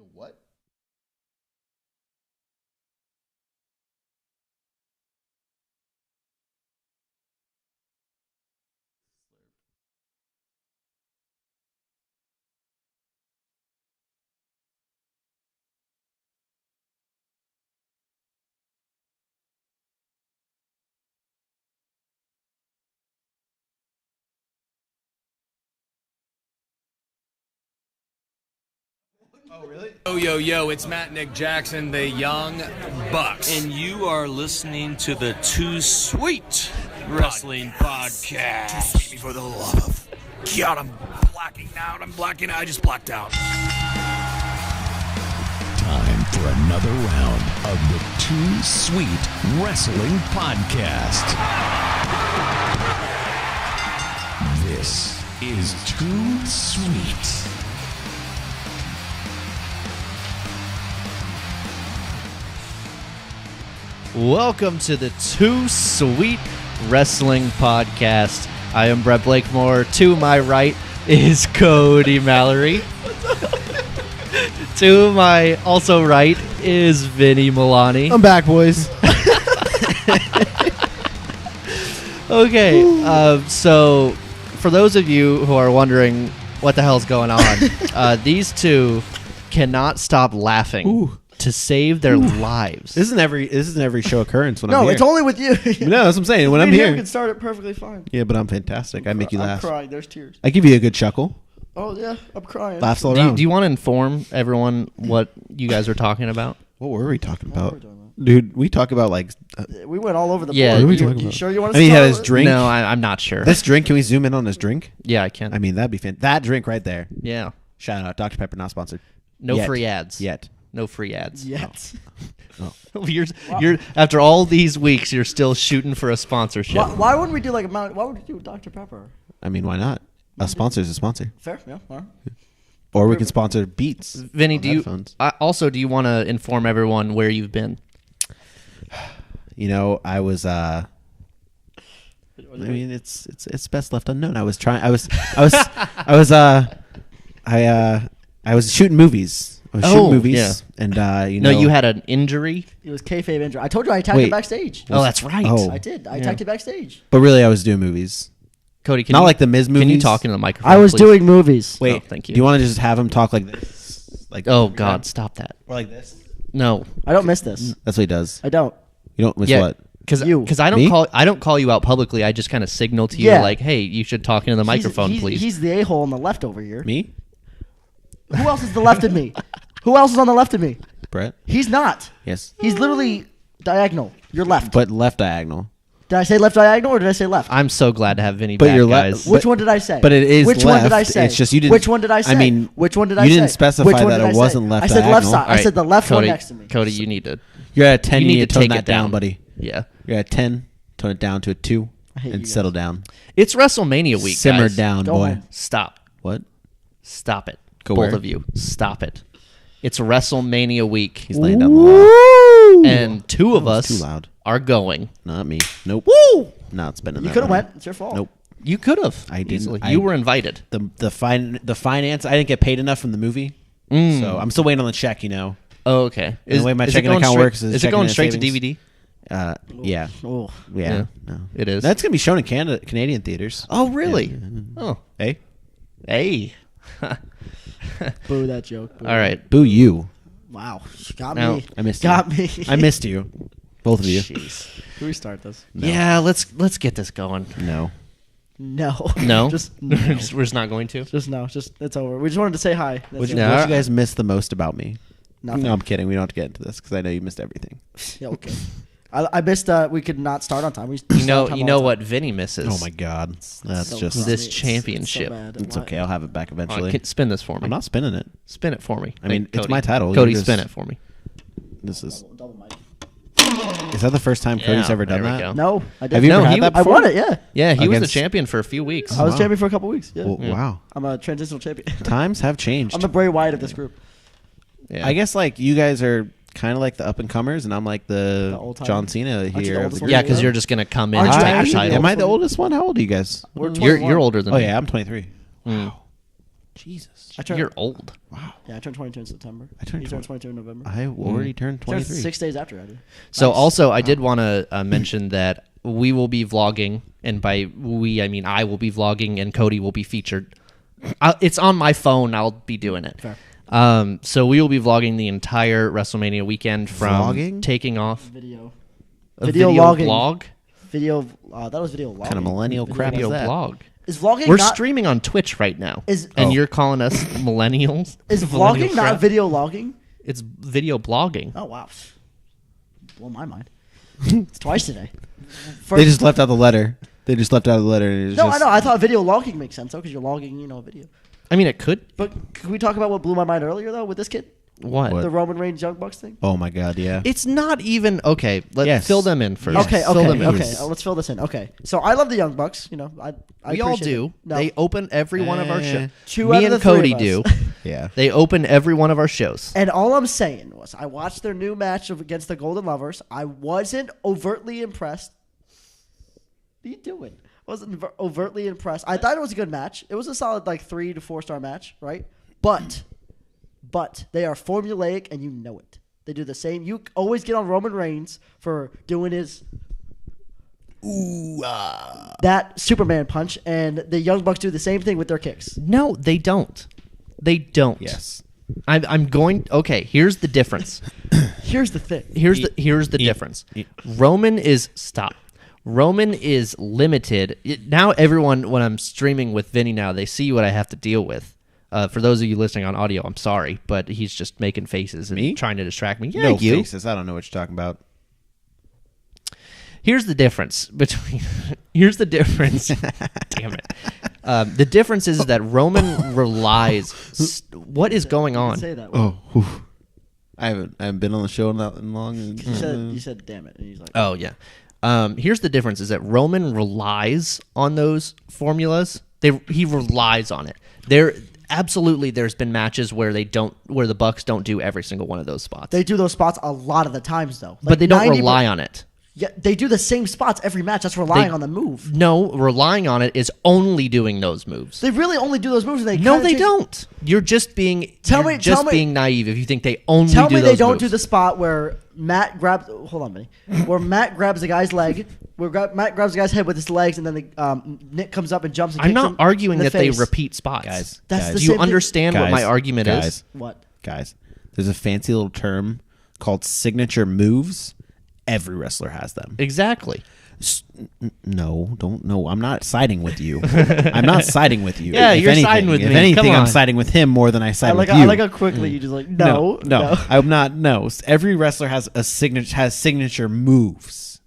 The what? Oh, really? Yo, it's Matt Nick Jackson, the Young Bucks. And you are listening to the Too Sweet Wrestling Podcast. For the love of God, I'm blacking out. I just blacked out. Time for another round of the Too Sweet Wrestling Podcast. This is Too Sweet. Welcome to the Too Sweet Wrestling Podcast. I am Brett Blakemore. To my right is Cody Mallory. To my also right is Vinny Milani. I'm back, boys. Okay, so for those of you who are wondering what the hell's going on, these two cannot stop laughing to save their lives. This isn't every show occurrence when I'm No, here. it's only with you. No, that's what I'm saying. When I'm Me and here. him can start it perfectly fine. Yeah, but I'm fantastic. I make you laugh. I'm crying. There's tears. I give you a good chuckle. Oh, yeah. I'm crying. Laughs all Do around. you want to inform everyone what you guys are talking about? What were we talking What were about? we talking Dude, we talk about like... We went all over the Yeah, board. what are we talking You about? sure you want I to mean, he start had his with- drink. No, I'm not sure. This drink, can we zoom in on this drink? Yeah, I can. I mean, that'd be fantastic. That drink right there. Yeah. Shout out. Dr. Pepper, not sponsored. No Yet. free ads. Yet. No free ads. Yes. You're after all these weeks, you're still shooting for a sponsorship. Why wouldn't we do like a Mount? Why would we do Dr. Pepper? I mean, why not? A sponsor is a sponsor. Fair. Yeah. All right. Or we can sponsor Beats. Vinny, on do you headphones. do you want to inform everyone where you've been? You know, I was I mean, it's best left unknown. I was shooting movies. I was shooting movies, yeah. and you No, know, you had an injury. It was kayfabe injury. I told you I attacked Wait. him backstage. Oh, that's right. Oh. I did. I attacked him backstage. but really, I was doing movies. Cody, can Not you, like the Miz movies. Can you talk into the microphone? I was please? doing movies. Wait, Oh, thank you. Do you want to just have him talk like this? Like, Oh God, stop that. or like this? No. I don't miss this. That's what he does. I don't. You don't miss Yeah. what? Because I Me? don't call you out publicly. I just kind of signal to you Yeah. like, hey, you should talk into the microphone, he's, please. He's the a-hole on the left over here. Me, Who else is the left of me? Who else is on the left of me? Brett. He's not. Yes, He's literally diagonal. You're left. but left diagonal. Did I say left diagonal or did I say left? I'm so glad to have Vinny But back, you're guys. but- Which one did I say? But it is Which left. one did I say? It's just you didn't. Which one did I say? I mean, which one did I you say? didn't specify Which one that did I it say? wasn't left I said left diagonal. side. All I right, said the left Cody, one next to me. Cody, you need to. You're at a 10. You You need need to to tone take that it down, down. buddy. Yeah. You're at 10. Tone it down to a 2, hate you and guys. settle down. It's WrestleMania week, Simmer guys. down, Go boy. home. Stop. What? Stop it. Go Both where? of you. Stop it. It's WrestleMania week. He's laying down the law. And two of That was us too loud. are going. Not me. Nope. Woo! Not spending You that could have money. went. It's your fault. Nope. You could have. I didn't. Easily. I- You were invited. The finance. I didn't get paid enough from the movie, so I'm still waiting on the check. You know. Oh, okay. And the way my it checking going account straight- works is is it checking going in straight savings. to DVD? Yeah. Oh. Yeah. Yeah. No. It is. That's gonna be shown in Canadian theaters. Oh, really? Oh, Hey. hey. Boo that joke. Boo. All right. Boo you. Wow. Got Now, me. I missed Got you. me. I missed you. Both of you. Jeez. Can we start this? No. Yeah, let's get this going. No. No. No, just we're no. just not going to. Just no. Just it's over. We just wanted to say hi. That's What'd it. you, No. what'd you guys miss the most about me? Nothing. No, I'm kidding. We don't have to get into this because I know you missed everything. Yeah, okay. I missed. We could not start on time. We You know what Vinny misses. Oh my God. That's So just. funny. This It's championship. so bad. It's Why- okay. I'll have it back Hold on, eventually. spin this for me. I'm not spinning it. Spin it for me. I mean, Hey, it's my title. Cody, You just- spin it for me. This is. Double mic. Is that the first time Cody's ever done there we that? go. No, I didn't. Have you No, ever he had that I before? won it. Yeah, Yeah, he was the Against- champion for a few weeks. I was wow. champion for a couple weeks. Yeah, Well, wow. I'm a transitional champion. Times have changed. I'm the Bray Wyatt of this group. Yeah. I guess like you guys are kind of like the up and comers, and I'm like the The old time. John Cena you the here. of oldest the one? Yeah, group. because you're just gonna come in Aren't and you take the actually? title. Am I the oldest one? How old are you guys? We're You're 21. older than Oh me. yeah, I'm 23. Mm. Jesus. You're old. Wow. Yeah, I turned 22 in September. I turned He turned 22 in November. I already turned Turned 23. 6 days after I did. So Nice. also, I did want to mention that we will be vlogging, and by we, I mean I will be vlogging, and Cody will be featured. It's on my phone. I'll be doing it. Fair. So we will be vlogging the entire WrestleMania weekend from Vlogging? taking off Video. a Video video logging. blog. Video. That was video logging. Kind of millennial crap Video is that? blog. Is vlogging We're not, streaming on Twitch right now, Is- and Oh. you're calling us millennials? Is Millennial vlogging not crap? video logging? It's video blogging. Oh, wow. Blow my mind. It's twice today. They just left out the letter. They just left out the letter. And it was No, just, I know. I thought video logging makes sense, though, because you're logging, a video. I mean, it could. But can we talk about what blew my mind earlier, though, with this kid? What? What? The Roman Reigns Young Bucks thing? Oh my God, yeah. It's not even okay. Let's Yes. fill them in first. Yes. Okay, Fill them in. okay. Let's fill this in. Okay. So I love the Young Bucks. I We all appreciate do. it. No. They open every one of our shows. Two Me out of and the three Cody of do. us. Yeah. They open every one of our shows. And all I'm saying was, I watched their new match against the Golden Lovers. I wasn't overtly impressed. What are you doing? I wasn't overtly impressed. I thought it was a good match. It was a solid 3 to 4 star match, right? But they are formulaic, and you know it. They do the same. You always get on Roman Reigns for doing his that Superman punch, and the Young Bucks do the same thing with their kicks. No, they don't. They don't. Yes. I'm going. Okay, here's the difference. Here's the thing. Here's the difference. Roman is limited. Now everyone, when I'm streaming with Vinny now, they see what I have to deal with. For those of you listening on audio, I'm sorry, but he's just making faces and Me? trying to distract me. Yeah, No you. faces. I don't know what you're talking about. Here's the difference between. Here's the difference. Damn it. The difference is that Roman relies. What is going on? Say that. Oh, whew. I haven't been on the show that long. You said, "Damn it," and he's like, Oh yeah. Here's the difference: is that Roman relies on those formulas. He relies on it. There's been matches where the Bucks don't do every single one of those spots. They do those spots a lot of the times, though. but they don't rely on it. Yeah, they do the same spots every match. That's relying on the move. No, relying on it is only doing those moves. They really only do those moves. And No, they don't. You're just being being naive if you think they only Tell do me those they don't moves. do the spot where Matt grabs. Hold on, Vinny. Where Matt grabs the guy's leg. Matt grabs the guy's head with his legs, and then Nick comes up and jumps. And I'm kicks not him arguing in the that they face. repeat spots. Guys, That's guys, the Do you same thing. understand what my Guys, argument guys. is? What? Guys, there's a fancy little term called signature moves. Every wrestler has them. Exactly. No, don't. No, I'm not siding with you. I'm not siding with you. Yeah, If you're anything, siding with if me. anything, Come I'm on. siding with him more than I side with you. I like how quickly you just like no. I'm not. No, every wrestler has signature moves,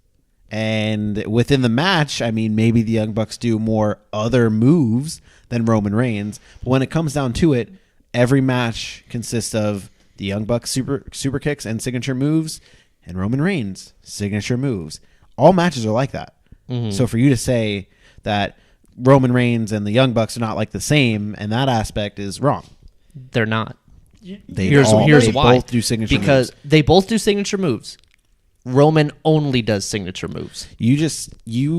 and within the match, I mean, maybe the Young Bucks do more other moves than Roman Reigns. But when it comes down to it, every match consists of the Young Bucks super kicks and signature moves, and Roman Reigns signature moves. All matches are like that. So for you to say that Roman Reigns and the Young Bucks are not like the same, and that aspect is wrong. They're not. Here's why. Both do signature because moves. they both do signature moves. Roman only does signature moves. You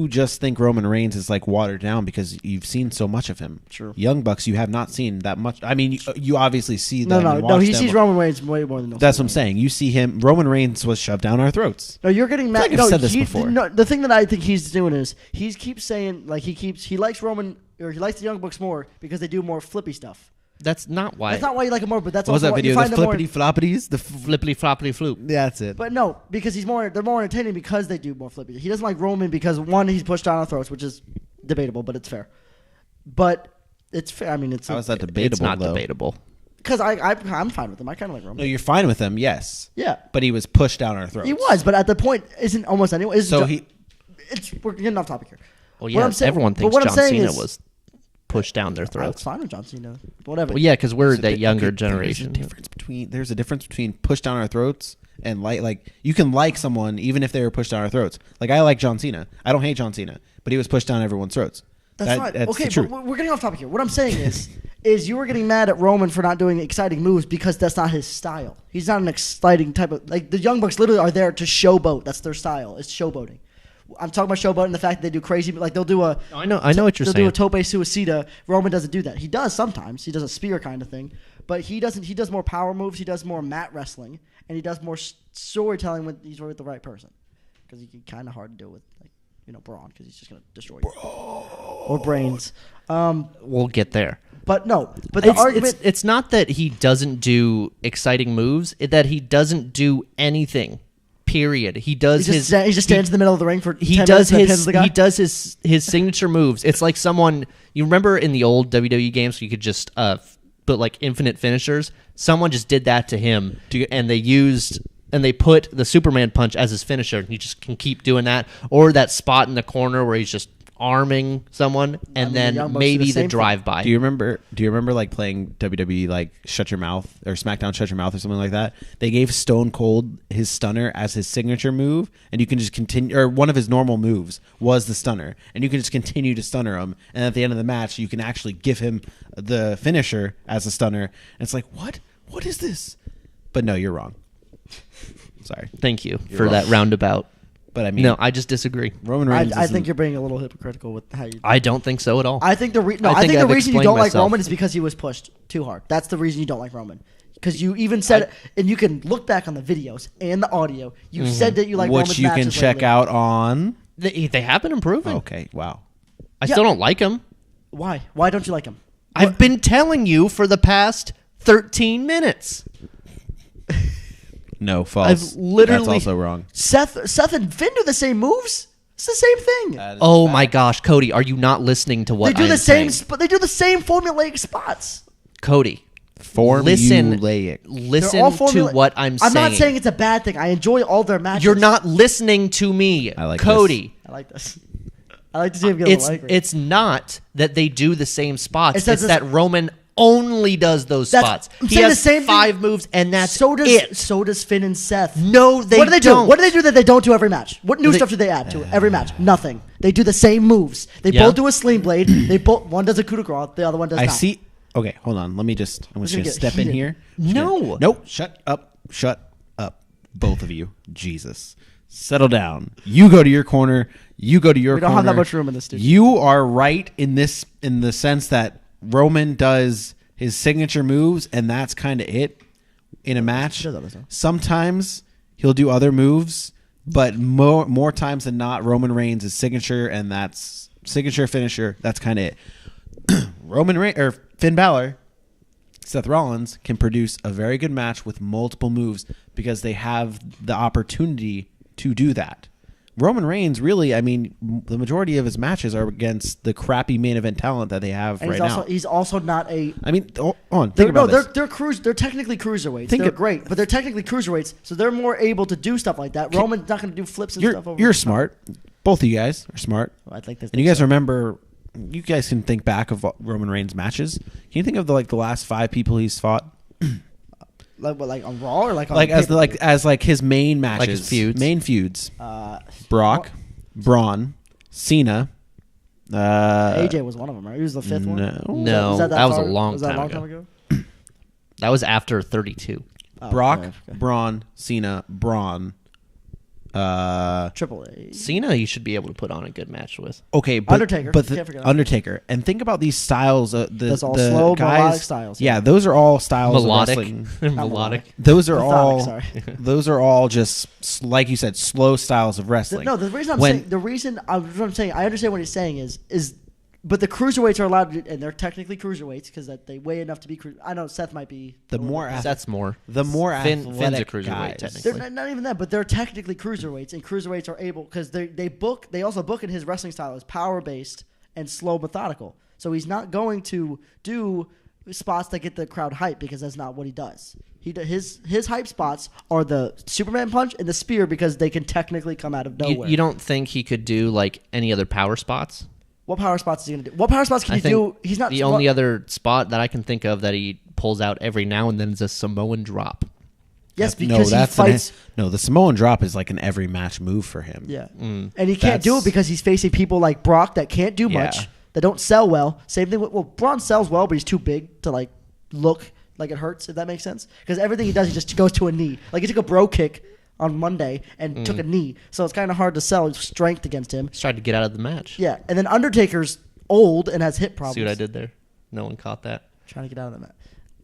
just think Roman Reigns is like watered down because you've seen so much of him. True. Young Bucks, you have not seen that much. I mean, you obviously see them. and No. watch He them. sees Roman Reigns way more than. That's what I'm saying. You see him. Roman Reigns was shoved down our throats. No, you're getting mad. like I've No, said this before. No, the thing that I think he's doing is he keeps saying he likes Roman or he likes the Young Bucks more because they do more flippy stuff. That's not why. That's not why you like him more, but that's What was also that why video? you The find them more. flippity floppities. The flippity floppity floop. that's it. But no, because they're more entertaining because they do more flippy. He doesn't like Roman because one, he's pushed down our throats, which is debatable, but it's fair. But it's fair. I mean, it's How is that debatable? It's not though? debatable. because I'm fine with him. I kind of like Roman. No, you're fine with him. Yes. Yeah, But he was pushed down our throats. he was, but at the point, isn't almost anyone. So he. We're getting off topic here. Well, What yeah, I'm saying- everyone but thinks what I'm John saying Cena is- was pushed down their That's throats. fine with John Cena. Whatever. Well, yeah, because we're There's a that di- younger okay, generation. There's a difference between pushed down our throats and like you can like someone even if they were pushed down our throats. Like I like John Cena. I don't hate John Cena, but he was pushed down everyone's throats. That's right. That's Okay, the truth. but we're getting off topic here. What I'm saying is you were getting mad at Roman for not doing exciting moves because that's not his style. He's not an exciting type of the Young Bucks. Literally are there to showboat. That's their style. It's showboating. I'm talking about showboat and the fact that they do crazy, like they'll do a. I know what you're they'll saying. do a tope suicida. Roman doesn't do that. He does sometimes. He does a spear kind of thing, but he doesn't. He does more power moves. He does more mat wrestling, and he does more storytelling when he's with the right person, because he can kind of hard to do with Braun, because he's just gonna destroy you. Or brains. We'll get there. But no. But the argument. It's not that he doesn't do exciting moves. It's that he doesn't do anything. Period. He does he just stands in the middle of the ring for 10 minutes and pins the guy. He does his signature moves. It's like someone, you remember in the old WWE games where you could just put like infinite finishers. Someone just did that to him, and they put the Superman punch as his finisher, and he just can keep doing that. Or that spot in the corner where he's just arming someone, and then maybe the drive-by. Do you remember like playing WWE like Shut Your Mouth or SmackDown Shut Your Mouth or something like that? They gave Stone Cold his stunner as his signature move, and you can just continue, or one of his normal moves was the stunner, and you can just continue to stunner him, and at the end of the match you can actually give him the finisher as a stunner. And it's like, what is this? But no, you're wrong. Sorry. Thank you for that roundabout. But I mean, no, I just disagree. Roman Reigns. I think you're being a little hypocritical with how you. I don't think so at all. I think the reason you don't like Roman is because he was pushed too hard. That's the reason you don't like Roman. Because you even said it, and you can look back on the videos and the audio. You said that you like Roman's which you can check lately. out on. They have been improving. Okay, wow. I still don't like him. Why? Why don't you like him? I've been telling you for the past 13 minutes. No, false. I've literally- That's also wrong. Seth and Finn do the same moves. It's the same thing. Oh my gosh, Cody, are you not listening to what They do I'm the same. saying? They do the same formulaic spots. Cody, Listen They're all to what I'm saying. I'm not saying it's a bad thing. I enjoy all their matches. You're not listening to me, I like Cody. I like this. I like to see him get a little angry. It's not that they do the same spots. It's It's that Roman only does those spots. I'm He saying has the same thing. 5 moves, and that's so does it. So does Finn and Seth. No, they What do they don't. do? What do they do that they don't do every match? What new They- stuff do they add to every match? Nothing. They do the same moves. They Yeah. both do a sling blade. One does a coup de grace. The other one does I not. see. Okay, hold on. I'm just gonna gonna get step in heated. here. No. Nope. Shut up. Both of you. Jesus. Settle down. You go to your corner. You go to your We corner. don't have that much room in this studio. You are right in the sense that Roman does his signature moves, and that's kind of it in a match. Does other stuff. Sometimes he'll do other moves, but more times than not, Roman Reigns is signature, and that's signature finisher. That's kind of it. Finn Balor, Seth Rollins can produce a very good match with multiple moves because they have the opportunity to do that. Roman Reigns, really, I mean, the majority of his matches are against the crappy main event talent that they have And right now. he's also not a. I mean, hold on, think about this. They're technically cruiserweights. They're great, but they're technically cruiserweights, so they're more able to do stuff like that. Roman's not going to do flips and stuff over. You're smart. Both of you guys are smart. I'd like to And you guys remember, you guys can think back of Roman Reigns' matches. Can you think of the last 5 people he's fought? like on Raw or like on as his main matches, his feuds? main feuds. Brock, Braun, Cena. AJ was one of them, right? He was the 5th one. No, Was that was a far- long was that a time long ago. time ago? That was after 32. Brock, okay. Braun, Cena, Braun. Triple H. Cena, you should be able to put on a good match with. Okay, but Undertaker. but Can't forget Undertaker. And think about these styles. That's all the slow, guys, melodic styles. Yeah, those are all styles Melodic. of wrestling. Melodic. Those are Methodic, all. sorry. Those are all just like you said, slow styles of wrestling. No, the reason what I'm saying, I understand what he's saying is, but the cruiserweights are allowed to, and they're technically cruiserweights because they weigh enough to be. I know Seth might be The more That's more. The more Finn's a athletic cruiserweight, guys. technically. They're not even that, but they're technically cruiserweights, and cruiserweights are able because they also book in his wrestling style as power based and slow methodical. So he's not going to do spots that get the crowd hype because that's not what he does. His hype spots are the Superman punch and the spear because they can technically come out of nowhere. You don't think he could do like any other power spots? What power spots is he going to do? What power spots can he do? He's not the only other spot that I can think of that he pulls out every now and then is a Samoan drop. Yes, because he fights. the Samoan drop is like an every match move for him. Yeah, and he can't do it because he's facing people like Brock that can't do much, Yeah. that don't sell well. Same thing with Braun sells well, but he's too big to look like it hurts. If that makes sense, because everything he does, he just goes to a knee. Like he took a bro kick on Monday and took a knee. So it's kind of hard to sell strength against him. He's tried to get out of the match. Yeah, and then Undertaker's old and has hip problems. See what I did there? No one caught that. Trying to get out of the match.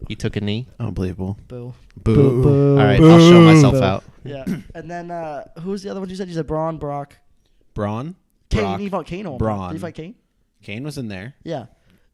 He took a knee. Unbelievable. Boo. Boo. All right, I'll show myself out. Yeah. And then who's the other one you said? You said Braun, Brock. Braun. Kane. Brock, He fought Kane. Braun. Did he fight Kane? Kane was in there. Yeah.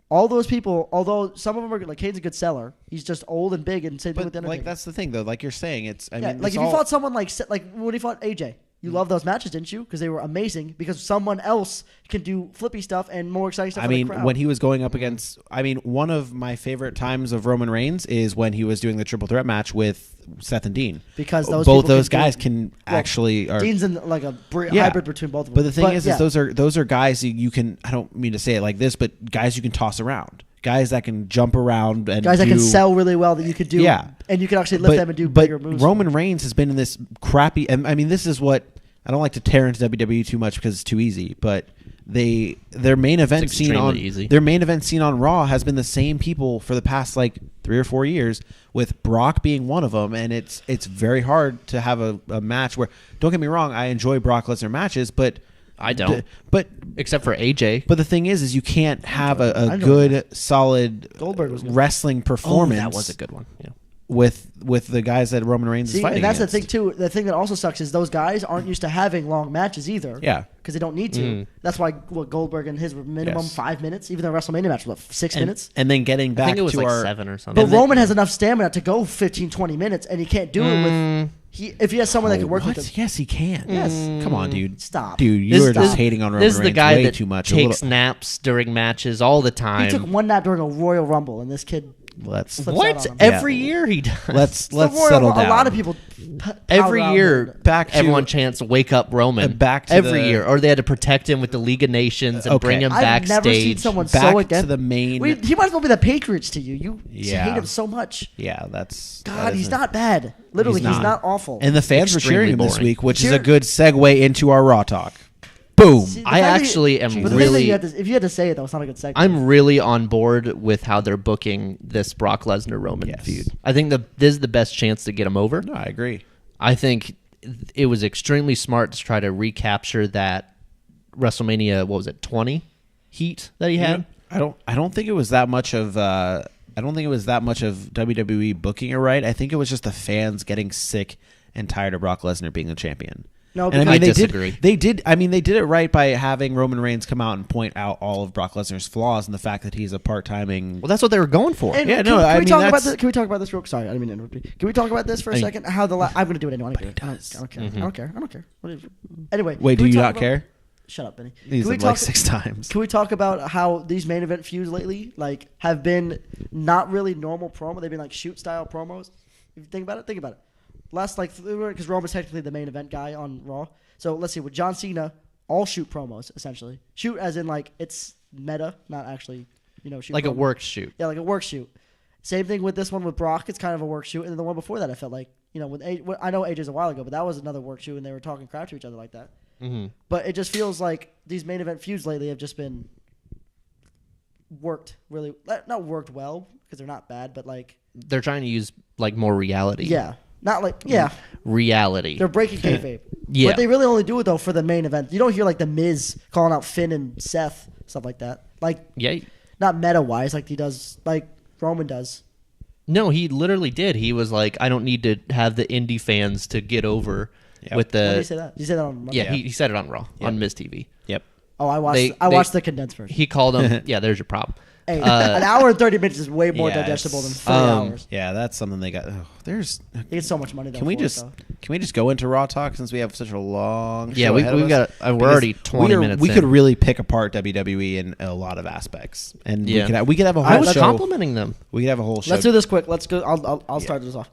All those people, although some of them are good, like Kane's a good seller, he's just old and big, and same thing with the But Undertaker. like that's the thing though. Like you're saying, it's I Yeah, mean, like it's if you all- fought someone like when he fought AJ, you loved those matches, didn't you? Because they were amazing. Because someone else can do flippy stuff and more exciting stuff. I for mean, the crowd. when he was going up against, I mean, one of my favorite times of Roman Reigns is when he was doing the triple threat match with Seth and Dean. Because those both people those can do guys it. can Well, actually are. Dean's in like a Yeah. hybrid between both of them. But the thing is yeah. those are guys you can. I don't mean to say it like this, but guys you can toss around. Guys that can jump around and guys that do, can sell really well that you could do. Yeah. And you can actually lift them and do but bigger moves. Roman Reigns has been in this crappy. And I mean, this is what I don't like to tear into WWE too much because it's too easy. But their main event It's scene on extremely easy. their main event scene on Raw has been the same people for the past like 3 or 4 years, with Brock being one of them. And it's very hard to have a match where. Don't get me wrong, I enjoy Brock Lesnar matches, but I don't. But Except for AJ. but the thing is you can't have a I know good, solid Goldberg was good. wrestling Oh, performance that was a good one. Yeah. with the guys that Roman Reigns is See, fighting and that's against. the thing too. The thing that also sucks is those guys aren't used to having long matches either. Yeah. because they don't need to. That's why Goldberg and his were minimum Yes. 5 minutes. Even the WrestleMania match was 6 minutes. And then getting back I think it was to like our 7 or something. But Roman has enough stamina to go 15, 20 minutes, and he can't do it with. If he has someone that can work what? with him. Yes, he can. Yes. Come on, dude. Stop. Dude, you are just hating on Roman This is Reigns the guy way that too much. takes naps during matches all the time. He took one nap during a Royal Rumble, and this kid. Let's Flips out What? on him. Every year he does. let's The Royal settle Rumble, down. A lot of people. Every year, Back to- everyone chants "Wake up, Roman!" back to every the- year, or they had to protect him with the League of Nations and bring Okay. him I've backstage. never seen someone Back so to against the main- He might as well be the Patriots to you. You Yeah. hate him so much. Yeah, that's God, that he's isn't- not bad. Literally, he's not awful. And the fans were Extremely cheering him this boring. week, which is Cheer- a good segue into our Raw talk. Boom. See, the I fact that actually am but the thing that really- if you had to say it, though, it's not a good segment. I'm really on board with how they're booking this Brock Lesnar Roman Yes. feud. I think this is the best chance to get him over. No, I agree. I think it was extremely smart to try to recapture that WrestleMania. What was it, 20 heat that he had? I don't think it was that much of WWE booking it right. I think it was just the fans getting sick and tired of Brock Lesnar being the champion. No, And because- I they disagree. They did it right by having Roman Reigns come out and point out all of Brock Lesnar's flaws and the fact that he's a part-timing. Well, that's what they were going for. And Yeah, can, no, can I we mean, talk about that's- this? Can we talk about this real? Sorry, I didn't mean to interrupt you. Can we talk about this for a second? How I'm going to do it anyway. I don't care. I don't care. I don't care. I don't care. Whatever. Anyway, Wait, can do we you talk not about- care? Shut up, Benny. He's Can we like talk- 6 times. Can we talk about how these main event feuds lately, like, have been not really normal promo? They've been like shoot style promos. If you think about it. Last because Roman's technically the main event guy on Raw. So let's see with John Cena, all shoot promos essentially. Shoot as in like it's meta, not actually shoot Like a promo. work shoot. Yeah, like a work shoot. Same thing with this one with Brock. It's kind of a work shoot, and then the one before that, I felt like with I know AJ's a while ago, but that was another work shoot, and they were talking crap to each other like that. Mm-hmm. But it just feels like these main event feuds lately have just been worked really, not worked well because they're not bad, but like They're trying to use like more reality. yeah, not like Reality. they're breaking kayfabe. Yeah. But they really only do it though for the main event. You don't hear like the Miz calling out Finn and Seth, stuff like that. Like Yeah. not meta wise, like he does, like Roman does. No, he literally did. He was like, I don't need to have the indie fans to get over with the. When did you say that? You said that on Monday? Yeah, he said it on Raw, on Miz TV. Yep. Oh, I watched. They- I they- watched the condensed version. He called him. Yeah, there's your problem. Hey, an hour and 30 minutes is way more Yeah, digestible than it's- 3 hours. Yeah, that's something they got. There's. They get so much money. Though Can we for it, just though. can we just go into Raw talk since we have such a long Yeah, show we've ahead of got. us? We're Because already 20 minutes. We in. could really pick apart WWE in a lot of aspects, and Yeah. we could have a I whole was show. complimenting them. We could have a whole show. Let's do this quick. Let's go. I'll start this off.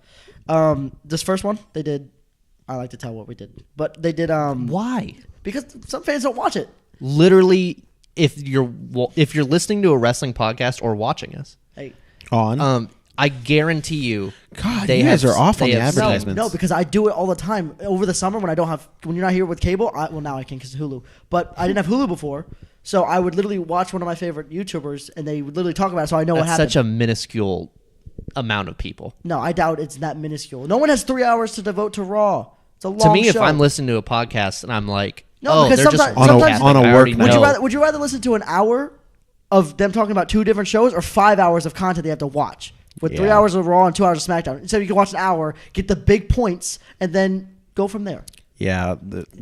This first one they did. I like to tell what we did, but they did. Why? Because some fans don't watch it. Literally, if you're listening to a wrestling podcast or watching us, Hey, on. I guarantee you, God, they you guys have- are off on they the have- advertisements. no, because I do it all the time over the summer when I don't have when you're not here with cable. Well, now I can because Hulu, but I didn't have Hulu before, so I would literally watch one of my favorite YouTubers and they would literally talk about it, so I know what That's happened. such a minuscule amount of people. No, I doubt it's that minuscule. No one has 3 hours to devote to Raw. It's a long To me, show. if I'm listening to a podcast and I'm like, No, oh, because they're just sometimes- on a I work already night. know. Would you rather listen to an hour of them talking about 2 different shows or 5 hours of content they have to watch with 3 Yeah. hours of Raw and 2 hours of SmackDown? Instead, you can watch an hour, get the big points, and then go from there. Yeah,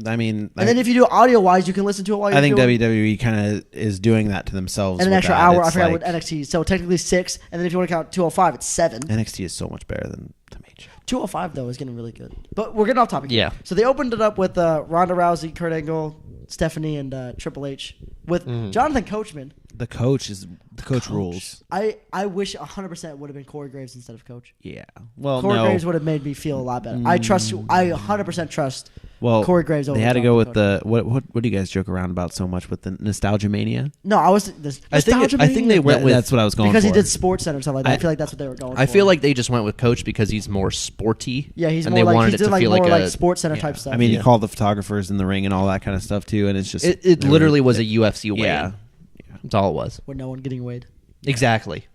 I mean, And then if you do audio wise, you can listen to it while you're I think doing WWE kind of is doing that to themselves. and an with extra that. hour. I It's forgot like, with NXT. So technically 6, and then if you want to count 205, it's 7. NXT is so much better than the main show. 205 though is getting really good. But we're getting off topic. Yeah. So they opened it up with Ronda Rousey, Kurt Angle, Stephanie, and Triple H with Jonathan Coachman. The coach rules. I wish 100% would have been Corey Graves instead of Coach. Yeah. Well, Corey no. Graves would have made me feel a lot better. I 100% trust Corey Graves over They had to Jonathan go with Coachman. the what do you guys joke around about so much with the nostalgia mania? No, I was this. I think they went with That's what I was going because for. he did Sports Center and stuff like that. I feel like that's what they were going for. I feel like they just went with Coach because he's more sporty. yeah, he's and more they like wanted he's it doing to like feel more like like a. Sports Center type stuff. I mean, Yeah. you call the photographers in the ring and all that kind of stuff too, and it's just It literally was a UFC weigh-in. Yeah. That's all it was. with no one getting weighed. Exactly.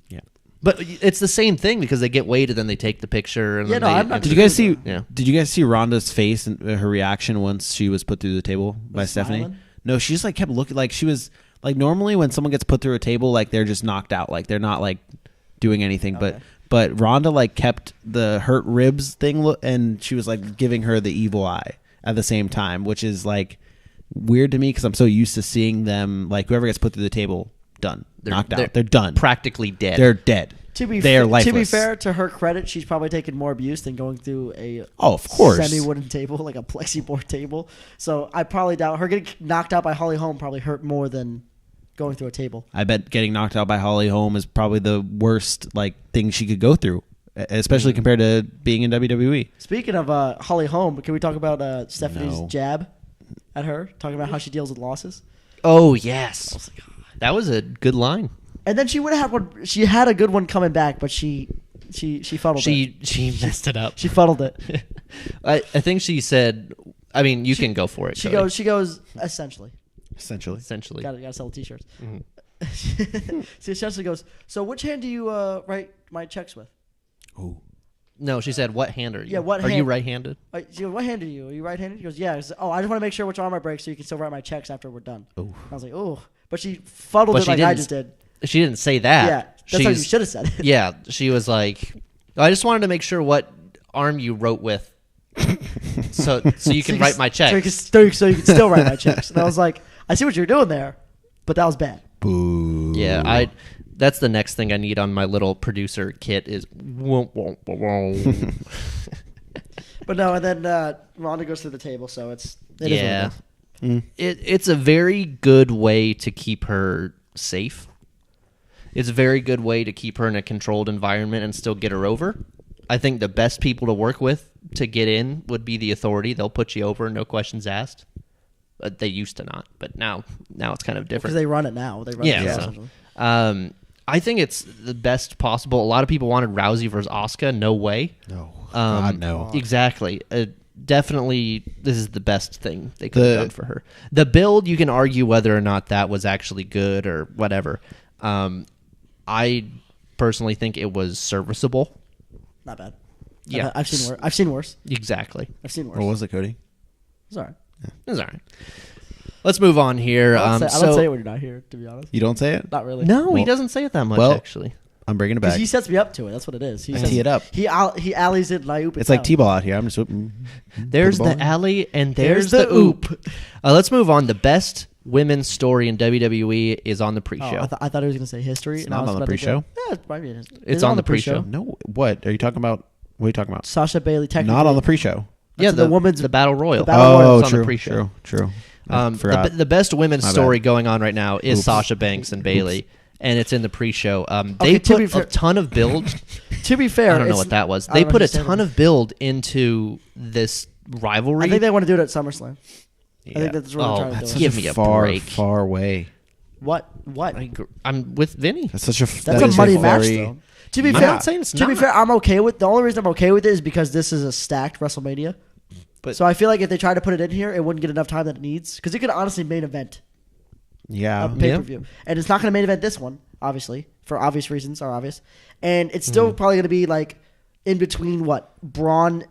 Yeah. But it's the same thing because they get weighed and then they take the picture. And Yeah, then no, they, I'm not- Did you guys see? Yeah. Did you guys see Rhonda's face and her reaction once she was put through the table by Stephanie? smiling? No, she just like kept looking like she was like normally when someone gets put through a table like they're just knocked out like they're not like doing anything but Rhonda like kept the hurt ribs thing and she was like giving her the evil eye at the same time, which is like weird to me because I'm so used to seeing them like whoever gets put through the table done knocked out they're done Practically dead. they're dead. They are lifeless. To be fair, to her credit, she's probably taken more abuse than going through a of course. semi-wooden table, like a plexi-board table. So I probably doubt her getting knocked out by Holly Holm probably hurt more than going through a table. I bet getting knocked out by Holly Holm is probably the worst like thing she could go through, especially compared to being in WWE. Speaking of Holly Holm, can we talk about Stephanie's No. jab at her, talking about how she deals with losses? Oh, yes. That was a good line. And then she would have had one. She had a good one coming back, but she fuddled it. She messed it up. She fuddled it. I think she said, I mean, you can go for it. She Cody. goes essentially. Essentially. Essentially. Gotta sell t-shirts. She essentially goes. So which hand do you write my checks with? Ooh. No, she said, what hand are you? Yeah, what Are you hand- right-handed? She goes, what hand are you? Are you right-handed? He goes, yeah. I said, I just want to make sure which arm I break so you can still write my checks after we're done. Ooh. I was like, oh. But she fuddled But it she like I didn't just did. She didn't say that. Yeah, that's how you She's- should have said it. Yeah, she was like, I just wanted to make sure what arm you wrote with so you can write my check. So you can still write my checks. And I was like, I see what you're doing there, but that was bad. Boo. Yeah, that's the next thing I need on my little producer kit is But no, and then Ronda goes through the table, so it is what it is. It's a very good way to keep her safe. It's a very good way to keep her in a controlled environment and still get her over. I think the best people to work with to get in would be the Authority. They'll put you over, no questions asked. But they used to not, but now it's kind of Because different. they run it now. They run Yeah, it now, so. essentially. I think it's the best possible. A lot of people wanted Rousey versus Asuka. No way. No. God, no. Exactly. Definitely, this is the best thing they could have done for her. The build, you can argue whether or not that was actually good or whatever. I personally think it was serviceable. Not bad. Yeah. I've seen worse. I've seen worse. Exactly. I've seen worse. What was it, Cody? It's all right. It's all right. Let's move on here. I don't say it when you're not here, to be honest. You don't say it? Not really. No, he Well- doesn't say it that much, well, actually. I'm bringing it Because back. he sets me up to it. That's what it is. He I says- tee it up. He alleys it and I oop it It's like down. T-ball out here. I'm just whooping. There's Put the the ball in. alley and There's there's the the oop. Let's move on. The best women's story in WWE is on the Oh, pre-show. I thought he was going to say history. It's and I not was on the about to pre-show? go, Yeah, it might be. Is It's it on the pre-show. No. What? Are you talking about? What are you talking about? Sasha Bailey technically. Not on the pre-show. Yeah, the women's- the Battle Royal. the Battle Royal Oh, is on the true, pre-show. true. I forgot. The best women's My story bad. going on right now is Oops. Sasha Banks and Bailey, and it's in the pre-show. Okay, They to be put fair- a ton of build. To be fair, I don't know it's- what that was. I They don't put a understand ton it. of build into this rivalry. I think they want to do it at SummerSlam. I Yeah. think that's what Oh, I'm trying to that's do. give me a far, break. far away. What? I'm with Vinny. That's such a. That's that a is money match, very- though. To be I'm fair, not saying it's to be not. fair, I'm okay with. The only reason I'm okay with it is because this is a stacked WrestleMania. So I feel like if they try to put it in here, it wouldn't get enough time that it needs. Because it could honestly main event Yeah. a pay per view, and it's not going to main event this one, obviously, for obvious reasons are obvious, and it's still probably going to be like in between Brian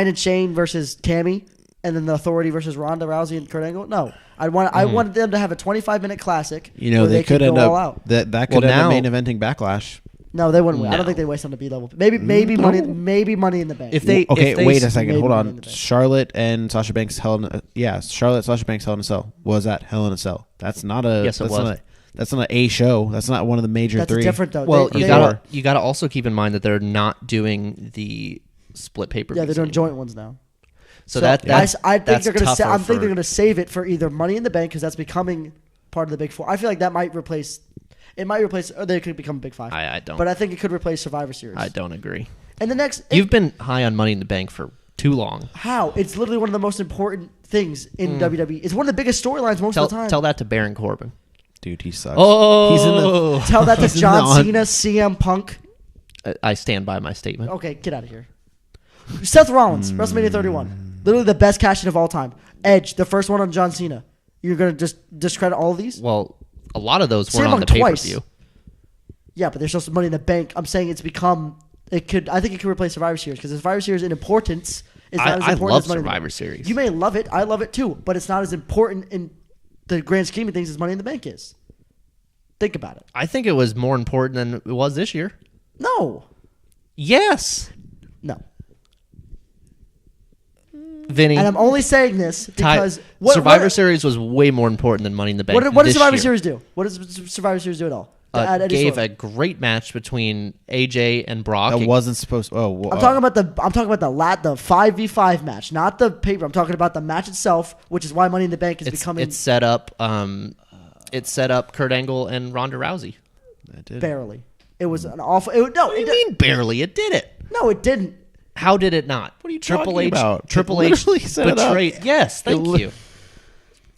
and Shane versus Cammy, and then the Authority versus Ronda Rousey and Kurt Angle. No, I wanted them to have a 25-minute classic. Where they could end all up out. that could end up main eventing Backlash. No, they wouldn't win. I don't think they waste on the B level. Maybe money in the bank. If they wait a second, hold Money in the on. Bank. Charlotte and Sasha Banks Sasha Banks Hell in a Cell was at Hell in a Cell. That's not a Yes, it was. That's not a show. That's not one of the major That's three. different though. Well, They- you they- gotta also keep in mind that they're not doing the split paper. Yeah, they're doing joint ones now. So I think that's they're gonna. tougher I think for- they're gonna save it for either Money in the Bank because that's becoming part of the Big Four. I feel like that might replace. It might replace, or they could become Big Five. I don't. But I think it could replace Survivor Series. I don't agree. And the next, You've been high on Money in the Bank for too long. how? It's literally one of the most important things in WWE. It's one of the biggest storylines most of the time. Tell that to Baron Corbin. Dude, he sucks. Oh, He's in the. Tell that to He's in John the Cena, CM Punk. I stand by my statement. Okay, get out of here. Seth Rollins, WrestleMania 31. Literally the best cash in of all time. Edge, the first one on John Cena. You're going to just discredit all of these? Well, a lot of those CM weren't on the Punk pay per twice. view. Yeah, but there's still some Money in the Bank. I'm saying it's become. I think it could replace Survivor Series because Survivor Series in importance is not as I important love as Money in the Survivor Bank. Series. You may love it. I love it too, but it's not as important in the grand scheme of things as Money in the Bank is. Think about it. I think it was more important than it was this year. No. Yes, No. Vinny. And I'm only saying this because Survivor Series was way more important than Money in the Bank. What does this Survivor year. Series do? What does Survivor Series do at all? To add any Gave sort a great match between AJ and Brock. That wasn't supposed. Oh, I'm talking about the 5v5 match, not the paper. I'm talking about the match itself, which is why Money in the Bank is becoming It's set up. It set up Kurt Angle and Ronda Rousey. That did. barely. It was an awful. What do you mean barely? It did it. No, it didn't. How did it not? What are you Triple talking H, about? Triple It H literally set it up. betrayed. Yes, thank li- you.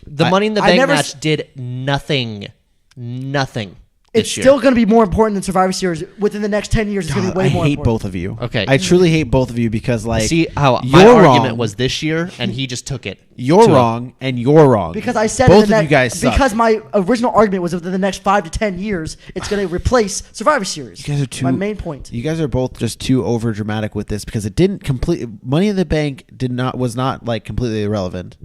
The Money in the I Bank never match did nothing. Nothing. It's This year. still going to be more important than Survivor Series within the next 10 years. It's going to God, be way I more hate important. both of you. Okay. I truly hate both of you because, like, See how you're my wrong. argument was this year, and he just took it. You're to a- wrong, and you're wrong. Because I said both in the of you guys suck. because my original argument was within the next 5 to 10 years, it's going to replace Survivor Series. You guys are too. My main point. You guys are both just too over dramatic with this because it didn't complete. Money in the Bank was not like completely irrelevant.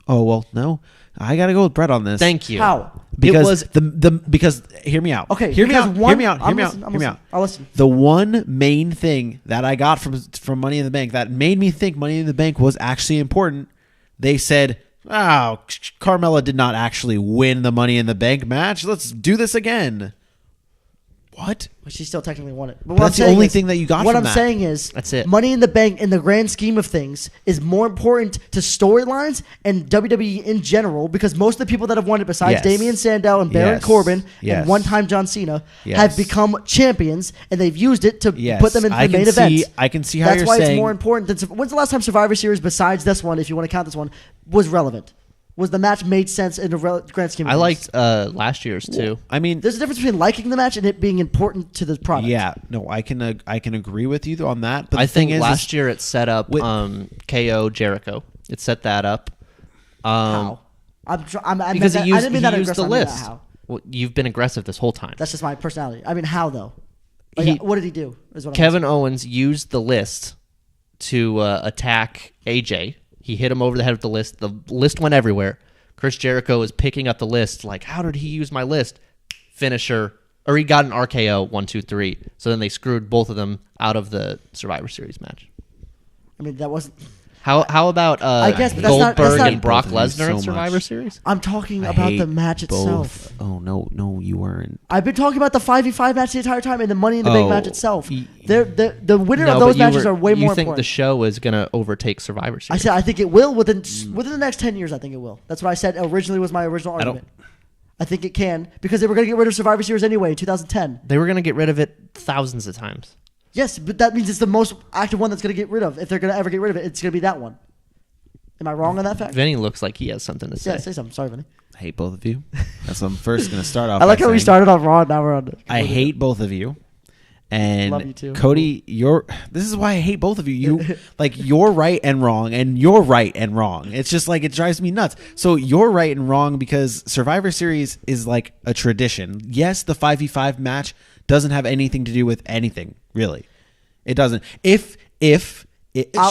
Oh well, no, I got to go with Brett on this. Thank you. How? Because it was because hear me out. Okay, hear me because out. one- Hear me out. I'm Hear me out. listening, I'm Hear me listening. out. I'll listen. The one main thing that I got from Money in the Bank that made me think Money in the Bank was actually important. They said, "Oh, Carmella did not actually win the Money in the Bank match. Let's do this again." What? But she still technically won it. But That's the only thing that you got What from I'm that. saying is, That's it. Money in the Bank, in the grand scheme of things, is more important to storylines and WWE in general because most of the people that have won it, besides Yes. Damian Sandow and Baron Yes. Corbin Yes. and one-time John Cena, Yes. have become champions and they've used it to Yes. put them into I the can main see- event. I can see how That's you're why saying- it's more important than. When's the last time Survivor Series, besides this one, if you want to count this one, was relevant? Was the match made sense in the grand scheme of I things? liked last year's too. I mean, There's a difference between liking the match and it being important to the product. yeah, no, I can agree with you on that. But I the thing think is, last year it set up With- KO Jericho. It set that up. How? I Because meant he that- I used, didn't mean he that used the aggressive. I meant that list. how. Well, you've been aggressive this whole time. That's just my personality. I mean, how though? Like, He- what did he do? Is what I'm Kevin Owens used the list to attack AJ. He hit him over the head with the list. The list went everywhere. Chris Jericho is picking up the list. Like, how did he use my list? Finisher. Or he got an RKO, 1, 2, 3. So then they screwed both of them out of the Survivor Series match. I mean, that wasn't. How about I guess, but that's not- Goldberg that's not- and Brock Both of you Lesnar so in Survivor much. Series? I'm talking I about hate the match itself. both. Oh no, you weren't. I've been talking about the 5v5 match the entire time and the Money in the Bank match itself. y- The winner No, of but those you matches were- are way you more think important. the show is going to overtake Survivor I Series? said I think it will within the next 10 years. I think it will. That's what I said originally was my original don't- argument. I think it can because they were going to get rid of Survivor Series anyway in 2010. They were going to get rid of it thousands of times. Yes, but that means it's the most active one that's going to get rid of. If they're going to ever get rid of it, it's going to be that one. Am I wrong on that fact? Vinny looks like he has something to say. Yeah, say something. Sorry, Vinny. I hate both of you. That's what I'm first going to start off. I like by how we saying. started on Raw. Now we're on. I hate both of you. And Love you too. Cody, this is why I hate both of you. You like you're right and wrong, and you're right and wrong. It's just like it drives me nuts. So you're right and wrong because Survivor Series is like a tradition. Yes, the 5v5 match doesn't have anything to do with anything. Really, it doesn't.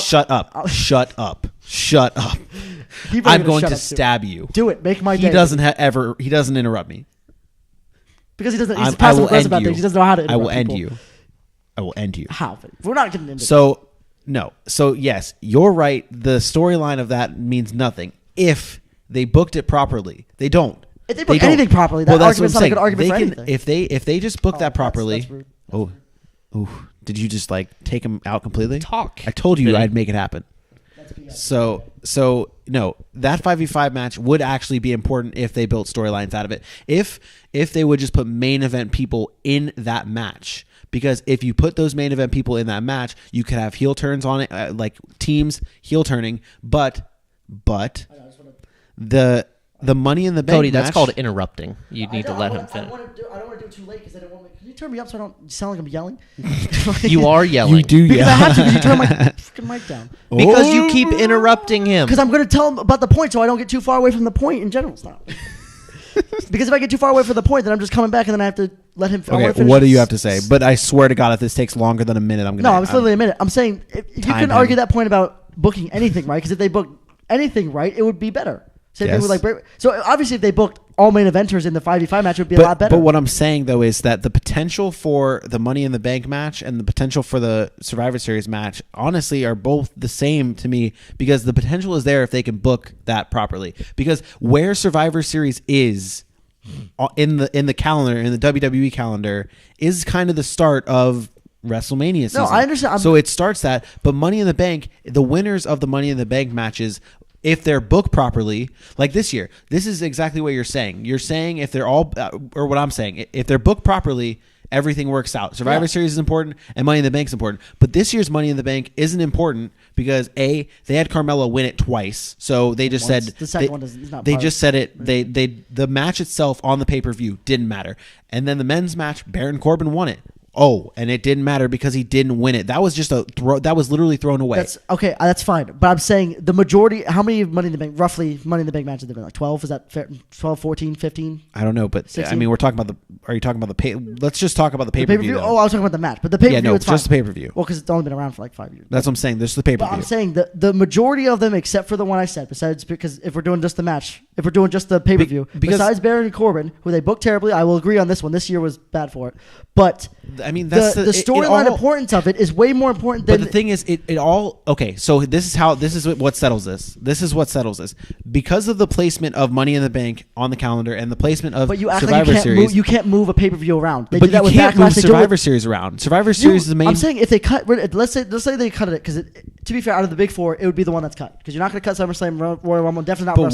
Shut up. Shut up. People are I'm going shut to up, too. stab you. Do it. Make my day. He doesn't he doesn't interrupt me. Because he doesn't. He's I passive will aggressive end about you. things. He doesn't know how to. I will interrupt end people. you. I will end you. How? We're not getting into. So no. So yes, you're right. The storyline of that means nothing if they booked it properly. They don't. If they book don't. anything properly, that that's what argument's I'm not a saying. good argument They for can, anything. if they just book that that's properly. rude. Oh, did you just like take him out completely? Talk. I told you Vinny. I'd make it happen. So no, that 5v5 match would actually be important if they built storylines out of it. If they would just put main event people in that match, because if you put those main event people in that match, you could have heel turns on it, like teams heel turning. But the Money in the Bank Cody, that's match, called interrupting. You need to let him finish. I don't want to do it too late because I don't want to. Can you turn me up so I don't sound like I'm yelling? You are yelling. you do Because I have to. yeah. Because you turn my freaking mic down. Because you keep interrupting him. Because I'm going to tell him about the point, so I don't get too far away from the point in general. Stop. Because if I get too far away from the point, then I'm just coming back, and then I have to let him. I wanna Okay, finish what do you have to say? But I swear to God, if this takes longer than a minute, I'm gonna. No, it's literally a minute. I'm saying if you Time can him. argue that point about booking anything right, because if they book anything right, it would be better. Same thing Yes. with like so obviously if they booked all main eventers in the 5v5 match, it would be a lot better. But what I'm saying though is that the potential for the Money in the Bank match and the potential for the Survivor Series match, honestly, are both the same to me, because the potential is there if they can book that properly. Because where Survivor Series is in the calendar, in the WWE calendar, is kind of the start of WrestleMania season. I understand. So it starts that, but Money in the Bank, the winners of the Money in the Bank matches, if they're booked properly, like this year, this is exactly what you're saying. You're saying if they're all, or what I'm saying, if they're booked properly, everything works out. Survivor Series is important and Money in the Bank is important. But this year's Money in the Bank isn't important because they had Carmella win it twice. So they just said the second one is not they part just said it. They the match itself on the pay-per-view didn't matter. And then the men's match, Baron Corbin won it. Oh, and it didn't matter because he didn't win it. That was just that was literally thrown away. That's okay. That's fine. But I'm saying the majority. How many Money in the Bank? Roughly Money in the Bank matches have there been? Like 12? Is that fair? 12, 14, 15? I don't know, but 16? I mean, we're talking about Are you talking about the pay? Let's just talk about the The pay-per-view. pay-per-view? Oh, I was talking about the match. But the pay-per-view, Yeah, no, it's fine. just the pay-per-view. Well, because it's only been around for like 5 years. That's what I'm saying. This is the But pay-per-view. I'm saying the majority of them, except for the one I said, besides because if we're doing just the match, if we're doing just the pay-per-view, because- besides Baron and Corbin, who they booked terribly, I will agree on this one. This year was bad for it. But I mean, that's the it storyline all- importance of it is way more important But than the thing is, it all okay. So this is what settles this. This is what settles this because of the placement of Money in the Bank on the calendar and the placement of But you act Survivor like you can't Series. move. You can't move a pay-per-view around. They but do that you with can't Backlash. move They do it with- Survivor Series around. Survivor Series is the main. I'm saying if they cut, let's say they cut it because to be fair, out of the big four, it would be the one that's cut because you're not going to cut SummerSlam, Royal Rumble, definitely not. but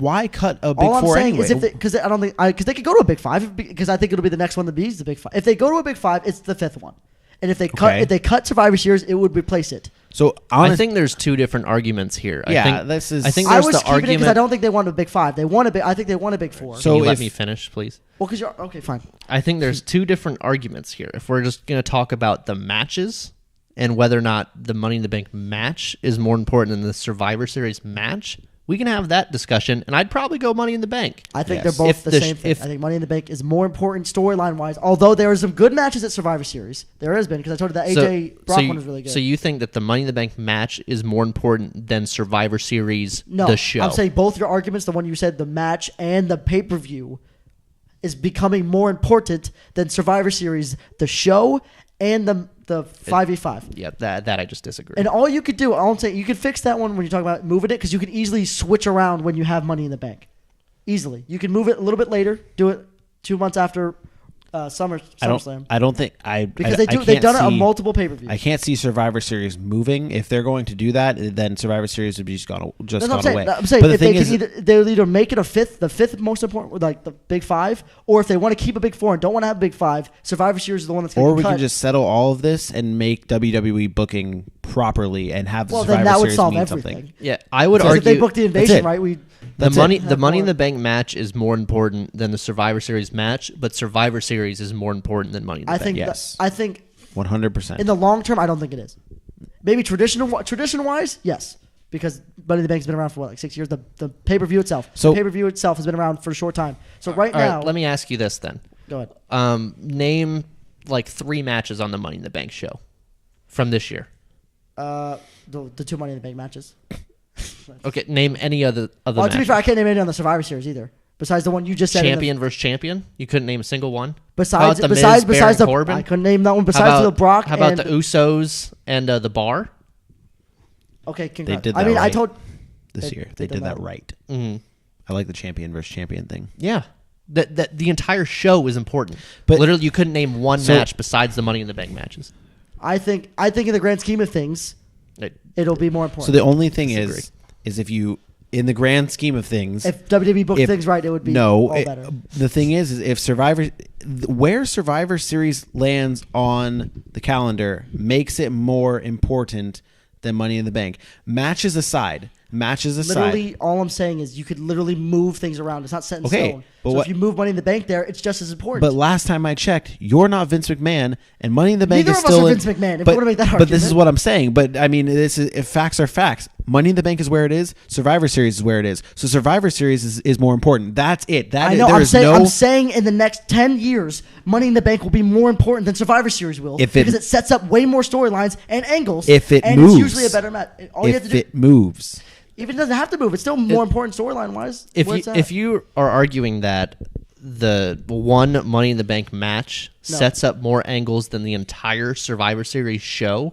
why cut a big All I'm four saying anyway? is because I don't think because they could go to a big five because I think it'll be the next one to be the big five. If they go to a big five, it's the fifth one, and if they cut Survivor Series, it would replace it. So I think there's two different arguments here. Yeah, I think, this is- I think I there's was the keeping it because argument. I don't think they want a big five. I think they want a big four. So Can you let if- me finish, please? Well, because you're okay, fine. I think there's two different arguments here. If we're just going to talk about the matches and whether or not the Money in the Bank match is more important than the Survivor Series match, we can have that discussion, and I'd probably go Money in the Bank. I think Yes. they're both If the the- same thing. if- I think Money in the Bank is more important storyline wise. Although there are some good matches at Survivor Series, there has been because I told you that AJ Brock one was really good. So you think that the Money in the Bank match is more important than Survivor Series, No, the show? I'm saying both your arguments, the one you said, the match and the pay-per-view, is becoming more important than Survivor Series, the show, and the 5v5. Yeah, that I just disagree. And all you could do, I'm saying, you could fix that one when you talk about moving it because you can easily switch around when you have Money in the Bank. Easily. You can move it a little bit later, do it 2 months after SummerSlam. I don't think Because I they've done it on see- multiple pay-per-views. I can't see Survivor Series moving. If they're going to do that, then Survivor Series would be just That's gone what I'm saying. away. I'm saying but the if they thing could is, they'll either make it the fifth most important, like the big five, or if they want to keep a big four and don't want to have a big five, Survivor Series is the one that's going or to we cut. can just settle all of this and make WWE booking properly and have the well, Survivor then that would Series solve mean everything. something. yeah, I would Because argue if they book the invasion it. right, the That's money it. the Money in more. the Bank match is more important than the Survivor Series match, but Survivor Series is more important than Money in the I Bank. think. Yes. I think 100%. in the long term, I don't think it is. Maybe tradition wise, yes, because Money in the Bank's been around for what, like 6 years. The pay per view itself, So- the pay per view itself has been around for a short time. So right All right, now, let me ask you this then. go ahead. Name like 3 matches on the Money in the Bank show from this year. The 2 Money in the Bank matches. Okay, name any other Well, to be matches. fair, I can't name any on the Survivor Series either. Besides the one you just said. Champion versus champion. You couldn't name a single one. Besides How about the besides Miz, besides Baron the Corbin? I couldn't name that one. How Besides about, the Brock. How about and, the Usos and the Bar? Okay, They congrats. did I that mean, I right told this year. They did that right. Mm-hmm. I like the champion versus champion thing. Yeah. That the entire show is important. But- literally, you couldn't name one So- match besides the Money in the Bank matches. I think in the grand scheme of things, it'll be more important. So the only thing Disagree. is if you, in the grand scheme of things, if WWE booked if- things right, it would be no. all better. The thing is if where Survivor Series lands on the calendar makes it more important than Money in the Bank. Matches aside. Literally, all I'm saying is you could literally move things around. It's not set in Okay, stone. but So what- if you move Money in the Bank there, it's just as important. But last time I checked, you're not Vince McMahon, and Money in the Bank Neither is of us still are in- Vince McMahon, if But, you wanna make that but this is argument. what I'm saying. But I mean, if facts are facts. Money in the Bank is where it is. Survivor Series is where it is. So Survivor Series is more important. That's it. I know. There I'm is saying, no. I'm saying in the next 10 years, Money in the Bank will be more important than Survivor Series will because it sets up way more storylines and angles. If it and moves. it's usually a better match. All you have if to do, it moves. even if it doesn't have to move, it's still more important storyline wise. If you are arguing that the one Money in the Bank match sets up more angles than the entire Survivor Series show,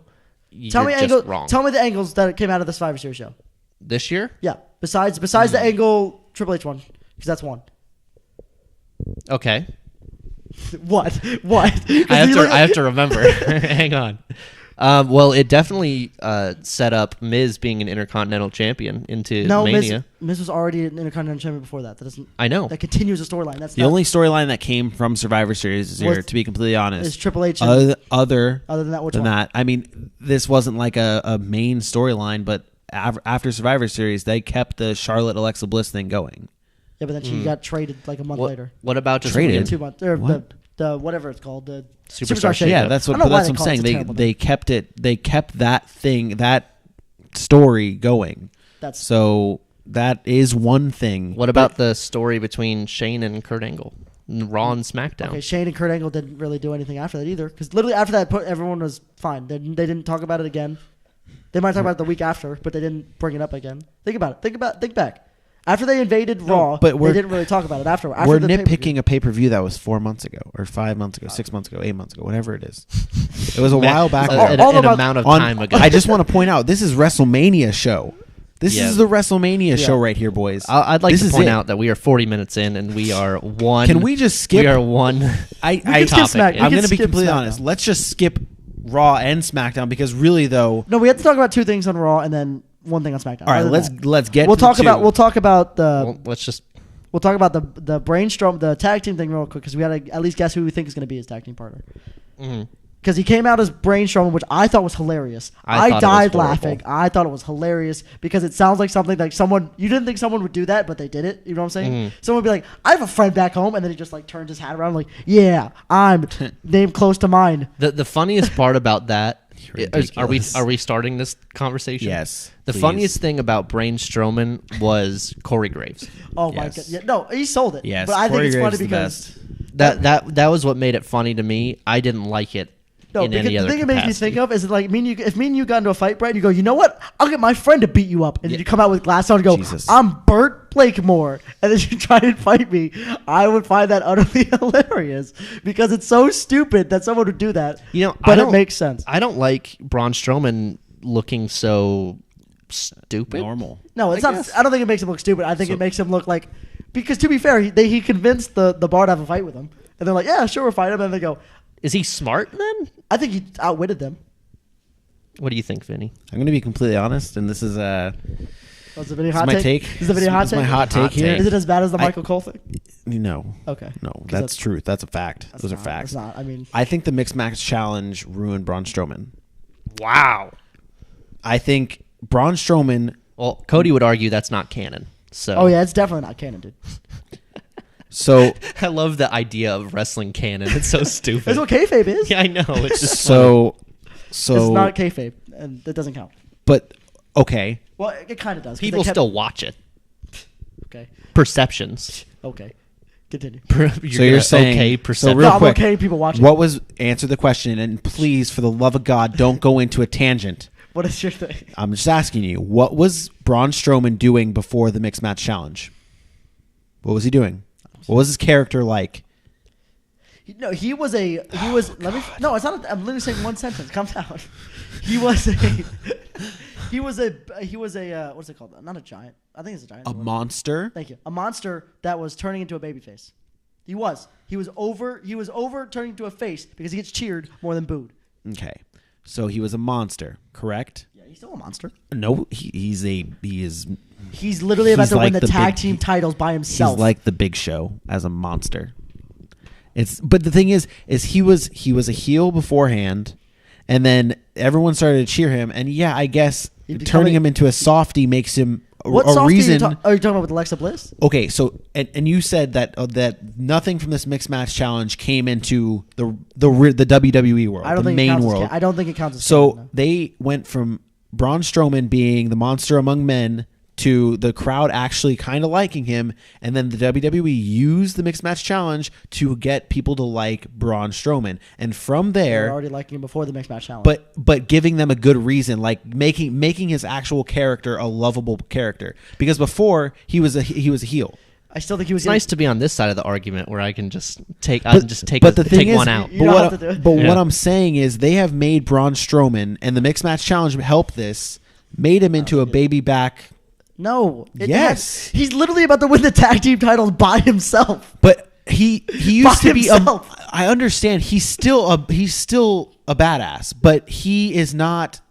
tell you're me just wrong. Tell me the angles that came out of the Survivor Series show. This year? Yeah, besides the angle Triple H one, because that's one. Okay. What? What? I have to remember. Hang on. Well, it definitely set up Miz being an Intercontinental Champion into Mania. Miz was already an Intercontinental Champion before that. That doesn't. I know. That continues the storyline. That's The not, only storyline that came from Survivor Series this year, Was- to be completely honest, is Triple H. And, other other than that, which than one? that. I mean, this wasn't like a main storyline, but after Survivor Series, they kept the Charlotte Alexa Bliss thing going. Yeah, but then she got traded like a month later. What about just Traded? 2 months. Or What? the whatever it's called. The Superstar Shake-Up. Yeah, that's what. I don't But know why that's what I'm call it. saying. It's a terrible name. They kept it. They kept that thing, that story going. That's So that is one thing. What about the story between Shane and Kurt Angle? Raw and SmackDown. okay. Shane and Kurt Angle didn't really do anything after that either, because literally after that, everyone was fine. They didn't talk about it again. They might talk about it the week after, but they didn't bring it up again. Think about it. Think back. After they invaded Raw, but they didn't really talk about it after. We're the nitpicking a pay-per-view that was 4 months ago, or 5 months ago, 6 months ago, 8 months ago, whatever it is. It was a while back. An all about- amount of On- time ago. I just want to point out, this is Wrestlemania show. This Yeah. is the Wrestlemania show right here, boys. I'd like This to is point it. out that we are 40 minutes in and we are one. Can we just skip? We are one. I can skip topic. Smack- we I'm can going to be skip completely SmackDown. honest. Let's just skip Raw and SmackDown because really, though. No, we have to talk about 2 things on Raw and then 1 thing on SmackDown. All right, Other than let's that. get. We'll to talk the about two. we'll talk about the Well, let's just. we'll talk about the brainstorm, the tag team thing real quick, because we got to at least guess who we think is going to be his tag team partner. Mhm. Because he came out as brainstorming, which I thought was hilarious. I thought it was died horrible. laughing. I thought it was hilarious because it sounds like something like someone you didn't think someone would do that, but they did it. You know what I'm saying? Mm-hmm. Someone would be like, "I have a friend back home," and then he just like turns his hat around, like, "Yeah, I'm named close to mine." The funniest part about that is, Ridiculous. are we starting this conversation? Yes, The please. funniest thing about Brain Strowman was Corey Graves. Oh my Yes. god! Yeah, no, he sold it. Yes, but I Corey think it's Graves funny is the because best. That was what made it funny to me. I didn't like it no, in because any the other thing it makes me capacity. think of is like if me and you got into a fight, Brett, and you go, "You know what? I'll get my friend to beat you up," and then you come out with glass on and go, Jesus. "I'm Burt Blakemore," and then you try and fight me. I would find that utterly hilarious because it's so stupid that someone would do that. You know, but it makes sense. I don't like Braun Strowman looking so stupid. normal. No, it's I not. guess. I don't think it makes him look stupid. I think it makes him look like because to be fair, he convinced the bar to have a fight with him, and they're like, "Yeah, sure, we'll fight him," and they go, Is he smart then? "I think he outwitted them." What do you think, Vinny? I'm going to be completely honest, and this is Was the video This is hot my take? take. Is the video hot This is take? my hot take here. take. Is it as bad as the I- Michael Cole thing? no, Okay. no, 'Cause that's truth. That's a fact. Those are not- facts. It's not. I mean, I think the mixed match challenge ruined Braun Strowman. Wow. I think Braun Strowman. Well, Cody would argue that's not canon. So oh yeah, it's definitely not canon, dude. Oh, So I love the idea of wrestling canon. It's so stupid. That's what kayfabe is. Yeah, I know. It's just so It's not so. kayfabe, and that doesn't count. But okay, Well, it kind of does. 'cause people they kept- still watch it. Okay. Perceptions. Okay. Continue. So you're saying okay so perception. real No, I'm quick. okay. People watching. What was answer the question and please, for the love of God, don't go into a tangent. What is your thing? I'm just asking you, what was Braun Strowman doing before the mixed match challenge? What was he doing? What was his character like? No, he was. Let me. No, it's not. I'm literally saying one sentence. Calm down. He was a. He was a. What's it called? Not a giant. I think it's a giant. A monster? Thank you. A monster that was turning into a baby face. He was. He was over turning into a face because he gets cheered more than booed. Okay. So he was a monster, correct? Yeah, he's still a monster. No, he is. He's literally about He's to win like the the tag big- team titles by himself. He's like the Big Show as a monster. But the thing is he was a heel beforehand, and then everyone started to cheer him. And yeah, I guess turning him into a softie makes him what a softie reason. are you talking about with Alexa Bliss? Okay, so and you said that that nothing from this mixed match challenge came into the WWE world, I don't the think it main counts world. I don't think it counts as So canon, no. they went from Braun Strowman being the monster among men to the crowd actually kind of liking him, and then the WWE used the mixed match challenge to get people to like Braun Strowman, and from They were there, already liking him before the mixed match challenge. but giving them a good reason, like making his actual character a lovable character, because before he was a heel. I still think he was It's nice to be on this side of the argument where I can just take But the thing take is, one out. You don't have to do it. But Yeah. what I'm saying is they have made Braun Strowman, and the mixed match challenge helped this, made him into a baby back. No. Yes. He's literally about to win the tag team titles by himself. But he used By to be himself. I understand he's still a badass, but he is not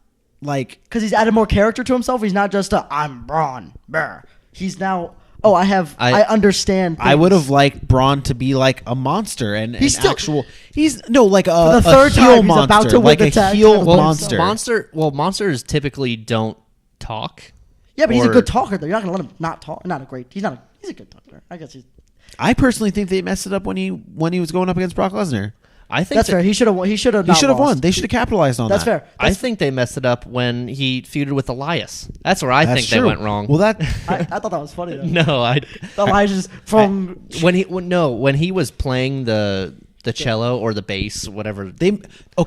like Because he's added more character to himself. He's not just I'm Braun. Brr. He's now, I understand. I would things. have liked Braun to be like a monster and He's an still- actual. He's no like a, For the a third heel time, he's monster, about to win like the a tag heel title by monster. Monsters typically don't talk. Yeah, but he's a or- good talker, though. You're not going to let him not talk. He's a good talker. I guess he's. I personally think they messed it up when he was going up against Brock Lesnar. I think That's fair. He should have won. He should have won. They should have capitalized on That's that. fair. I think they messed it up when he feuded with Elias. That's where I That's think true. they went wrong. Well, that I thought that was funny, though. no, Elijah's from. when he was playing the cello or the bass, whatever.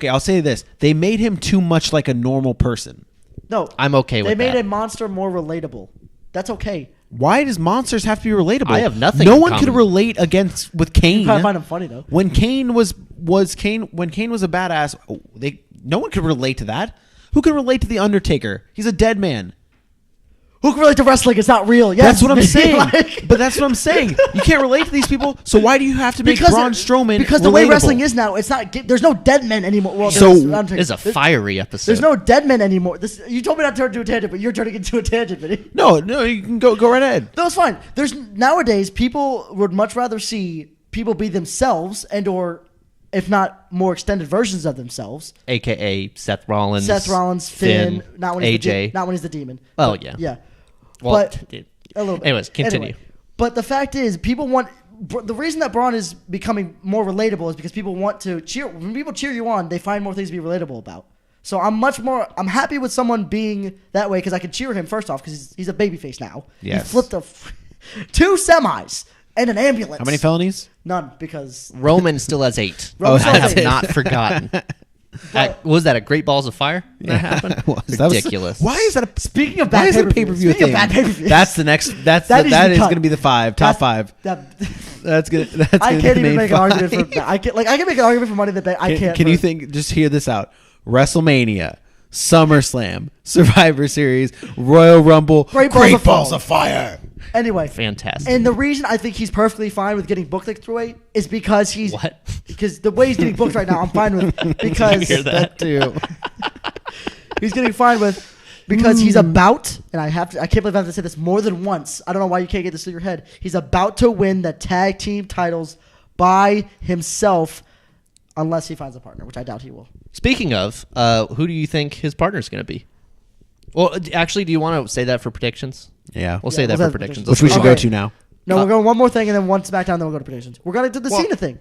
I'll say this: they made him too much like a normal person. No. I'm okay with They made that. a monster more relatable. That's okay. Why does monsters have to be relatable? I have nothing No in one could common. relate with Kane. I find him funny, though. When Kane was a badass, no one could relate to that. Who could relate to the Undertaker? He's a dead man. Who can relate to wrestling? It's not real. Yes, That's what I'm saying. Like- But that's what I'm saying. You can't relate to these people. So why do you have to make Braun Strowman Because the way relatable? wrestling is now, it's not. There's no dead men anymore. Well, So- there's Undertaker. This is a fiery episode. There's no dead men anymore. You told me not to turn into a tangent, but you're turning into a tangent, Vinny. No, you can go right ahead. No, it's fine. Nowadays people would much rather see people be themselves or, if not more extended versions of themselves. AKA Seth Rollins, Finn, not when he's AJ. not when he's the demon. Oh, But, yeah. yeah. Well, But a little bit. anyways, continue. Anyway, but the fact is, people want. The reason that Braun is becoming more relatable is because people want to cheer. When people cheer you on, they find more things to be relatable about. So I'm happy with someone being that way because I can cheer him first off because he's a babyface now. Yes. He flipped 2 semis and an ambulance. How many felonies? None, because Roman still has 8. Roman still I has have 8. not forgotten. Was that a Great Balls of Fire that happened? That was- Ridiculous. Why is that a Speaking of why bad is it a pay-per-view, pay-per-view speaking of thing? bad pay-per-views, That's the next. That needs to be is cut. going to be the That's 5. That's good. I can't even make an argument for that. I can make an argument for Money in the Bank. I can't. Can for- you think? Just hear this out. WrestleMania, SummerSlam, Survivor Series, Royal Rumble, Great Balls of Fire. Anyway, Fantastic. and the reason I think he's perfectly fine with getting booked like through 8 is because he's What? Because the way he's getting booked right now, I'm fine with because hear that? too. he's getting fine with because he's about, and I can't believe I have to say this more than once. I don't know why you can't get this through your head. He's about to win the tag team titles by himself, unless he finds a partner, which I doubt he will. Speaking of, who do you think his partner is going to be? Well, actually, do you want to say that for predictions? Yeah. We'll say that we'll for say predictions. Which we should Okay. go to now. No, we're going one more thing, and then one SmackDown, then we'll go to predictions. We're going to do the Well- Cena thing.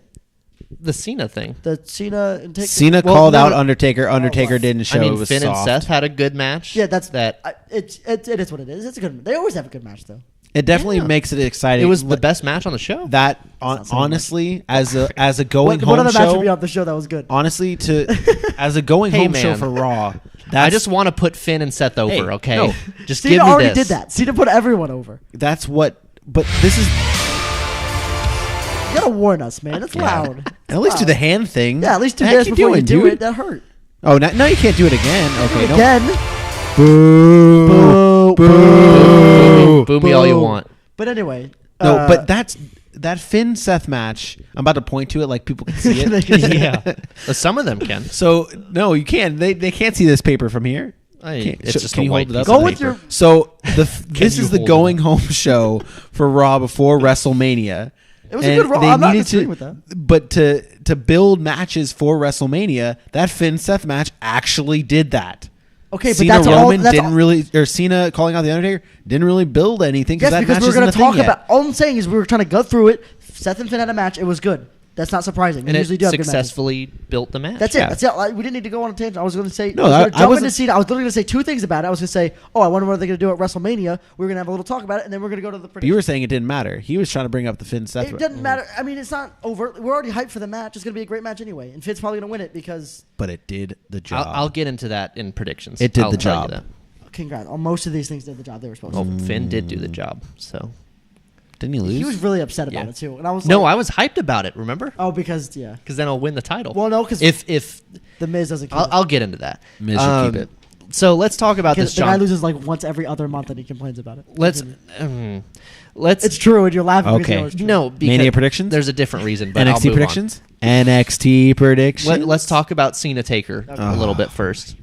The Cena thing. The Cena and take Cena Well, called no, out no. Undertaker. Undertaker what? didn't show. I mean, it was Finn soft. and Seth had a good match. Yeah, that's that. it is what it is. It's a good. They always have a good match though. It definitely makes it exciting. It was the best match on the show. That honestly, as a going What home other match would be show, off the show that was good? honestly, as a going Hey, home show man. for Raw, I just want to put Finn and Seth over. Hey, Okay, no. just Cena give me already this. did that. Cena put everyone over. that's what. But this is You gotta warn us, man. It's loud. at least do the hand thing. Yeah, at least do The heck this you before you doing, do dude? it. That hurt. Oh, no, you can't do it again. Okay, no. Again. Boo. Boo me all you want. But anyway. No, but that Finn Seth match. I'm about to point to it like people can see it. Yeah, some of them can. So no, you can't. They can't see this paper from here. It's So, just can a you white hold it up? piece Go of with paper. your- So this you is the hold it going up? home show for Raw before WrestleMania. It was a good Raw. they I'm not needed disagreeing with that. But to build matches for WrestleMania, that Finn Seth match actually did that. Okay, but Cena that's all. Roman That's didn't all. really, or Cena calling out the Undertaker didn't really build anything Yes, that because match we were isn't going a to thing talk yet. about. All I'm saying is we were trying to go through it. Seth and Finn had a match. It was good. That's not surprising. We And usually it do have good matches. successfully built the match. That's Yeah. it. That's it. Like, we didn't need to go on a tangent. I was going to say. No, I was I going to jump wasn't- into Cena. I was literally going to say two things about it. I was going to say, I wonder what they're going to do at WrestleMania. We were going to have a little talk about it, and then we're going to go to the But predictions. you were saying it didn't matter. He was trying to bring up the Finn Seth. It doesn't matter. I mean, it's not overt. We're already hyped for the match. It's going to be a great match anyway, and Finn's probably going to win it because. But it did the job. I'll get into that in predictions. It did I'll the tell you job. that. Congrats. Most of these things did the job they were supposed Oh, to. Finn did do the job. So Didn't he lose? He was really upset about Yeah. it too, and I was no, like, I was hyped about it. Remember? because yeah, Because then I'll win the title. Well, no, 'cause if the Miz doesn't. Keep I'll get into that. Miz should keep it. So let's talk about because this. the guy John. loses like once every other month, and he complains about it. Let's Continue. let's It's true, and you're laughing. because you Okay. know it's true. no because Mania predictions? There's a different reason, but I'll NXT move on. predictions. NXT predictions. Let's talk about Cena Taker a little bit first.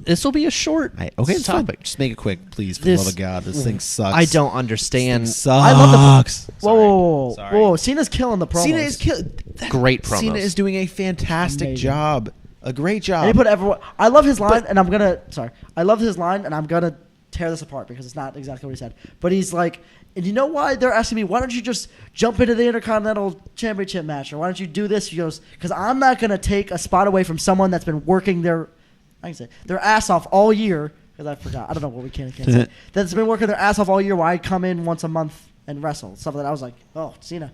This will be a short Okay, it's fine. topic. Just make it quick, please. For This- the love of God, this thing sucks. I don't understand. Sucks. I love the. Whoa, Sorry. whoa! Cena's killing the promos. Cena is Great promos. Cena is doing a fantastic Amazing. job. A great job. And he put everyone. I love his line, and I'm gonna. Sorry, I love his line, and I'm gonna tear this apart because it's not exactly what he said. But he's like, and you know why they're asking me? Why don't you just jump into the Intercontinental Championship match, or why don't you do this? He goes, because I'm not gonna take a spot away from someone that's been working their, I can say, their ass off all year. Because I forgot. I don't know what we can and can't say. That's been working their ass off all year. Why I come in once a month and wrestle? Stuff like that. I was like, oh, Cena.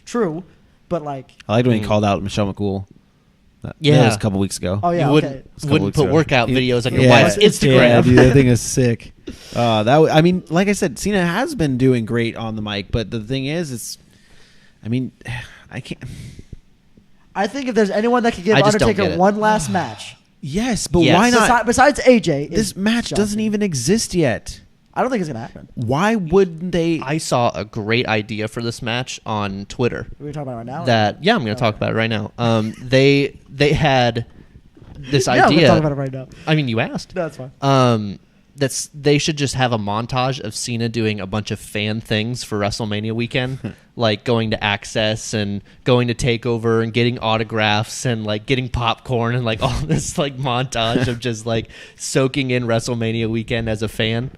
True, but like, I liked when he called out Michelle McCool. That Yeah. was a couple weeks ago. oh yeah, you okay. wouldn't put workout videos on your Yeah. wife's Instagram. Yeah, dude, that thing is sick. I mean, like I said, Cena has been doing great on the mic, but the thing is, I mean, I can't. I think if there's anyone that could give I just don't Undertaker get it. one last match, Yes, but Yes. why not? Besides AJ, This is match John doesn't Cena. even exist yet. I don't think it's gonna happen. Why wouldn't they? I saw a great idea for this match on Twitter. We're talking about it right now. That I'm going to talk about it right now. They had this yeah, idea. we're talking about it right now. I mean, you asked. No, that's fine. They should just have a montage of Cena doing a bunch of fan things for WrestleMania weekend, like going to Access and going to Takeover and getting autographs and like getting popcorn and like all this like montage of just like soaking in WrestleMania weekend as a fan.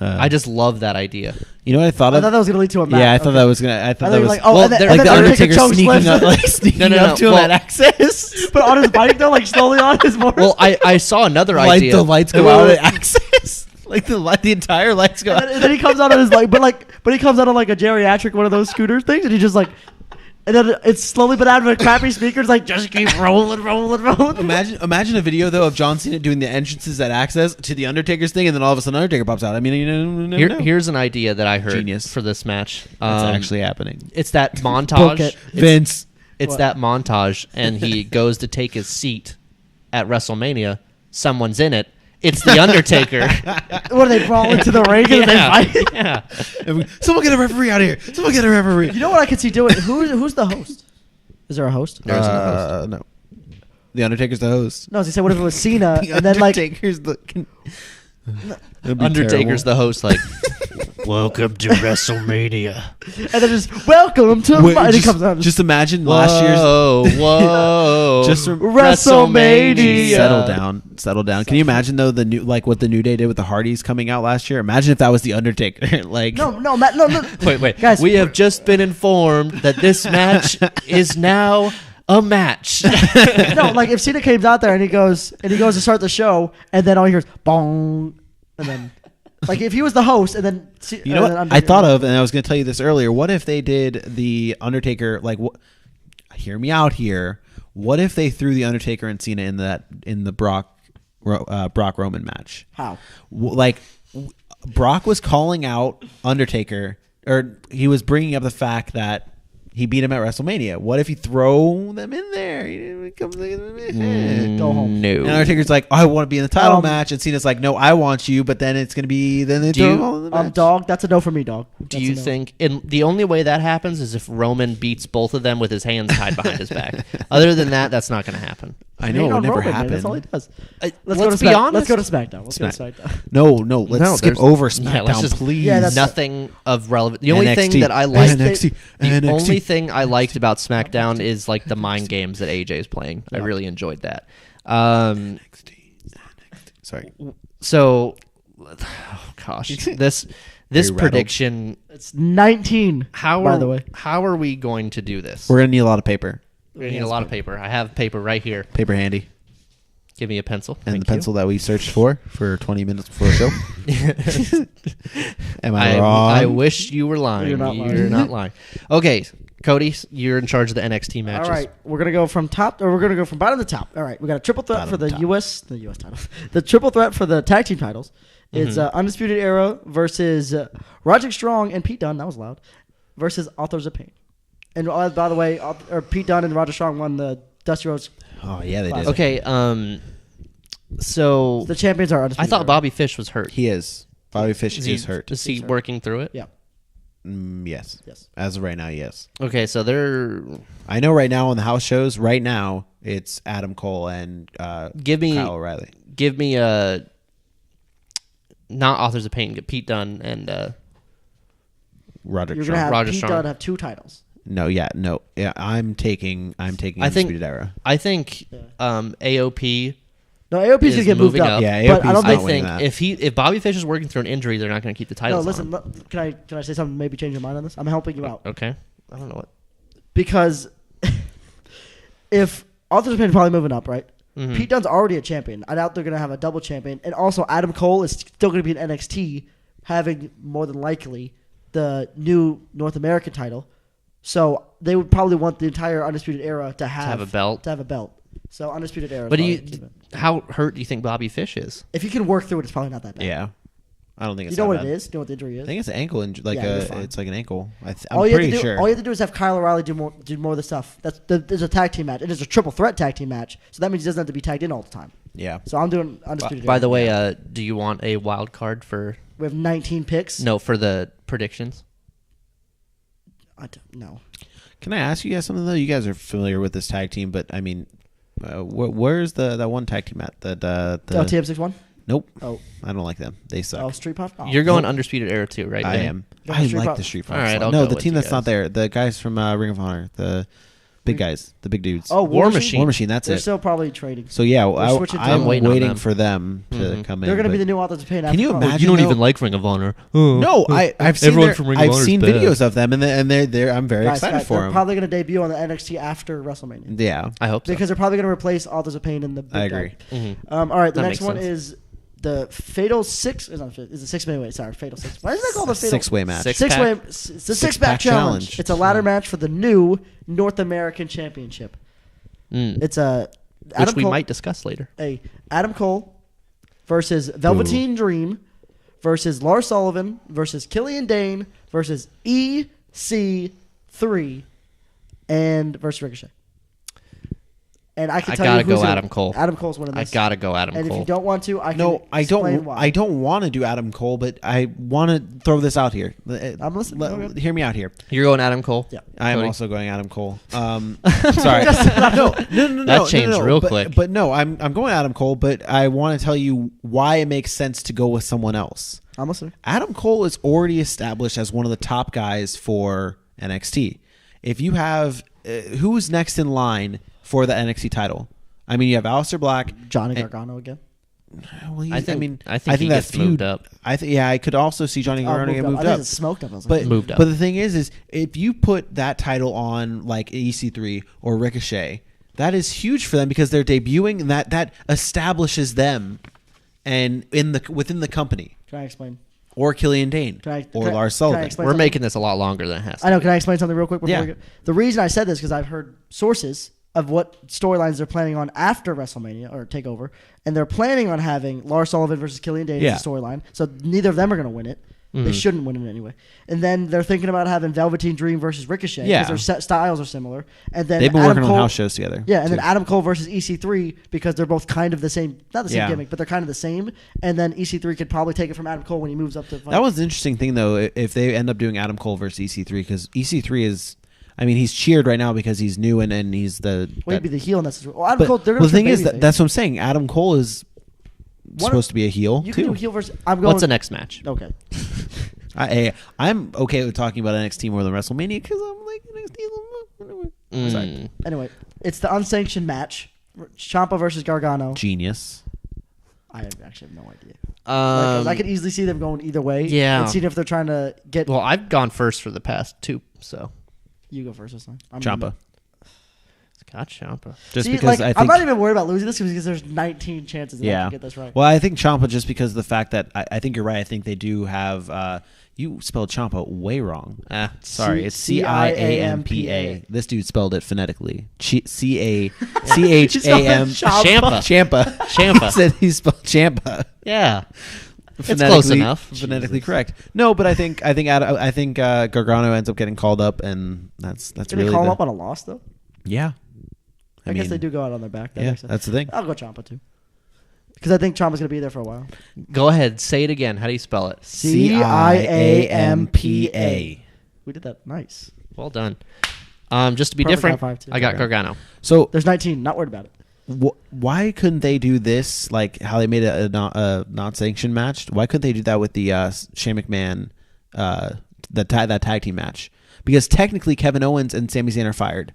I just love that idea. You know what I thought I of? thought that was gonna lead to a match. Yeah, I thought Okay. that was gonna. I thought I that think was like, oh, well, and then, they're- and like then the Undertaker Undertaker choke sneaking slams up, like sneaking No, up to him well- at Access. but on his bike though, like slowly on his horse. Well, I saw another idea. The lights go out at Access. Like the entire lights go out. and then he comes out on his like, but he comes out on like a geriatric one of those scooter things, and he just like, and then it's slowly but out of a crappy speakers like just keep rolling. Imagine a video though of John Cena doing the entrances at Access to the Undertaker's thing, and then all of a sudden Undertaker pops out. I mean, you know, Here's an idea that I heard Genius. for this match. that's actually happening. It's that Book montage. it. Vince. It's What? that montage, and he goes to take his seat at WrestleMania. Someone's in it. It's the Undertaker. What are they brawl into the ring and they fight? yeah. Someone get a referee out here. Someone get a referee. You know what I could see doing? Who's the host? Is there a host? There isn't a host. No. The Undertaker's the host. No, as he said, what if it was Cena The and then like Undertaker's the. It'd be Undertaker's the host. Like, Welcome to WrestleMania. and then just welcome to Wait, and he just, comes out. just imagine last year's. whoa. Just WrestleMania. Settle down. Can you imagine though the new what the New Day did with the Hardys coming out last year? Imagine if that was the Undertaker. Like no, Matt, no. Wait. Guys, we have just been informed that this match is now a match. no, like if Cena came out there and he goes to start the show, and then all he hears bong, and then Like if he was the host and then You know what I thought of, and I was going to tell you this earlier. What if they did the Undertaker? Like, hear me out here. What if they threw the Undertaker and Cena in the Brock Roman match? How? Brock was calling out Undertaker, or he was bringing up the fact that he beat him at WrestleMania. What if you throw them in there? Go home. No. And Undertaker's like, I want to be in the title match, and Cena's like, no, I want you. But then it's going to be they throw him all in the match. Dog, that's a no for me, dog. Do you think? And the only way that happens is if Roman beats both of them with his hands tied behind his back. Other than that, that's not going to happen. I know it would never happen. That's all he does. Let's be honest. Let's go to SmackDown. Let's go to SmackDown. No. Let's skip over SmackDown, let's just, please. Yeah, that's nothing of relevant. The only NXT, thing that I liked, NXT. only thing I liked about SmackDown is like the mind games that AJ is playing. I really enjoyed that. Sorry. So, oh gosh, this prediction. It's 19. By the way, how are we going to do this? We're going to need a lot of paper. We need a lot of paper. I have paper right here. Paper handy. Give me a pencil. And Thank the pencil that we searched for 20 minutes before the show. Am I you. wrong? I wish you were lying. You're not lying. You're not lying. Okay, Cody, you're in charge of the NXT matches. all right, we're gonna go from bottom to top. All right, we got a triple threat Bottom for the to top. U.S. title. The triple threat for the tag team titles. It's Undisputed Era versus Roderick Strong and Pete Dunne. That was loud. Versus Authors of Pain. And by the way, Pete Dunne and Roger Strong won the Dusty Rhodes. Oh, yeah, they did. Okay, so The champions are I Undisputed thought Era. Bobby Fish was hurt. He is. Bobby Fish is hurt. Is he working through it? Yeah. Yes. Yes. As of right now, yes. Okay, so they're I know right now on the house shows, right now, it's Adam Cole and give me Kyle O'Reilly. Give me a not Authors of Pain. Get Pete Dunne and Roderick You're Strong. gonna have Roger Pete Strong. Dunne have 2 titles. No, yeah. I'm taking I think Undisputed Era. I think AOP. No, AOP's Is gonna get moved moving up. up. Yeah, but AOP's I don't not I think. winning think that. if Bobby Fish is working through an injury, they're not going to keep the No, titles. listen. on. Can I say something? Maybe change your mind on this. I'm helping you out Okay, I don't know what. because if Authors of Pain is probably moving up, right? Mhm. Pete Dunne's already a champion. I doubt they're gonna have a double champion, and also Adam Cole is still gonna be in NXT, having more than likely the new North American title. So they would probably want the entire Undisputed Era to have a belt. To have a belt. So Undisputed Era. But is how hurt do you think Bobby Fish is? if you can work through it, it's probably not that bad. Yeah. I don't think it's You know that what bad. it is? You know what the injury I is? think it's an ankle injury. Yeah, you're fine. It's like an ankle. I'm All you have pretty to do, sure. all you have to do is have Kyle O'Reilly do more of the stuff. There's a tag team match. It is a triple threat tag team match. So that means he doesn't have to be tagged in all the time. Yeah. So I'm doing Undisputed By Era. the way, do you want a wild card for We have 19 picks. no for the predictions? I don't know. Can I ask you guys something though? You guys are familiar with this tag team, but I mean, where's that one tag team at? The TM61? Nope. Oh. I don't like them. They suck. Oh, Street Puff? Oh. You're going Undisputed Era too, right? I Dan? am. Go I Street like Pro- the Street All right, Profits. I'll No, go the with team you that's not guys. there. The guys from Ring of Honor. The big guys. The big dudes. Oh, War Machine. War Machine. That's They're it. still probably trading. So yeah, switching to- I'm I'm waiting on waiting them. for them to come in. They're going to be but- the new Authors of Pain. Can you after- imagine? You don't though- even like Ring of Honor. No, I've seen Everyone their, from Ring of I've Honor is seen bad. videos of them, and they're I'm very Guys, excited for they're them. probably going to debut on the NXT after WrestleMania. Yeah, I hope so. Because they're probably going to replace Authors of Pain in the big I agree. guy. Mhm. All right, the That next makes one sense. is the Fatal Six. Is a 6-man wait. Sorry, Fatal Six. Why is that called the Fatal six-way match. Six- Six-way? pack? It's the Six-pack six-pack challenge. challenge. It's a ladder match for the new North American Championship. It's a Which Adam we Cole, might discuss later. Adam Cole versus Velveteen Dream versus Lars Sullivan versus Killian Dane versus EC3 and versus Ricochet. And I can I tell gotta you who's go gonna- Adam Cole. Adam Cole's winning I this. gotta go Adam and Cole. if you don't want to, I can No, I explain don't. why. I don't want to do Adam Cole, but I want to throw this out here. I'm listening. Go ahead. Hear me out here. You're going Adam Cole? Yeah. I am Cody? also going Adam Cole. Sorry, no. That changed real but, quick. But no, I'm going Adam Cole. But I want to tell you why it makes sense to go with someone else. I'm listening. Adam Cole is already established as one of the top guys for NXT. If you have who's next in line for the NXT title? I mean, you have Aleister Black, Johnny and- Gargano again. Well, I think he that gets feud. moved up. I could also see Johnny Gargano get moved I think up. it's smoked up. I was But like, Moved up. But the thing is if you put that title on like EC3 or Ricochet, that is huge for them because they're debuting, and that establishes them and within the company. can I explain? or Killian Dane, or Lars Sullivan. explain We're something? making this a lot longer than it has to. I know. Can I explain something real quick? Before Yeah. we go? The reason I said this because I've heard sources of what storylines they're planning on after WrestleMania or Takeover, and they're planning on having Lars Sullivan versus Killian Dane as a storyline. So neither of them are going to win it. They shouldn't win it anyway. And then they're thinking about having Velveteen Dream versus Ricochet because their set styles are similar. And then They've been Adam working Cole, on house shows together. Yeah, and too. then Adam Cole versus EC3 because they're both kind of the same, not the same gimmick, but they're kind of the same. And then EC3 could probably take it from Adam Cole when he moves up to fight. That was an interesting thing, though, if they end up doing Adam Cole versus EC3, because EC3 is, I mean, he's cheered right now because he's new and he's the. Well, he'd be the heel in that situation. Well, Adam But Cole, they're well, going the to thing is, that's what I'm saying. Adam Cole is supposed to be a heel, You too. can do heel versus. I'm going. What's the next match? Okay. I'm okay with talking about NXT more than WrestleMania because I'm like NXT. Sorry. Anyway, it's the unsanctioned match. Ciampa versus Gargano. Genius. I actually have no idea. I could easily see them going either way. Yeah. And seeing if they're trying to get. Well, I've gone first for the past two, so You go first this time. Ciampa. Scott Ciampa. Just See, because like, I think I'm not even worried about losing this because there's 19 chances that I yeah. can get this right. Well, I think Ciampa just because of the fact that I think you're right. I think they do have. You spelled Ciampa way wrong. Sorry, it's Ciampa. This dude spelled it phonetically. Cham. Ciampa. Ciampa. Ciampa. He said he spelled Ciampa. Yeah. It's close enough. Phonetically correct. No, but I think Gargano ends up getting called up, and that's Did really they call him up on a loss though? yeah. I guess they do go out on their back. That Yeah, makes sense. that's the thing. I'll go Ciampa too. Because I think Ciampa's going to be there for a while. Go ahead. Say it again. How do you spell it? Ciampa. We did that nice. Well done. Just to be Perfect different, high five, too. I got Gargano. So There's 19. Not worried about it. why couldn't they do this like how they made a non-sanctioned match? Why couldn't they do that with the Shane McMahon that tag team match? Because technically Kevin Owens and Sami Zayn are fired.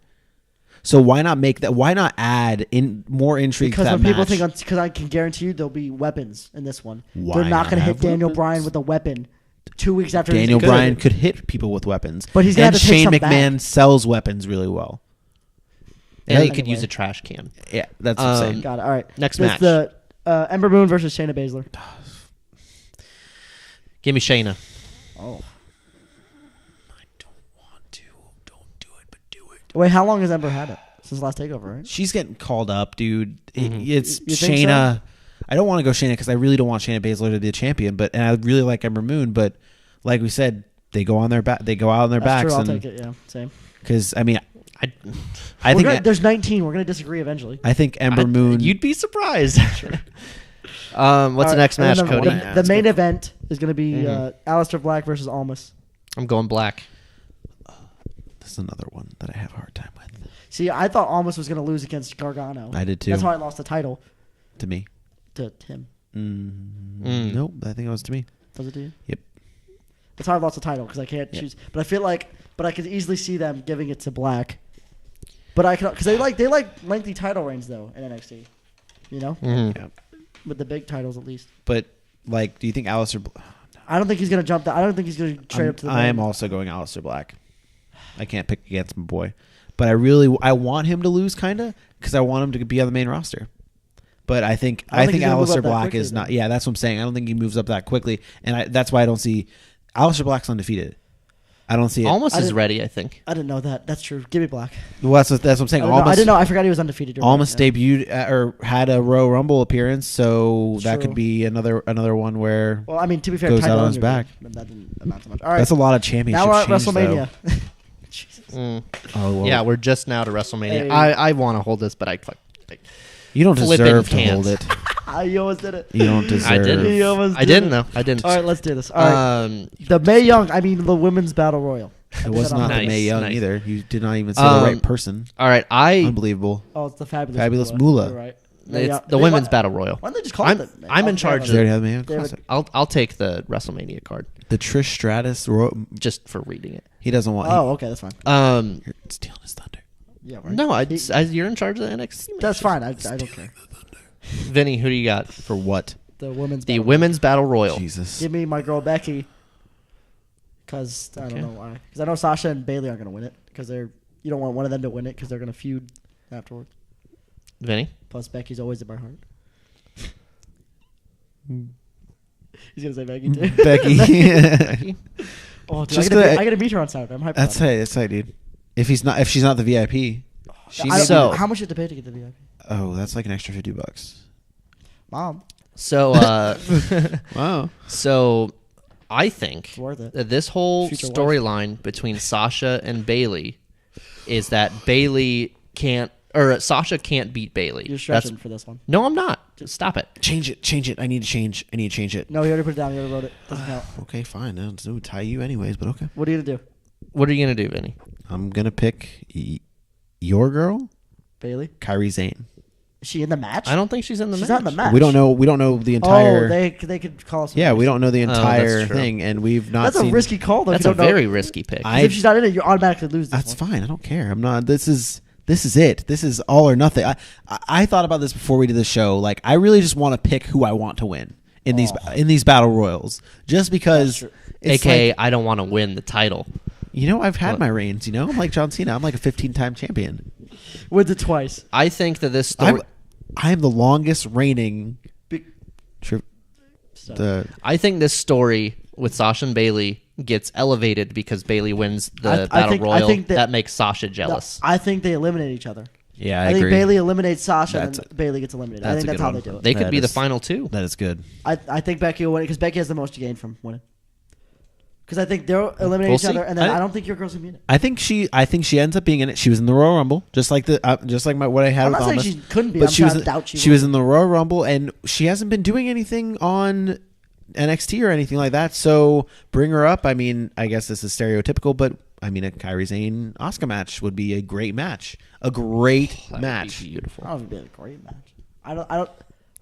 So why not make that? Why not add in more intrigue Because to that when people match? think, because I can guarantee you there'll be weapons in this one. Why They're not not going to hit have Daniel weapons? Bryan with a weapon 2 weeks after Daniel he's Bryan could hit people with weapons, But he's gonna and have to take Shane some McMahon back. sells weapons really well. And Yeah, he could anyway. use a trash can. Yeah, that's what I'm saying. Got it. All right. Next This match. The Ember Moon versus Shayna Baszler. Give me Shayna. Oh. I don't want to. Don't do it, but do it. Wait, how long has Ember had it? Since the last takeover, right? She's getting called up, dude. It's You think Shayna. I don't want to go Shayna because I really don't want Shayna Baszler to be the champion, and I really like Ember Moon. But like we said, they go on their back. They go out on their That's backs. true. I'll take it. Yeah, same. Because I mean, I I think There's 19. We're gonna disagree eventually. I think Ember Moon. You'd be surprised. What's All the right, next and match, then Cody? The main event is gonna be Aleister Black versus Almas. I'm going black. This is another one that I have a hard time with. See, I thought Almas was gonna lose against Gargano. I did too. That's why I lost the title To me, to him. nope. I think it was to me. Was it to you? Yep. That's how I lost the title because I can't choose. But I feel like, I could easily see them giving it to Black. But I can because they like lengthy title reigns though in NXT. You know, Yeah. with the big titles at least. But like, do you think Aleister? I don't think he's gonna jump that. I don't think he's gonna trade up to the. I am main. also going Aleister Black. I can't pick against my boy, but I want him to lose, kind of, because I want him to be on the main roster. But I think I don't think he's gonna move Aleister up that Black quickly, is not. though. Yeah, that's what I'm saying. I don't think he moves up that quickly, and that's why I don't see Aleister Black's undefeated. I don't see it. Almost I is didn't- ready, I think. I didn't know that. That's true. Give me Black. Well, that's what I'm saying. I didn't know. I forgot he was undefeated. You're Almost right, debuted or had a Royal Rumble appearance, so that True. could be another one where Well, I mean, to be fair, Goes title out on his under, back. but that didn't amount to much. All right. that's a lot of championship. Now we're at change, WrestleMania. though. Oh, well, Yeah, we're just now to WrestleMania. Hey. I want to hold this, but I you don't flipping deserve to can't. hold it. You almost did it. You don't deserve. I didn't. He almost I did didn't it. though. I didn't. All right, let's do this. All right. The the women's battle royal. It was not Nice, the Mae Young nice. either. You did not even say the right person. All right, Unbelievable. Oh, it's the Fabulous Moolah. You're right. It's the women's battle royal. Why don't they just call I'm it the? I'm in charge Does they already of. have the Mae Young They have Classic? I'll take the WrestleMania card The Trish Stratus. just for reading it. He doesn't want. Oh, okay, that's fine. You're stealing his thunder. Yeah, right. No, you're in charge of the NXT. That's fine. I don't care. Vinny, who do you got? For what? The women's. The battle women's battle royal. Jesus. Give me my girl Becky. Because I Okay. don't know why. Because I know Sasha and Bailey aren't going to win it. Because you don't want one of them to win it because they're going to feud afterwards. Vinny. Plus Becky's always in my heart. He's gonna say Becky too. Becky. Oh, dude, Just I gotta meet her on Saturday. I'm hyped. That's about it. right. That's right, dude. If she's not the VIP, How much did you pay to get the VIP? oh, that's like an extra $50. Mom, So, Wow. so I think it's worth it. that this whole Future wife. storyline between Sasha and Bailey is that Sasha can't beat Bailey. You're stretching for this one. No, I'm not. Just stop it. Change it. I need to change it. No, you already put it down. You already wrote it. Doesn't count. Okay, fine. It would tie you anyways, but okay. What are you gonna do, What are you gonna do, Vinny? I'm gonna pick your girl, Bailey? Kyrie Zane. Is she in the match? I don't think she's in the She's match. not in the match. We don't know the entire. Oh, they could call us. yeah, we don't know the that's entire true. thing, and we've not. That's seen, a risky call, though. That's if a you don't know. very risky pick. 'Cause if she's not in it, you automatically lose this That's one. fine. I don't care. I'm not. This is it. This is all or nothing. I thought about this before we did the show. Like, I really just want to pick who I want to win in these battle royals, just because. It's AKA, like, I don't want to win the title. I've had my reigns. I'm like John Cena. I'm like a 15-time champion. Wins it twice. I think that this story. I am the longest reigning. Big- I think this story with Sasha and Bailey gets elevated because Bailey wins the battle royal. That makes Sasha jealous. I think they eliminate each other. Yeah, I think Bailey eliminates Sasha That's and Bailey gets eliminated. I that's think a that's good how one. they do it. They could That be the is- final two. That is good. I think Becky will win it because Becky has the most to gain from winning. Because I think they'll eliminate We'll each other, see. and then I don't think your girls can be in it. I think she ends up being in it. She was in the Royal Rumble, just like what I had I'm with not saying Almas. she couldn't be. But I'm she was trying to doubt she she would. was in the Royal Rumble, and she hasn't been doing anything on NXT or anything like that. So bring her up. I mean, I guess this is stereotypical, but I mean, a Kairi Sane Asuka match would be a great match. A great match. Beautiful. I don't think it'd be a great match. I don't.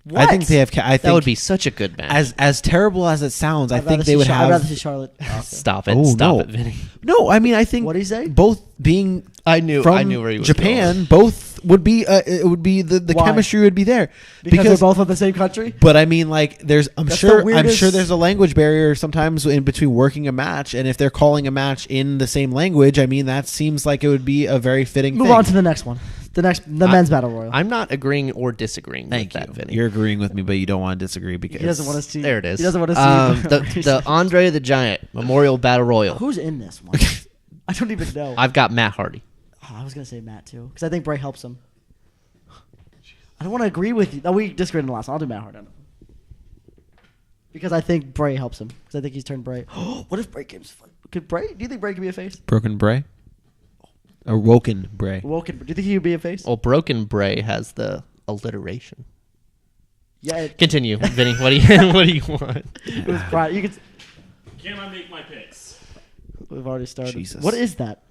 What? I think they have. I think That would be such a good match. as terrible as it sounds. I I'd think rather they see would I'd rather have. see Charlotte. Stop it. Oh, Stop no. it, Vinny. No, I mean, I think What'd he say? both being I knew from where he was Japan, going. both would be. It would be the Why? chemistry would be there Because they're both from the same country. But I mean, like, I'm That's sure the weirdest- there's a language barrier sometimes in between working a match, and if they're calling a match in the same language, I mean, that seems like it would be a very fitting. Move thing. on to the next one. The men's battle royal. I'm not agreeing or disagreeing Thank with you. that, Vinny. You're agreeing with me, but you don't want to disagree because He doesn't want to see. There it is. He doesn't want to see the Andre the Giant Memorial Battle Royal. Who's in this one? I don't even know. I've got Matt Hardy. I was gonna say Matt too because I think Bray helps him. I don't want to agree with you. No, we disagreed in the last one. I'll do Matt Hardy because I think Bray helps him because I think he's turned Bray. What if Bray games? Could Bray? Do you think Bray could be a face? broken Bray, a woken Bray. Woken. Do you think he would be a face? Well, Broken Bray has the alliteration. Yeah. Continue, Vinny. What do you want? It was Brian. You could. Can I make my picks? We've already started. Jesus. What is that?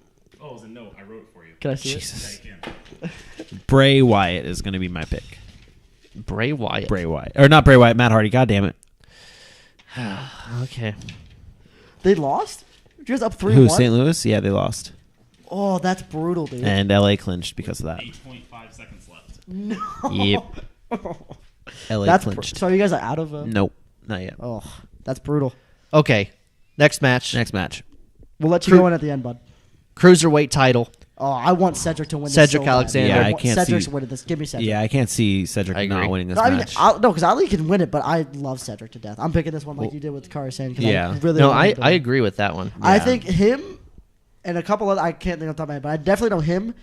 Oh, it was a note. I wrote it for you. Can I see Jesus. Yeah, you can. Bray Wyatt is going to be my pick. Bray Wyatt. Bray Wyatt, or not Bray Wyatt? Matt Hardy. God damn it. Okay. it? They lost. You guys up 3-1. Who? St. Louis? Yeah, they lost, Oh, that's brutal, dude. and LA clinched because of that. 8.5 seconds left. No. Yep. LA That's clinched. so. You guys are out of. Nope, not yet. Oh, that's brutal. Okay. Next match. Next match. We'll let you go in at the end, bud. Cruiserweight title. Oh, I want Cedric to win this. Cedric so bad. Alexander. Yeah, I want can't Cedric's see- winning this. Give me Cedric. Yeah, I can't see Cedric I agree. not winning this No, I mean, match. no, because Ali can win it, but I love Cedric to death. I'm picking this one like you did with Kari Sane. Yeah. I really No, want I him to win. agree with that one. I Yeah. think him and a couple other, I can't think off the top of my head, but I definitely know him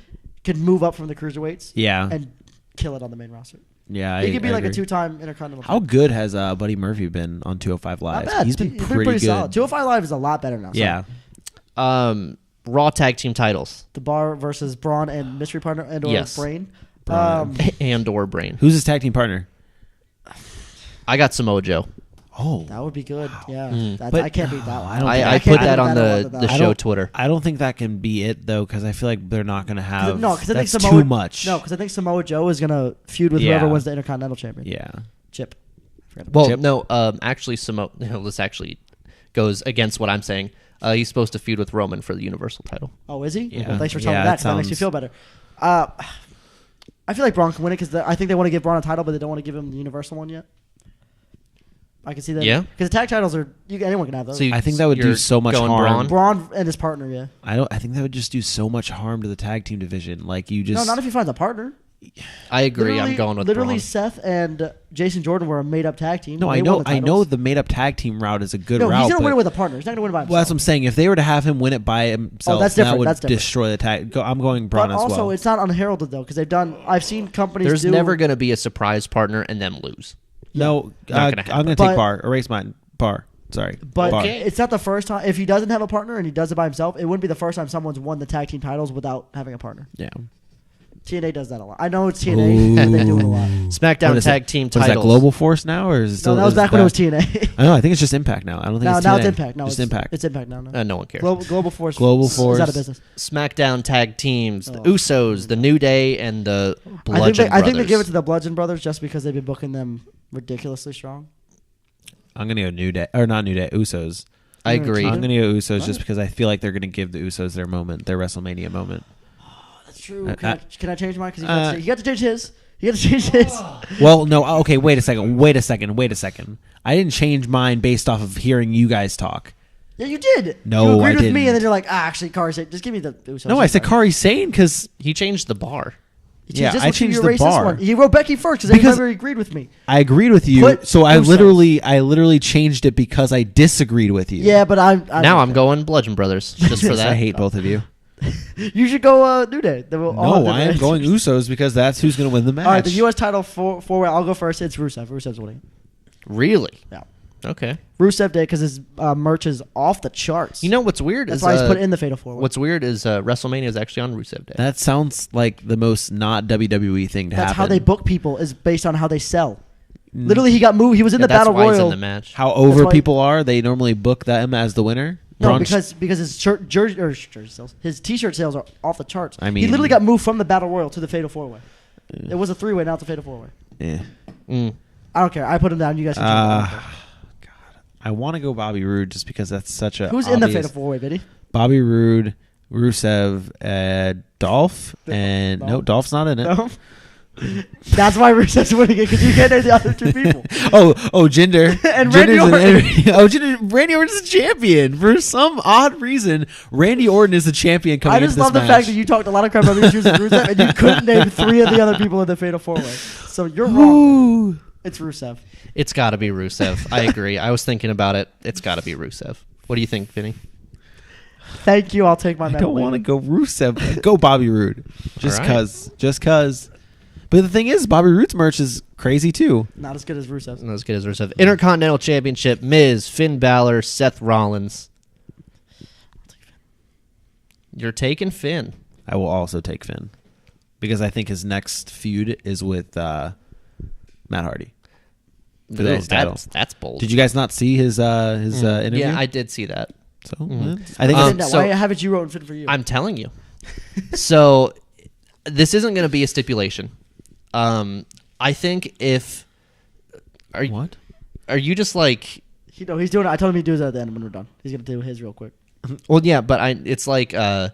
could move up from the cruiserweights Yeah. and kill it on the main roster. Yeah, He could be I like a agree. 2-time Intercontinental. How good has Buddy Murphy been on 205 Not Live? bad. He's been He's pretty, good. solid. 205 Live is a lot better now. So Yeah. Raw tag team titles. The Bar versus Braun and mystery partner and or Yes. Brain. Braun. And or Brain. Who's his tag team partner? I got Samoa Joe. Oh, That would be good. Yeah, But I can't beat that one. I don't think I can't put that beat on one the without- show don't- Twitter. I don't think that can be it though, because I feel like they're not going to have. No, because I think that's Samoa too much. No, because I think Samoa Joe is gonna feud with Yeah. whoever wins the Intercontinental Champion. Yeah. Chip. Forgot about Well, Chip? no, actually, Samoa. No, this actually goes against what I'm saying. He's supposed to feud with Roman for the Universal title. Oh, is he? Yeah. Well, thanks for telling Yeah, me that. that 'Cause that makes me sounds- feel better. I feel like Braun can win it because I think they want to give Braun a title, but they don't want to give him the Universal one yet. I can see that. Yeah? Because the tag titles are anyone can have those. So you- I think that would do you're so much going harm. Braun? Braun and his partner, yeah. I think that would just do so much harm to the tag team division. Like you just No, not if he finds a partner. I agree. I'm going with literally Braun. Seth and Jason Jordan were a made-up tag team. No, They I won know. the I know titles. the made-up tag team route is a good No, route. he's gonna but- win it with a partner. He's not gonna win it by himself. Well, that's what I'm saying. If they were to have him win it by himself, that's that different. would That's different. destroy the tag. I'm going Braun But as also, well. it's not unheralded though, because they've done. I've seen companies. There's do, never going to be a surprise partner and them lose. No, Not gonna I'm happen. going to But- take Bar. Erase mine. Bar. Sorry. But Bar. it's not the first time. If he doesn't have a partner and he does it by himself, it wouldn't be the first time someone's won the tag team titles without having a partner. Yeah. TNA does that a lot. I know it's TNA, but they do it a lot. SmackDown What is tag that? team What is titles. that Global Force now, or is it still? No, that was is back when it was TNA. I know. I think it's just Impact now. I don't think now, it's now TNA. it's Impact. No, just Impact. It's Impact now. No. No one cares. Global Force. Global is Force. out of business. SmackDown tag teams, the Oh. Usos, the New Day, and the Bludgeon I think they Brothers. give it to the Bludgeon Brothers just because they've been booking them ridiculously strong. I'm gonna go New Day or not New Day. Usos. I agree. I'm gonna go Usos just because I feel like they're gonna give the Usos their moment, their WrestleMania moment. That's true. Uh, Can I change mine? Because uh, you got to change his. You got to change his. Well, no. Okay, wait a second. I didn't change mine based off of hearing you guys talk. Yeah, you did. No, you agreed I with me, didn't. and then you're like, actually, Kari said, just give me the Usos. No, I said Kari. Kari Sane because He changed the bar. yeah, this I one, so changed you the erase this bar. one. He wrote Becky first Because- because he agreed with me. I agreed with you, Put so I Usos. literally changed it because I disagreed with you. Yeah, but Now I'm going Bludgeon Brothers just for Yes, that. I hate both of you. You should go New Day. Then we'll all have No, I am different going answers. Usos because that's who's going to win the match. All right, the U.S. title four-way. I'll go first. It's Rusev. Rusev's winning. Really? Yeah. Okay. Rusev Day because his merch is off the charts. You know what's weird that's is why he's put it in the Fatal 4-Way. what's weird is WrestleMania is actually on Rusev Day. That sounds like the most not WWE thing to That's happen. how they book people is based on how they sell. Literally, he got moved. He was in Yeah, the that's Battle why he's Royal. in the match. How over why- people are. They normally book them as the winner. No, Braun- because his jersey sales, his T-shirt sales are off the charts. I he mean- literally got moved from the Battle Royal to the Fatal 4-Way. It was a 3-way, now it's a Fatal 4-Way. Eh. Mm. I don't care. I put him down. You guys can. change it. I want to go Bobby Roode just because that's such a Who's in the obvious- Fatal 4-Way, Vinny? Bobby Roode, Rusev, Dolph, and no, Dolph's not in it. No. That's why Rusev's winning it because you can't name the other two people. Oh, Jinder And Randy Randy Orton's a champion for some odd reason. Randy Orton is the champion coming I into just this love the match. fact that you talked a lot of crap about me choosing Rusev and you couldn't name 3 of the other people in the Fatal 4-Way. So you're wrong. Ooh. It's Rusev. It's got to be Rusev. I agree. I was thinking about it. It's got to be Rusev. What do you think, Vinny? Thank you. I'll take my I medal. don't want to go Rusev. Go Bobby Roode. Just All right. cause. Just cause. But the thing is, Bobby Roode's merch is crazy too. Not as good as Rusev's. Not as good as Rusev. Intercontinental Championship: Miz, Finn Balor, Seth Rollins. You're taking Finn. I will also take Finn because I think his next feud is with Matt Hardy for the Ooh, IC title. that's bold. Did you guys not see his interview? Yeah, I did see that. So Mhm. I think Um, it's- so- Why haven't you wrote Finn for you? I'm telling you. So this isn't going to be a stipulation. I think if are what? are you just like He's doing it. I told him he'd do it at the end when we're done. He's going to do his real quick. well yeah, but it's like have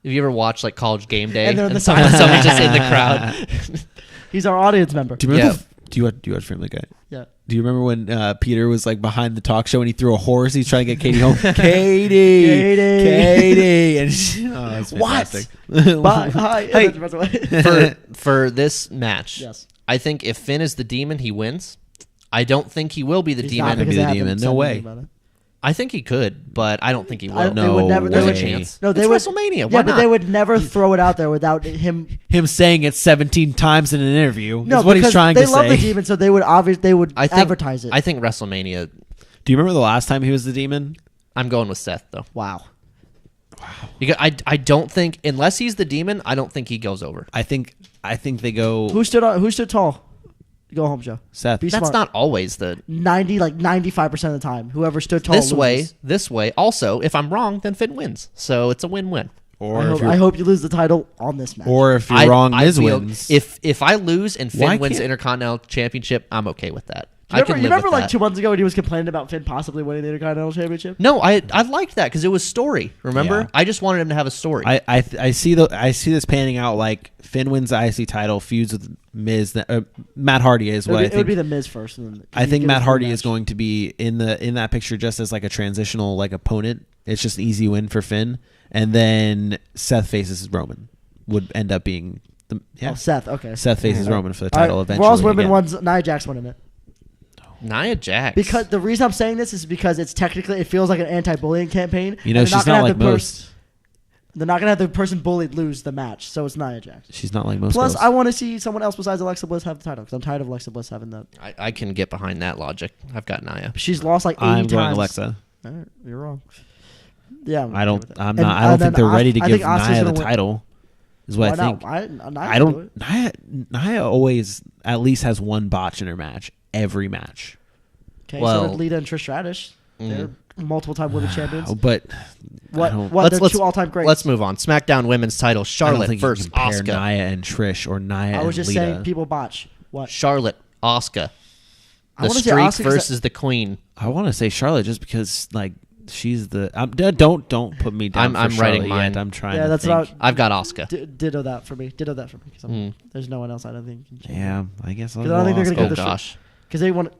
you ever watched like College Game Day And they're in the somebody's side. just in the crowd? He's our audience member. Do you remember? Yeah. Do you watch Family Guy? Yeah. Do you remember when Peter was like behind the talk show and he threw a horse? He's trying to get Katie home. Katie, and it's fantastic. Bye. Hi. Hey. And then runs away. for this match. Yes. I think if Finn is the demon, he wins. I don't think he will be the He's demon. not because be they the haven't demon. said No way. anything about it. I think he could, but I don't think he will. They would never. There's They a would, chance. No, they It's would. WrestleMania. Yeah, Why but not? they would never throw it out there without him. Him saying it 17 times in an interview No, is what he's because trying they to love say. the demon, so they would I think, advertise it. I think WrestleMania. Do you remember the last time he was the demon? I'm going with Seth though. Wow. Because I don't think unless he's the demon, I don't think he goes over. I think they go Who stood tall? Go home, Joe. Seth. Be That's smart. not always the 95% of the time. Whoever stood tall this loses. way. Also, if I'm wrong, then Finn wins. So it's a win-win. Or I hope you lose the title on this match. or if you're wrong, Miz feel- wins. If I lose and Why Finn wins the can't- Intercontinental Championship, I'm okay with that. you I remember, can you live remember with like that. 2 months ago when he was complaining about Finn possibly winning the Intercontinental Championship? No, I liked that because it was story. Remember, Yeah. I just wanted him to have a story. I see this panning out like Finn wins the IC title, feuds with Miz. Matt Hardy is It what would, I be, it would think. be the Miz first. And then, I think give Matt us the Hardy match. is going to be in that picture just as like a transitional like opponent. It's just an easy win for Finn, and then Seth faces Roman would end up being Yeah. Oh, Seth. Okay. Seth faces Roman for the All title right, eventually. Raw's women again. one's Nia Jax winning it. Nia Jax. Because the reason I'm saying this is because it feels like an anti-bullying campaign. You know, and she's gonna not have like the most. They're not gonna have the person bullied lose the match, so it's Nia Jax. She's not like most. Plus, girls. I want to see someone else besides Alexa Bliss have the title because I'm tired of Alexa Bliss having that. I can get behind that logic. I've got Nia. She's lost like 80 I'm times. going Alexa. All right, you're wrong. Yeah, I don't. with it. I'm And- not. I don't and think then they're ready to I give think Asuka's Nia the gonna win. title. Is what Why I not? think. Nia I can do don't. it. Nia always at least has one botch in her match. Every match. Okay, Well- so did Lita and Trish Stratus. They're multiple-time women's champions. But I What? don't- What? They're two all-time greats. Let's move on. SmackDown Women's Title: I don't Charlotte think versus you can compare Asuka. Nia and Trish or Nia I and was just Lita. saying people botch. What? Charlotte, Asuka. I The wanna say Streak Asuka 'cause versus the Queen. I want to say Charlotte just because like she's the. Don't put me down. I'm for writing Charlotte mine. yet. I'm trying. Yeah, to that's think. what I've got Asuka. Ditto that for me. Ditto that for me. Because there's no one else I don't think can change. Yeah, I guess. I'll 'Cause I don't think they're go gonna Oh give the gosh. Because they want.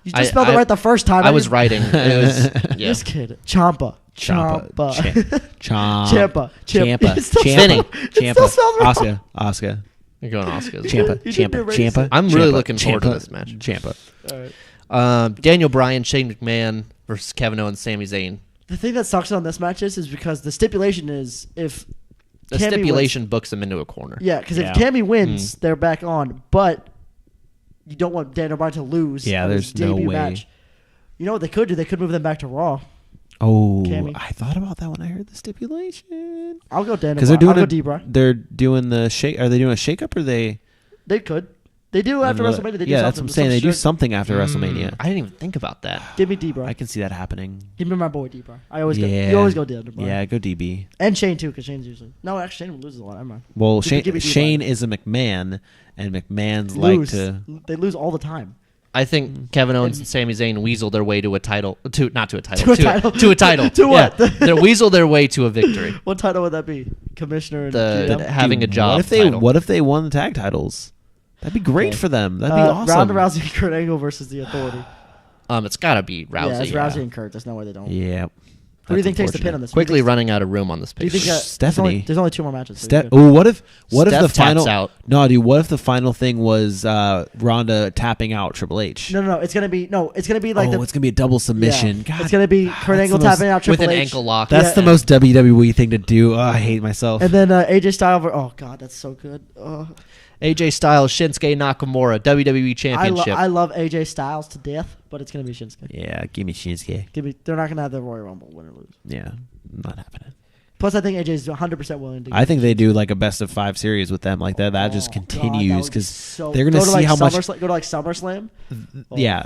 You just I- spelled it I- right the first time. I was didn't- writing. It was yeah. This kid, Champa. Champa. Champa. Champa. It's still Vinny. spelled- it's still spelled wrong. Oscar. You're going Asuka. Champa. You didn't Champa. erase Champa. it. I'm really Ciampa, looking forward to Ciampa, this match. Ciampa. Daniel Bryan, Shane McMahon versus Kevin Owens, Sami Zayn. The thing that sucks on this match is because the stipulation is if The Cammy stipulation books him into a corner. wins, because Yeah. if Cammy wins, they're back on. But you don't want Daniel Bryan to lose. Yeah, on his there's no debut way. Match. You know what they could do? They could move them back to Raw. Oh, Cammy. I thought about that when I heard the stipulation. I'll go Daniel. Because they're Bryan. doing I'll go D-Bry. they're doing the shake. Are they doing a shake up or they? They could. They do after WrestleMania. They do yeah, that's what I'm saying. They do something. something after WrestleMania. I didn't even think about that. Give me D-Bry. I can see that happening. Give me my boy D-Bry. I always go. Yeah. You always go Daniel Bryan. Yeah, go DB. And Shane too, because Shane's usually actually Shane loses a lot. Never mind. Well, Give me D-Bry. Shane is a McMahon, and McMahon's Lose. like to. They lose all the time. I think Kevin Owens and Sami Zayn weasel their way to a title. Not to a title. To a title. To a title. To what? Yeah. They weasel their way to a victory. What title would that be? Commissioner and The GM? having a job. What if they? title. What if they won the tag titles? That'd be great Okay. for them. That'd be awesome. Ronda Rousey and Kurt Angle versus the Authority. It's got to be Rousey. Yeah, it's Rousey and Kurt. There's no way they don't. Yeah. Who do you think takes the pin on this? Quickly Who do you running out of room on this think- page. Do you think Stephanie. There's only 2 more matches. So Steph. you're good. Oh, what if the Steph taps final? out. No, dude. What if the final thing was Ronda tapping out Triple H? No. It's gonna be like it's gonna be a double submission. Yeah. God, It's gonna be Kurt that's Angle the most- tapping out with Triple an H. ankle lock. That's Yeah. the most WWE thing to do. Oh, I hate myself. And then AJ Styles. Oh God, that's so good. AJ Styles, Shinsuke Nakamura, WWE Championship. I love AJ Styles to death, but it's gonna be Shinsuke. Yeah, give me Shinsuke. They're not gonna have the Royal Rumble win or lose. Yeah, not happening. Plus, I think AJ's 100% willing to. I think they do like a best of 5 series with them like that. That just Oh, continues God, that because so, they're gonna go to, see like, how much. Go to like SummerSlam. Oh. Yeah,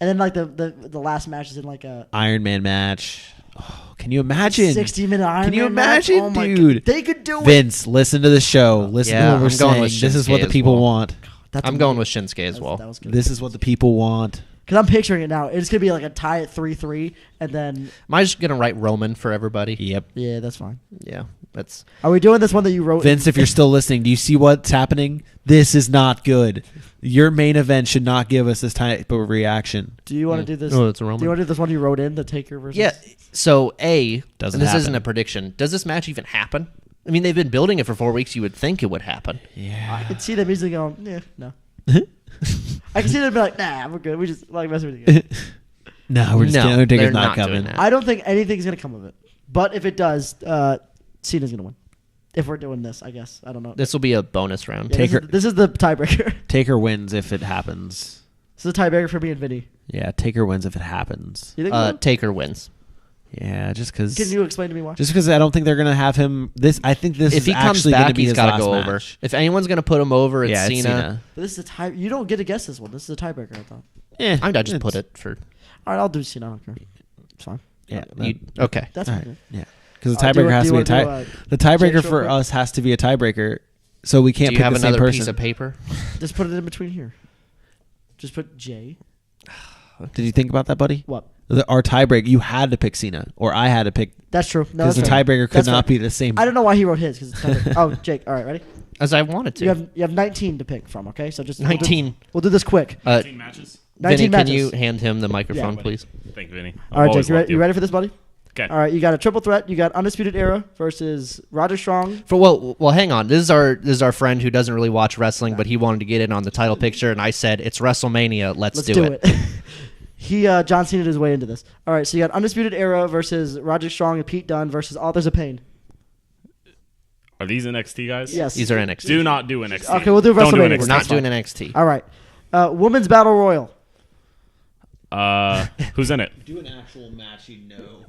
And then like the last match is in like a Iron Man match. Oh, can you imagine? 60-minute Iron Can you Man match? imagine, Oh my dude? God. They could do it. Vince, listen to the show. Listen Yeah, to what we're I'm going saying. with This is what Shinsuke the as people well. want. That's I'm going with Shinsuke as well. That was good. This is what the people want. Because I'm picturing it now. It's gonna be like a tie at 3-3, and then Am I just gonna write Roman for everybody? Yep. yeah, that's fine. Yeah, that's. Are we doing this one that you wrote? Vince, if you're still listening, do you see what's happening? This is not good. Your main event should not give us this type of reaction. Do you want to do this? Oh, it's a Roman. Do you want to do this one you wrote in the Taker versus? Yeah. So Doesn't this happen. isn't a prediction. Does this match even happen? I mean, they've been building it for 4 weeks. You would think it would happen. I could see them easily going, yeah, no. I can see them be like, nah, we're good. We just like messing with you. No, we're just No, kidding. Undertaker's they're not not doing coming. that. I don't think anything's gonna come of it. But if it does, Cena's gonna win. If we're doing this, I guess. I don't know. This will be a bonus round. Yeah, Taker- this is the tiebreaker. Taker wins if it happens. This is the tiebreaker for me and Vinny. Yeah, Taker wins if it happens. You think? Taker wins. Yeah, just because. Can you explain to me why? Just because I don't think they're gonna have him. I think this If is he comes actually gonna back, be he's his got to last go match. over. If anyone's gonna put him over, it's Yeah, Cena. it's Cena. But this is a tie. You don't get to guess this one. This is a tiebreaker. I thought. Yeah, I just put it for. All right, I'll do Cena. I don't care. It's fine. Yeah, Okay. That's all fine. right. Yeah, because the Do you tiebreaker has to be a wanna tie. do, The tiebreaker James real for quick? us has to be a tiebreaker, so we can't Do you pick have the same another person. piece of paper? Just put it in between here. Just put J. Did you think about that, buddy? What? Our tiebreaker, you had to pick Cena, or I had to pick That's true. No, because that's the fair. tiebreaker could That's not fair. be the same. I don't know why he wrote his. Oh, Jake. All right, ready? As I wanted to. You have 19 to pick from. Okay, so just 19. We'll do this quick. 15 matches. 19 Vinny, matches. can you hand him the microphone, Yeah. please? Thank you, Vinny. All right, Jake. You ready for this, buddy? Okay. All right, you got a triple threat. You got Undisputed Era versus Roger Strong. Well, hang on. This is our friend who doesn't really watch wrestling, but he wanted to get in on the title picture, and I said it's WrestleMania. Let's do it. John Cena his way into this. All right, so you got Undisputed Era versus Roger Strong and Pete Dunne versus Authors of Pain. Are these NXT guys? Yes. These are NXT. Do not do NXT. Okay, we'll do Don't WrestleMania. We're not doing NXT. All right, Women's Battle Royal. Who's in it? Do an actual match, you know.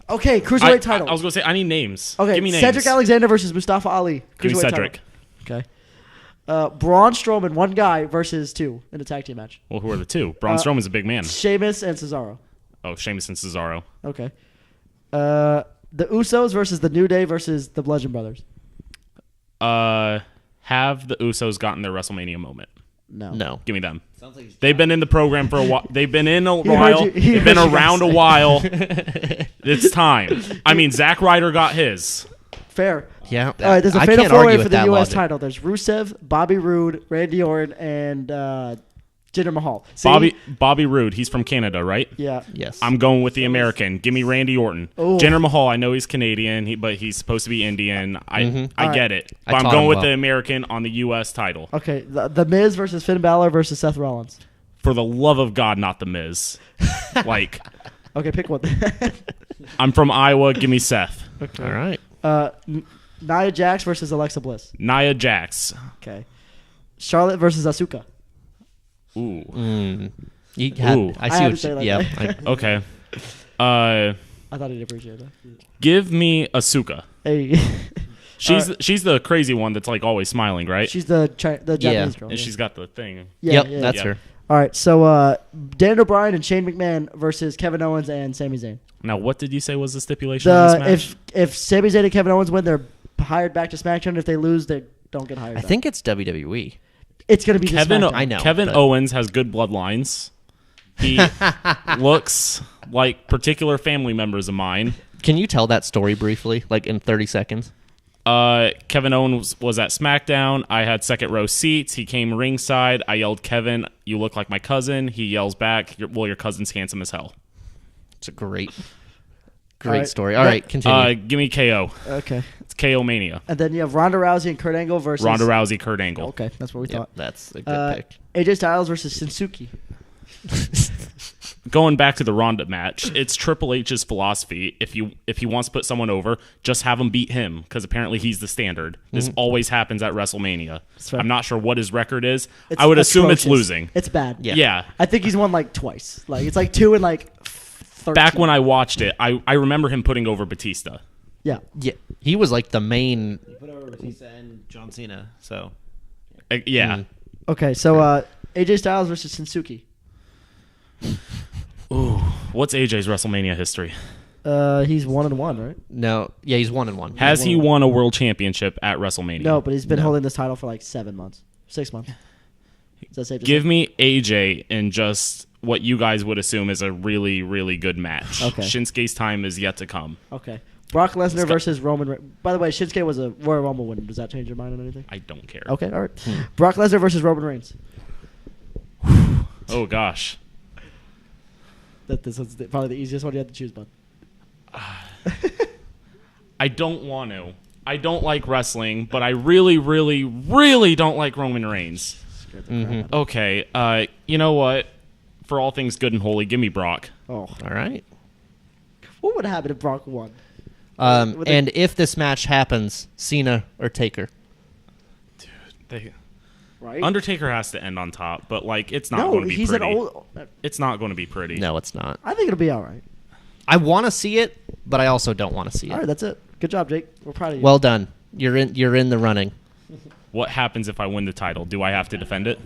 Okay, Cruiserweight title. I was going to say, I need names. Okay, Give me names. Cedric Alexander versus Mustafa Ali. Give me Cruiserweight Cedric. title. Okay. Braun Strowman, one guy versus two in a tag team match. Well, who are the two? Braun Strowman's a big man. Sheamus and Cesaro. Oh, Sheamus and Cesaro. Okay. The Usos versus the New Day versus the Bludgeon Brothers. Have the Usos gotten their WrestleMania moment? No. Give me them. They've been in the program for a while. They've been in a while. you- They've been heard you around a guys say. while. It's time. I mean, Zack Ryder got his. Fair. Yeah. All right, there's a I fatal can't argue four-way with for the that U.S. logic. title. There's Rusev, Bobby Roode, Randy Orton, and Jinder Mahal. See? Bobby Roode. He's from Canada, right? Yeah. Yes. I'm going with the American. Give me Randy Orton. Oh. Jinder Mahal, I know he's Canadian, but he's supposed to be Indian. I Alright. get it. I But I'm taught going him with well. the American on the U.S. title. Okay, the Miz versus Finn Balor versus Seth Rollins. For the love of God, not the Miz. Like, Okay, pick one. I'm from Iowa. Give me Seth. All right. Nia Jax versus Alexa Bliss. Nia Jax. Okay. Charlotte versus Asuka. Ooh. You had, Ooh. I I see had to what say you, that. yeah. Okay. I thought he'd appreciate that. Give me Asuka. Hey. She's the crazy one that's like always smiling, right? She's the Japanese girl. And yeah. she's got the thing. Yeah, Yep, yeah. that's Yeah. her. All right, so Daniel Bryan and Shane McMahon versus Kevin Owens and Sami Zayn. Now, what did you say was the stipulation of this match? If Sami Zayn and Kevin Owens win, they're hired back to SmackDown. If they lose, they don't get hired. I back. think it's WWE. it's gonna be the Kevin, SmackDown. I know, Kevin but- Owens has good bloodlines. He looks like particular family members of mine. Can you tell that story briefly, like in 30 seconds? Kevin Owens was at SmackDown. I had second row seats. He came ringside. I yelled, "Kevin, you look like my cousin." He yells back, your cousin's handsome as hell." It's a great right. story. All right, continue. Give me KO. Okay, It's KO Mania. and then you have Ronda Rousey and Kurt Angle versus Ronda Rousey, Kurt Angle. Okay, that's what we Yep, thought. that's a good pick. AJ Styles versus Shinsuke. Going back to the Ronda match, it's Triple H's philosophy. If he wants to put someone over, just have him beat him, because apparently he's the standard. This always happens at WrestleMania. fair. I'm not sure what his record is. It's I would assume it's atrocious. losing. It's bad. Yeah. Yeah. I think he's won like twice. Like it's like 2 and like 13. Back when I watched it, I remember him putting over Batista. Yeah. Yeah, he was like the main. Put over Batista and John Cena. So Yeah. Okay, so AJ Styles versus Shinsuke. What's AJ's WrestleMania history? He's 1-1, right? No, yeah, he's 1-1. Has he won a world championship at WrestleMania? No, but he's been holding this title for like 7 months, 6 months. Is that safe to Give say? me AJ in just what you guys would assume is a really, really good match. Okay. Shinsuke's time is yet to come. Okay. Brock Lesnar versus Roman Reigns. By the way, Shinsuke was a Royal Rumble winner. Does that change your mind on anything? I don't care. Okay, all right. Brock Lesnar versus Roman Reigns. Oh, gosh. This is probably the easiest one you have to choose, bud. I don't want to. I don't like wrestling, but I really, really, really don't like Roman Reigns. Okay, you know what? For all things good and holy, give me Brock. Oh, All right. what would happen if Brock won? Would they- And if this match happens, Cena or Taker? Right? Undertaker has to end on top, but like it's not no, going to be he's pretty. an old. It's not going to be pretty. No, it's not. I think it'll be all right. I want to see it, but I also don't want to see it. All right, that's it. Good job, Jake. We're proud of you. Well done. You're in the running. What happens if I win the title? Do I have to defend it?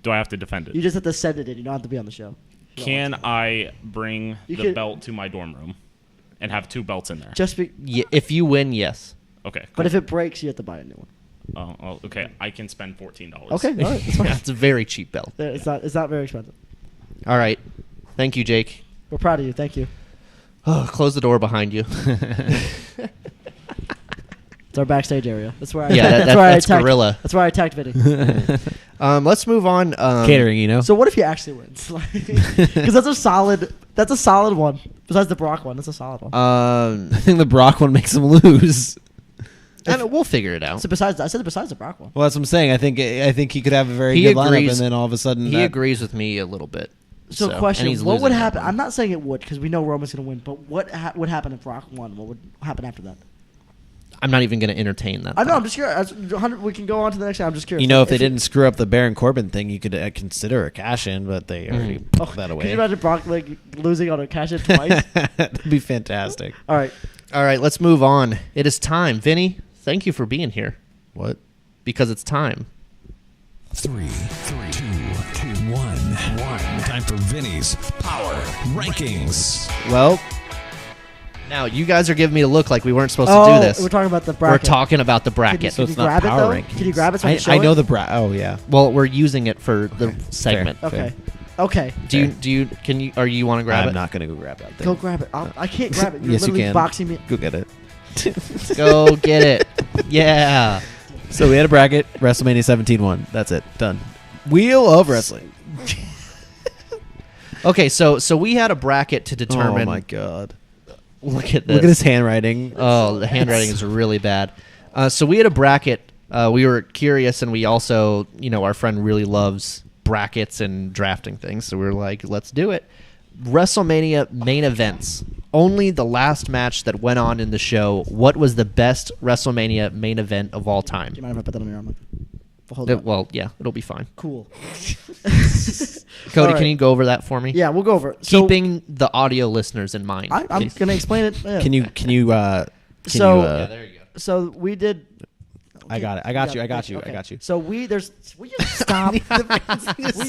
Do I have to defend it? you just have to send it in. You don't have to be on the show. Can I bring You the could- belt to my dorm room and have 2 belts in there? Just be. If you win, yes. Okay. But if it breaks, you have to buy a new one. Oh, okay. I can spend $14. Okay, all right, that's fine. It's a very cheap belt. It's not very expensive. All right. Thank you, Jake. We're proud of you. Thank you. Oh, close the door behind you. It's our backstage area. That's where I. Yeah, that's where I that's attacked. gorilla. That's where I attacked Vinny. Let's move on. catering, you know. So what if he actually wins? Because that's a solid. That's a solid one. Besides the Brock one, that's a solid one. I think the Brock one makes him lose. And we'll figure it out. So besides, I said besides the Brock one. Well, that's what I'm saying. I think he could have a very He good lineup, agrees- and then all of a sudden He agrees with me a little bit. So, and question: he's what would losing that happen? one. I'm not saying it would because we know Roman's going to win. But what would happen if Brock won? What would happen after that? I'm not even going to entertain that. I know. thought. I'm just curious. We can go on to the next. I'm just curious. You know, if they didn't screw up the Baron Corbin thing, you could consider a cash in, but they already Mm-hmm. put that Could away. you imagine Brock like losing on a cash in twice? That'd be fantastic. All right. All right, let's move on. It is time. Vinny, thank you for being here. What? Because it's time. 3, 2, 1. Time for Vinny's Power Rankings. Well, now you guys are giving me a look like we weren't supposed to do this. We're talking about the We're bracket. talking about the Can you, bracket. can it's you not grab it power though? rankings. Can you grab it so I can show I know it? the Oh yeah. Well, we're using it for the segment. Fair. Okay. Okay. Do you want to grab I'm it? not gonna go grab that thing. Go grab it. I can't grab it. You're Yes, you literally can. boxing me. Go get it. Go get it. Yeah. So we had a bracket. WrestleMania 17 won. That's it. Done. Wheel of Wrestling. Okay, so we had a bracket to determine. Oh my god. Look at this. Look at his handwriting. Oh, the handwriting is really bad. So we had a bracket. We were curious, and we also, our friend really loves brackets and drafting things. So we were like, let's do it. WrestleMania main events. Only the last match that went on in the show. What was the best WrestleMania main event of all time? Do you mind if I put that on your arm? Hold on. Well, yeah, it'll be fine. Cool. Cody, All right. can you go over that for me? Yeah, we'll go over it. So, Keeping the audio listeners in mind. I'm please. going to explain it. Yeah. Can you So- there you go. So we did. I got it. I got you. Okay. I got you. So will you just stop? Will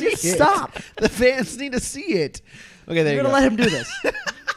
you stop? The fans need to see it. Okay, there You're you gonna go. let him do this.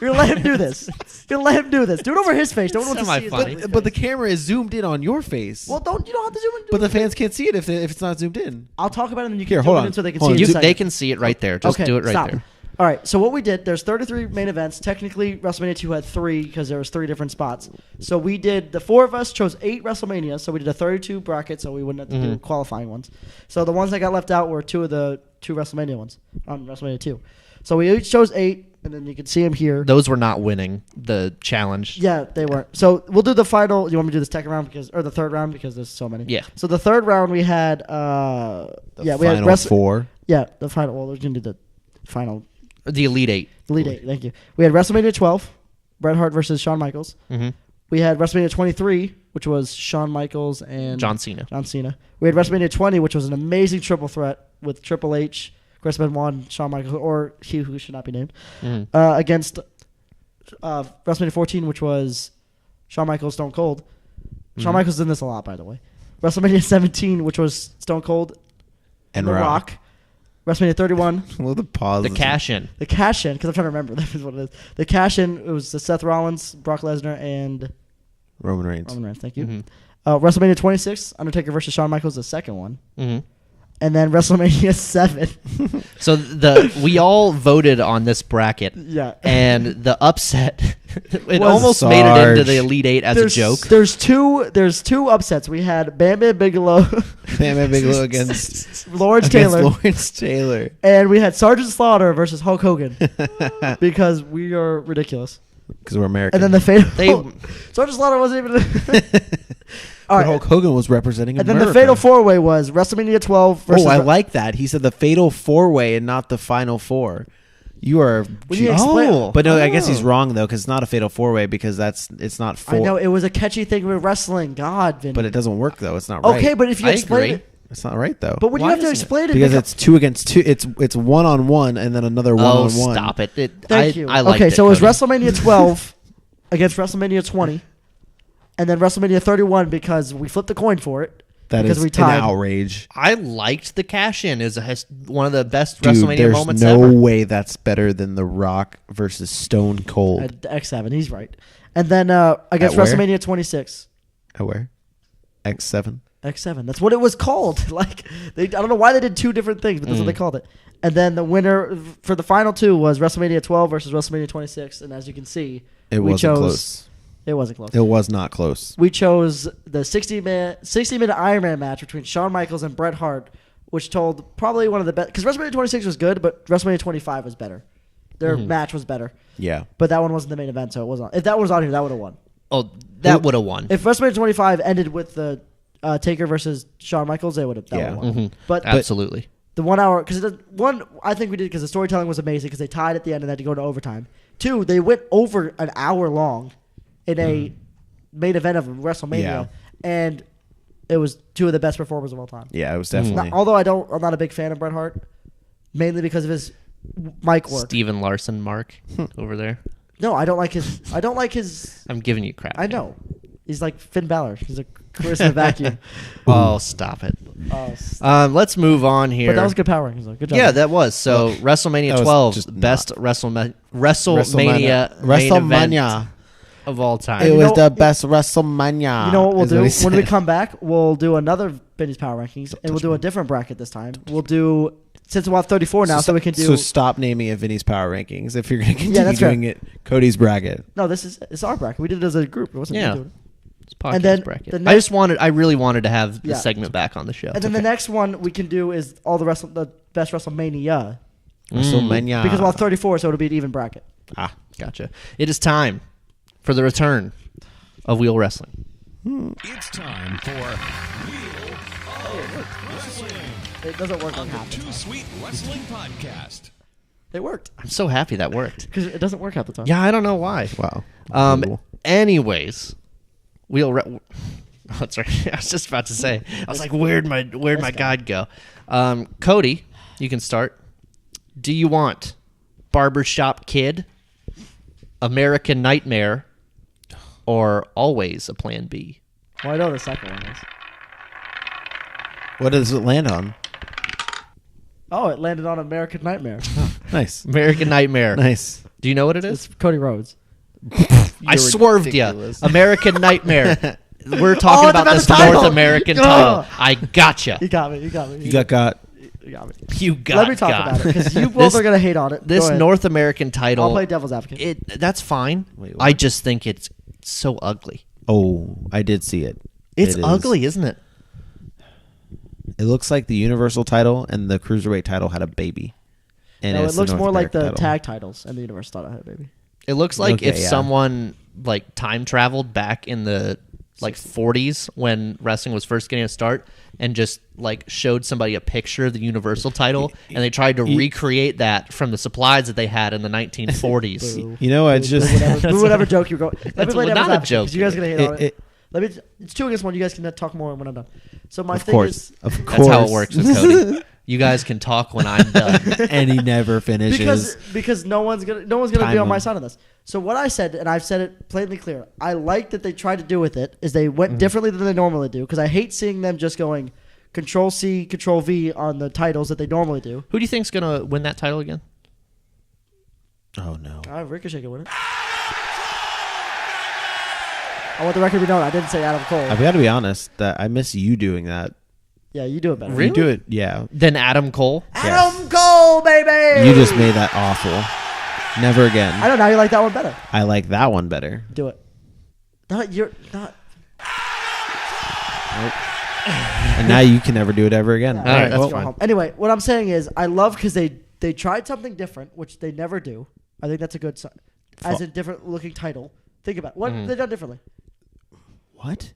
You're gonna let him do this. You're gonna let him do this. Do it over his face. Don't want to see it. Semi-funny. But the camera is zoomed in on your face. Well, you don't have to zoom in. But the fans can't see it if it's not zoomed in. I'll talk about it and then you can Here, zoom hold it on. in so they can Hold see on. it. in a second. They can see it right there. Just Okay, do it right stop. there. All right. So what we did, there's 33 main events. Technically, WrestleMania 2 had 3 because there was 3 different spots. So we did. The 4 of us chose 8 WrestleMania. So we did a 32 bracket, so we wouldn't have to do qualifying ones. So the ones that got left out were 2 of the 2 WrestleMania ones on WrestleMania 2. So we each chose 8, and then you can see them here. Those were not winning the challenge. Yeah, they weren't. So we'll do the final. You want me to do the second round or the third round because there's so many? Yeah. So the third round we had. we had Final 4. Yeah, the final. Well, we're gonna do the final. The Elite Eight. Elite 8. Thank you. We had WrestleMania 12, Bret Hart versus Shawn Michaels. Mm-hmm. We had WrestleMania 23, which was Shawn Michaels and John Cena. We had WrestleMania 20, which was an amazing triple threat with Triple H, Chris Benoit, and Shawn Michaels, or he who should not be named, against WrestleMania 14, which was Shawn Michaels, Stone Cold. Shawn Michaels is in this a lot, by the way. WrestleMania 17, which was Stone Cold And The Rock. WrestleMania 31. Well, the pause. The cash in. The cash in, because I'm trying to remember. That is what it is. The cash in, it was the Seth Rollins, Brock Lesnar, and Roman Reigns. Roman Reigns. Thank you. Mm-hmm. WrestleMania 26, Undertaker versus Shawn Michaels, the second one. Mm-hmm. And then WrestleMania 7. So we all voted on this bracket. Yeah. And the upset, it Was almost made it into Sarge. the Elite Eight as a joke. There's two upsets. We had Bam Bam Bigelow, Bam Bigelow against Lawrence Taylor, Lawrence Taylor. and we had Sergeant Slaughter versus Hulk Hogan because we are ridiculous. Because we're American. And then the fatal They- Sergeant Slaughter wasn't even. All But right. Hulk Hogan was representing And then America. the fatal 4-way was WrestleMania 12 versus. Oh, I like that. He said the fatal 4-way and not the final 4. You are. When you explain- But no, I guess he's wrong though, because it's not a fatal 4-way because it's not 4. I know it was a catchy thing with wrestling. God, Vinny. But it doesn't work though. It's not right. Okay, but if you I explain agree. it, It's not right though. but when Why you have to isn't it? explain it, because becomes- it's 2 against 2. It's 1-on-1 and then another 1-on-1. Stop it. Thank you. I liked okay, it, so it was Cody. WrestleMania 12 against WrestleMania 20, and then WrestleMania 31 because we flipped the coin for it. That because is we an tied. outrage. I liked the cash in as one of the best Dude, WrestleMania there's moments no ever. way that's better than The Rock versus Stone Cold. At X7, he's right. And then against At where? WrestleMania 26, At where? X7? X7. That's what it was called. Like I don't know why they did 2 different things, but that's what they called it. And then the winner for the final 2 was WrestleMania 12 versus WrestleMania 26, and as you can see, It we wasn't chose. close. It wasn't close. It was not close. We chose the 60-minute Iron Man match between Shawn Michaels and Bret Hart, which told probably one of the best. Because WrestleMania 26 was good, but WrestleMania 25 was better. Their match was better. Yeah. But that one wasn't the main event, so it wasn't. If that was on here, that would have won. Oh, that would have won. If WrestleMania 25 ended with the Taker versus Shawn Michaels, they would have won. But Absolutely. the 1 hour, because one, I think we did because the storytelling was amazing because they tied at the end and had to go to overtime. 2, they went over an hour long in a main event of WrestleMania, and it was 2 of the best performers of all time. Yeah, it was definitely. Although I'm not a big fan of Bret Hart, mainly because of his mic work. Steven Larson Mark over there. No, I don't like his. I'm giving you crap. I know. He's like Finn Balor. He's a charisma vacuum. Oh, stop it. Oh, Let's move on here. but that was good power rankings, though. Good job. Yeah, that was. So WrestleMania that was 12, just best WrestleMania main event WrestleMania. of all time. It was the best WrestleMania. You know what we'll is do? he When we said. come back, we'll do another Vinnys Power Rankings, and we'll do a different bracket this time. We'll do, since we'll have 34 now, so we can do... So stop naming it Vinny's Power Rankings if you're going to continue that's fair. doing it. Cody's bracket. No, it's our bracket. We did it as a group. It wasn't Yeah. me doing it. It's podcast And then bracket. the next- I really wanted to have the Yeah. segment back on the show. And then the next one we can do is all the best WrestleMania. WrestleMania. Because we'll have 34, so it'll be an even bracket. Gotcha. It is time for the return of Wheel Wrestling. It's time for Wheel of Wrestling It doesn't work on on the half the Too time. Sweet Wrestling Podcast. It worked. I'm so happy that worked. Because it doesn't work half the time. Yeah, I don't know why. Wow. Cool. Anyways, oh, sorry. I was just about to say. I was like, where'd my guide go? Cody, you can start. Do you want Barbershop Kid, American Nightmare, or always a Plan B? Well, I know the second one is. What does it land on? Oh, it landed on American Nightmare. Nice. American Nightmare. Nice. Do you know what it is? It's Cody Rhodes. I swerved you. ridiculous. American Nightmare. We're talking Oh, about the this title. North American Oh. title. I gotcha. You got me. You got me. You got. You got me. You got Let me talk got. about it because you both This- are gonna hate on it. This Go ahead. North American title. I'll play devil's advocate. That's fine. Wait, what? I just think it's so ugly. Oh, I did see it. It's It is. ugly, isn't it? It looks like the Universal title and the Cruiserweight title had a baby. And No, it it's the looks North more like the American title. tag titles and the Universe thought I had, baby. It looks like Okay, if yeah. someone like time traveled back in the like 40s when wrestling was first getting a start and just like showed somebody a picture of the Universal title and they tried to recreate that from the supplies that they had in the 1940s. You know, I just whatever joke you're going. Let me That's play not devil's a advocate, joke. 'cause you guys are gonna hate on it. it- Let me. It's 2 against 1. You guys can talk more when I'm done. So my of thing course, is of course. That's how it works with Cody. You guys can talk when I'm done. And he never finishes. because no one's gonna Time be on my him. side on this. So what I said, and I've said it plainly clear, I like that they tried to do with it is they went differently than they normally do because I hate seeing them just going Control C, Control V on the titles that they normally do. Who do you think's gonna win that title again? Oh no. Ricochet can win it. I want the record to be known. I didn't say Adam Cole. I've got to be honest. That I miss you doing that. Yeah, you do it better. Really? You do it. Yeah. Then Adam Cole. Adam Cole, baby. You just made that awful. Never again. I don't know. You like that one better. I like that one better. Do it. Not you're not. And now you can never do it ever again. All right, that's Go fine. home. Anyway, what I'm saying is, I love because they tried something different, which they never do. I think that's a good sign. As a different looking title. Think about it. What they've done differently. What?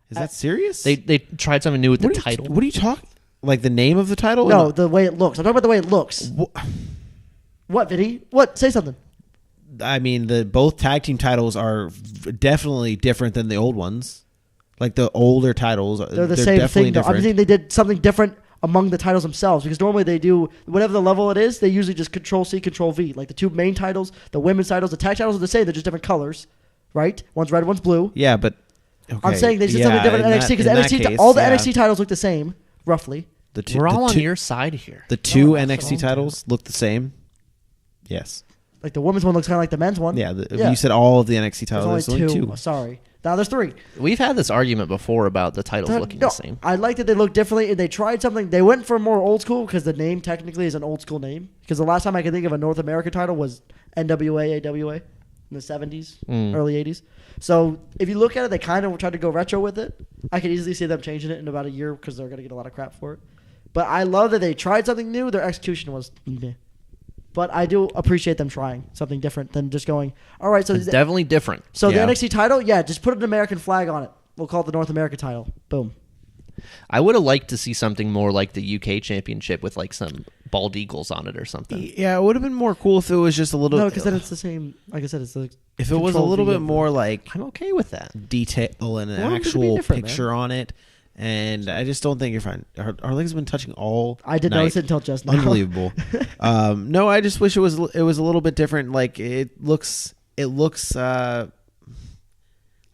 Is that serious? They tried something new with the what title. What are you talking? Like the name of the title? No, the way it looks. I'm talking about the way it looks. What, Vinny? What? Say something. I mean, the both tag team titles are definitely different than the old ones. Like the older titles, They're the same definitely thing, though. I'm different. saying they did something different among the titles themselves because normally they do whatever the level it is. They usually just Control C, Control V. Like the 2 main titles, the women's titles, the tag titles are the same. They're just different colors, right? One's red, one's blue. Yeah, but okay. I'm saying they did something different in NXT because in that NXT case, all the yeah. NXT titles look the same, roughly. The two, We're the all on two- your side here. The 2 No, that's NXT wrong. titles look the same. Yes. Like the women's one looks kind of like the men's one. Yeah. You said all of the NXT There's titles. only There's two. only 2. Oh, sorry. Now there's 3. We've had this argument before about the titles looking No, the same. I like that they look differently. And they tried something. They went for more old school because the name technically is an old school name. Because the last time I can think of a North American title was NWA, AWA in the 70s, early 80s. So if you look at it, they kind of tried to go retro with it. I could easily see them changing it in about a year because they're going to get a lot of crap for it. But I love that they tried something new. Their execution was meh. But I do appreciate them trying something different than just going, all right, so It's definitely different. so Yeah. the NXT title, yeah, just put an American flag on it. We'll call it the North America title. Boom. I would have liked to see something more like the UK Championship with like some bald eagles on it or something. Yeah, it would have been more cool if it was just a little. No, because then it's the same. Like I said, it's the if it was a control little V bit of the- more like I'm okay with that. detail and an Want them to be actual different, picture on it. And I just don't think you're fine. Our legs have been touching all. I did night. notice it until just now. Unbelievable. No, I just wish it was a little bit different. Like it looks.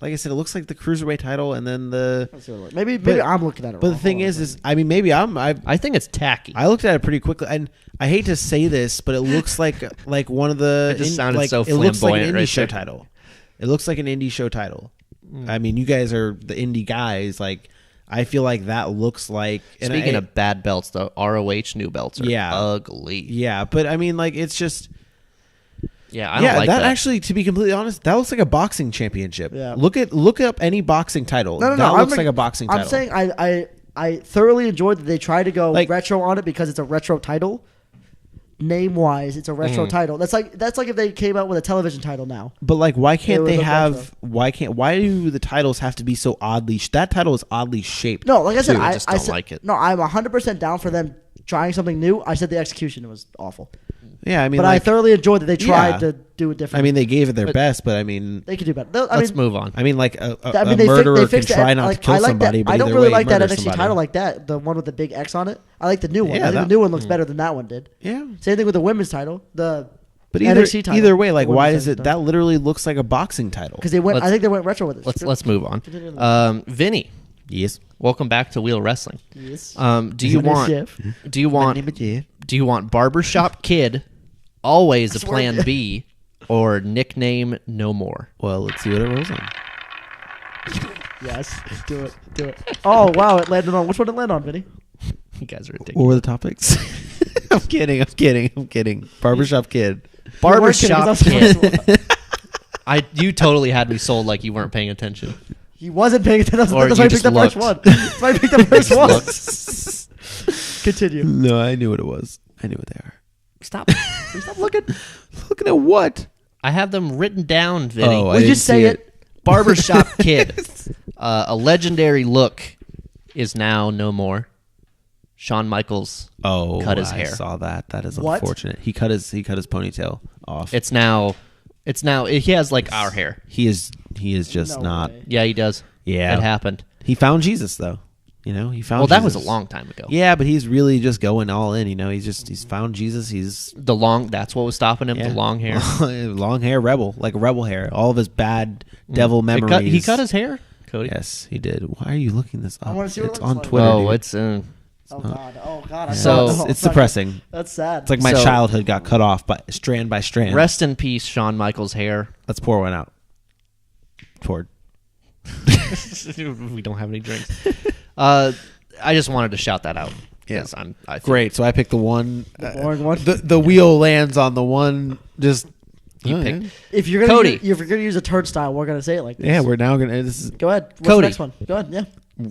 Like I said, it looks like the cruiserweight title, and then the. Maybe But- I'm looking at it. But wrong. the thing Hold on. is I mean, maybe I I think it's tacky. looked at it pretty quickly, and I hate to say this, but it looks like one of the. It just sounded like, so it looks like an flamboyant indie right show there. title. It looks like an indie show title. I mean, you guys are the indie guys. Like, I feel like that looks like. and Speaking I- of bad belts, the ROH new belts are Yeah. ugly. yeah, but I mean, like, it's just. Yeah, I don't like that that. actually, to be completely honest, that looks like a boxing championship. Yeah. Look up any boxing title. No. That looks I'm like a boxing title. I'm saying I thoroughly enjoyed that they tried to go Like- retro on it because it's a retro title. Name wise, it's a retro title. That's like if they came out with a television title now. But like, why can't would they look have? Why do the titles have to be so oddly? That title is oddly shaped. No, like I said, Dude, I I just don't said, like it. No, I'm 100% down for them trying something new. I said the execution was awful, Yeah, I mean, but like, I thoroughly enjoyed that they tried Yeah. to do it differently. I mean, they gave it their best, but I mean, they could do better. Let's move on. I mean, like a They murderer can fixed try that, not like, to kill I like somebody, that. but I don't either really way, like that murder NXT somebody. title like that. The one with the big X on it. I like the new one. Yeah, I think that- the new one looks better than that one did. Yeah, Same thing with the women's title. The but NXT title. either way, like, The why women's does it? title. That literally looks like a boxing title. Because they went. Let's- I think they went retro with it. Let's move on. Continue on. Vinny, Yes. welcome back to Wheel Wrestling. Yes. Do you want Barbershop Kid, always a swear plan to- B, or nickname no more? Well, let's see what it rolls on. Yes. Do it. Do it. Oh wow! It landed on. Which one did it land on, Vinny? You guys are What ridiculous. were the topics? I'm kidding. Barbershop Kid. Barbershop You weren't kidding, 'cause Kid. that's the first one. You totally had me sold like you weren't paying attention. He wasn't paying attention. Or That's you why I just picked the first one. looked. That's why I picked the first one. Looked. Continue. No, I knew what it was. I knew what they are. Stop. Stop looking. Looking at what? I have them written down, Vinny. Oh, I Would you didn't say see it? Barbershop Kid. A legendary look is now no more. Shawn Michaels Oh, cut his I hair. saw that. That is What? unfortunate. He cut his ponytail off. It's now he has like our hair. He is just No not. way. Yeah, he does. Yeah. It happened. He found Jesus though. You know, he found. Well, that was a Jesus. long time ago. Yeah, but he's really just going all in. You know, he's found Jesus. He's That's what was stopping him, yeah. the long hair. long hair rebel, like rebel hair. All of his bad devil memories. He cut his hair, Cody. Yes, he did. Why are you looking this up? wanna see what It's it looks on like. Twitter. Oh, dude. it's Oh god. Oh god. I So- saw it. it's depressing. That's sad. It's like my So- childhood got cut off by strand by strand. rest in peace, Shawn Michaels' hair. Let's pour one out. Poured. We don't have any drinks. I just wanted to shout that out. Yeah. 'Cause I feel- Great. So I picked the one. boring one. The wheel lands on the one. Just You oh, picked- yeah. If you're gonna Cody. if you're gonna use a turnstile, we're gonna say it like this. Yeah, we're now gonna. This is Go ahead. What's Cody. the next one? Go ahead. Yeah.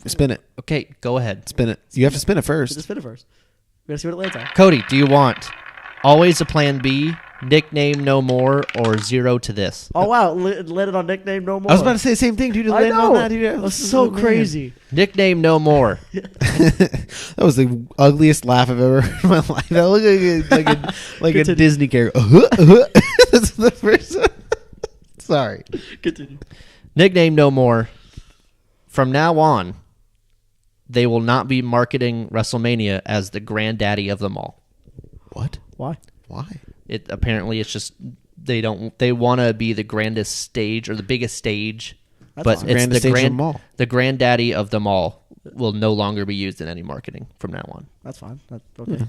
spin it. Okay, go ahead. Spin it. You have to spin it first. Just spin it first. We're gonna see what it lands on. Cody, do you want always a plan B, nickname no more, or zero to this? Oh wow, it landed on nickname no more. I was about to say the same thing, dude. It I landed on know. that, dude. That's so crazy. Nickname no more. That was the ugliest laugh I've ever heard in my life. That looked like a Continue. Disney character. That's the first one. Sorry. Continue. Nickname no more. From now on, they will not be marketing WrestleMania as the granddaddy of them all. What? Why? Why? It apparently it's just they want to be the grandest stage or the biggest stage, That's but awesome. it's Grandest the stage of them all. the granddaddy of them all will no longer be used in any marketing from now on. That's fine. That's okay.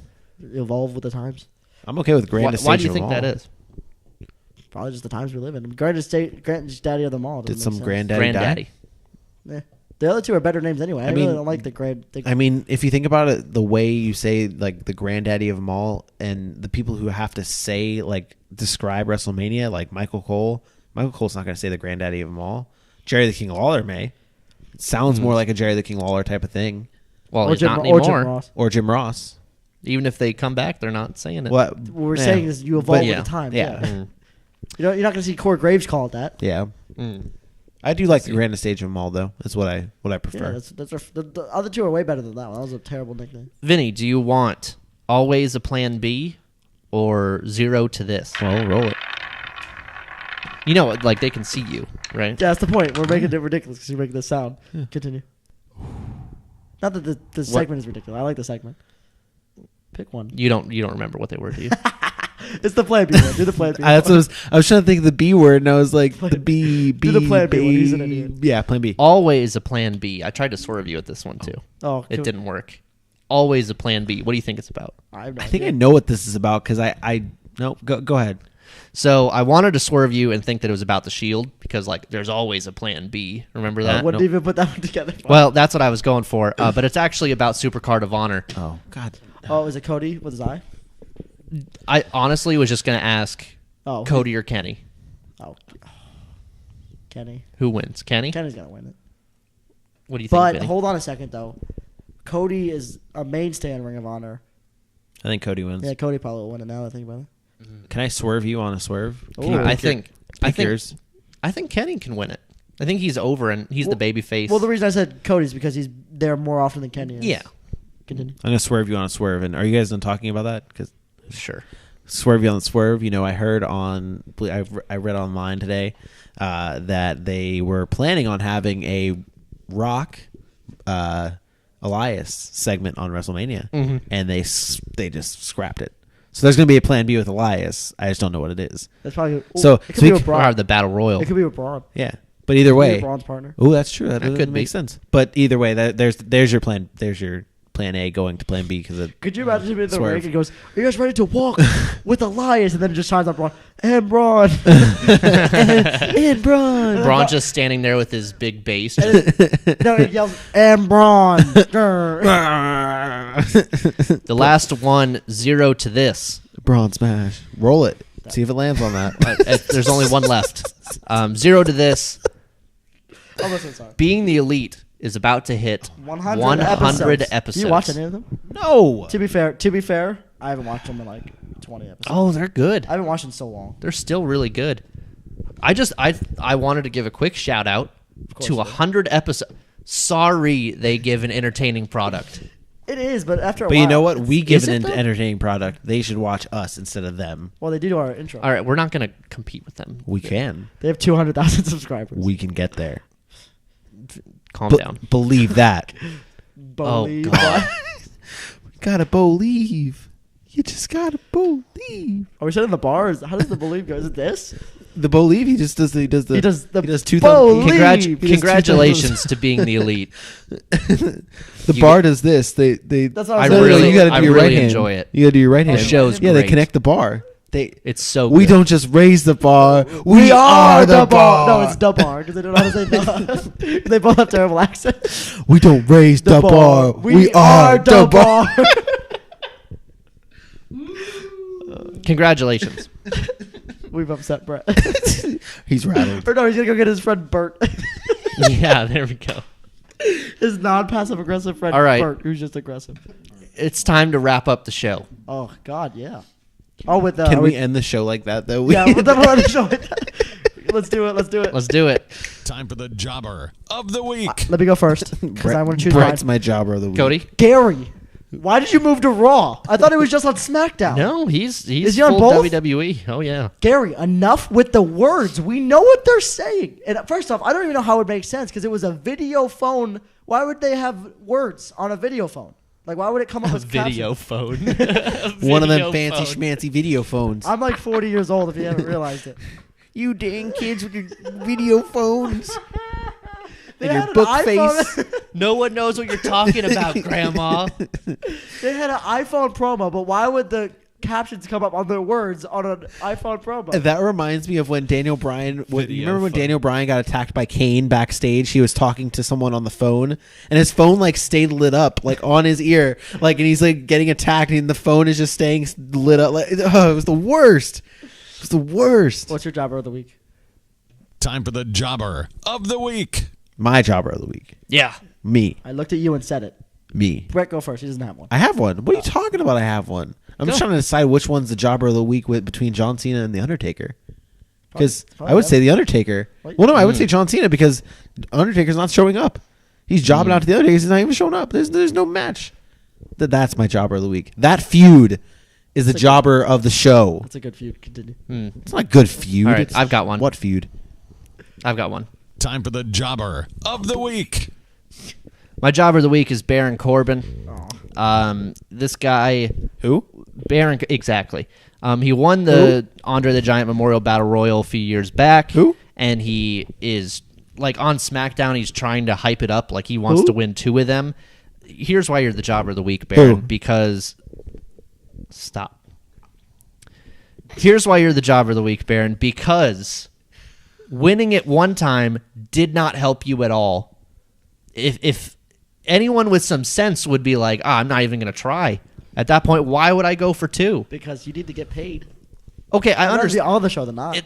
Evolve with the times. I'm okay with grandest Why stage do you of think them that all. is? Probably just the times we live in. Grandest daddy of them all. Did doesn't some make sense. granddaddy Granddaddy. Eh. The other two are better names anyway. I mean- really don't like the grand. I mean, if you think about it, the way you say like the granddaddy of them all, and the people who have to say like describe WrestleMania, like Michael Cole. Michael Cole's not going to say the granddaddy of them all. Jerry the King Lawler may. It sounds more like a Jerry the King Lawler type of thing, Well, or it's Jim, not or anymore. Jim Ross. or Jim Ross. Even if they come back, they're not saying it. What we're saying is you evolve yeah. with the time. Yeah. Mm. You're not going to see Corey Graves call it that. Yeah. I do like the Grand Stage of them all, though. That's what I prefer. Yeah, the other two are way better than that one. That was a terrible nickname. Vinny, do you want always a plan B or 0 to this? Well, roll it. You know, like they can see you, right? Yeah, that's the point. We're making it ridiculous because you're making this sound. Continue. Not that the segment is ridiculous. I like the segment. Pick one. You don't remember what they were, do you? It's the plan B one. Do the plan B. I was trying to think of the B word, and I was like, the B. Do the plan B one. He's an idiot. Yeah, plan B. Always a plan B. I tried to swerve you at this one too. Oh, It didn't work. Always a plan B. What do you think it's about? I have no I think idea. I know what this is about because no, go ahead. So I wanted to swerve you and think that it was about the Shield because like there's always a plan B. Remember that? I wouldn't even put that one together. Well, that's what I was going for. But it's actually about Supercard of Honor. Oh God. Oh, is it Cody with his eye? I honestly was just going to ask Oh, Cody or Kenny. Oh, Kenny. Who wins? Kenny? Kenny's gonna win it. What do you think, But Vinny? hold on a second though. Cody is a mainstay in Ring of Honor. I think Cody wins. Yeah, Cody probably will win it now that I think about it. Can I swerve you on a swerve? Can Ooh. you I pick your- think pick yours? I think Kenny can win it. I think he's over and he's the baby face. Well, the reason I said Cody is because he's there more often than Kenny is. yeah, Continue. I'm gonna swerve you on a swerve. And are you guys done talking about that? Because sure. swerve you on the swerve. You know, I heard on I read online today that they were planning on having a Rock Elias segment on WrestleMania, and they just scrapped it. So there's gonna be a plan B with Elias. I just don't know what it is. That's probably So- it could so be we with c- Or Braun. the Battle Royal. It could be with Braun. Yeah, but either It could be way, with Braun's partner. oh, that's true. That could could make be. sense. But either way, there's your plan. There's your plan A going to plan B because it. Could you imagine him in the Swerve. ring and goes, "Are you guys ready to walk with Elias?" And then it just shines on Braun and Braun and Braun. Braun just standing there with his big bass. No, he yells and Braun. The last one, 0 to this. Braun smash. Roll it. See if it lands on that. There's only one left. 0 to this. Oh, listen, sorry. Being the Elite is about to hit 100 episodes. Do you watch any of them? No. To be fair, I haven't watched them in like 20 episodes. Oh, they're good. I haven't watched them so long. They're still really good. I wanted to give a quick shout out to 100 episodes. Sorry, they give an entertaining product. It is, but after a But while, you know what? We give is an it, though? entertaining product. They should watch us instead of them. Well, they do our intro. All right, we're not going to compete with them. We can. They have 200,000 subscribers. We can get there. Calm down. Believe that. Believe God. that. Gotta believe. You just gotta believe. Are we setting the bars? How does the believe go? Is it this? The believe he just does. He does He does the two believe. thumbs. Congratulations to being the Elite. The You bar does this. They. That's what I I'm No, saying. no, really- you gotta I do your really right hand. enjoy it. You gotta do your right hand. The show's Yeah, they great. connect the bar. They. It's so We good. don't just raise the bar. We are the bar. No, it's the bar because they don't know how to say the. They both have terrible accents. We don't raise the bar. We are the bar. Congratulations. We've upset Brett. He's rattled. Or no, he's gonna go get his friend Bert. Yeah, there we go. His non-passive aggressive friend All right. Bert, who's just aggressive. It's time to wrap up the show. Oh God, yeah. Oh, with Can are we end the show like that though? Yeah, with the show. Let's do it. Let's do it. Let's do it. Time for the jobber of the week. Let me go first because I want to choose Brett's mine. my jobber of the week. Cody? Gary, why did you move to Raw? I thought it was just on SmackDown. No, he's Is he on full both? WWE. Oh, yeah. Gary, enough with the words. We know what they're saying. And first off, I don't even know how it makes sense because it was a video phone. Why would they have words on a video phone? Like, why would it come up as Video captions? phone. One of them Video fancy phone. schmancy video phones. I'm like 40 years old if you haven't realized it. You dang kids with your video phones. They And your had an book iPhone- face. No one knows what you're talking about, Grandma. They had an iPhone promo, but why would the captions come up on the words on an iPhone promo? That reminds me of when Daniel Bryan. You Video remember when phone. Daniel Bryan got attacked by Kane backstage? He was talking to someone on the phone, and his phone like stayed lit up, like on his ear, like, and he's like getting attacked, and the phone is just staying lit up. Like, it was the worst. It was the worst. What's your jobber of the week? Time for the jobber of the week. My jobber of the week. Yeah. Me. I looked at you and said it. Me. Brett, go first. He doesn't have one. I have one. What are you talking about? I have one. I'm just trying to decide which one's the jobber of the week between John Cena and The Undertaker. Because I would say The Undertaker. Well, no, I would say John Cena because Undertaker's not showing up. He's jobbing out to the Undertaker. He's not even showing up. There's no match. That's my jobber of the week. That feud is the jobber of the show. That's a good feud. Continue. It's not a good feud. All right, I've got one. What feud? I've got one. Time for the jobber of the week. My jobber of the week is Baron Corbin. This guy, Who? Baron, exactly. He won the Andre the Giant Memorial Battle Royal a few years back. Who? And he is like on SmackDown. He's trying to hype it up, like he wants to win 2 of them. Here's why you're the jobber of the week, Baron. Because stop. Here's why you're the jobber of the week, Baron. Because winning it one time did not help you at all. If anyone with some sense would be like, I'm not even going to try. At that point, why would I go for 2? Because you need to get paid. Okay, I understand. On the show than not.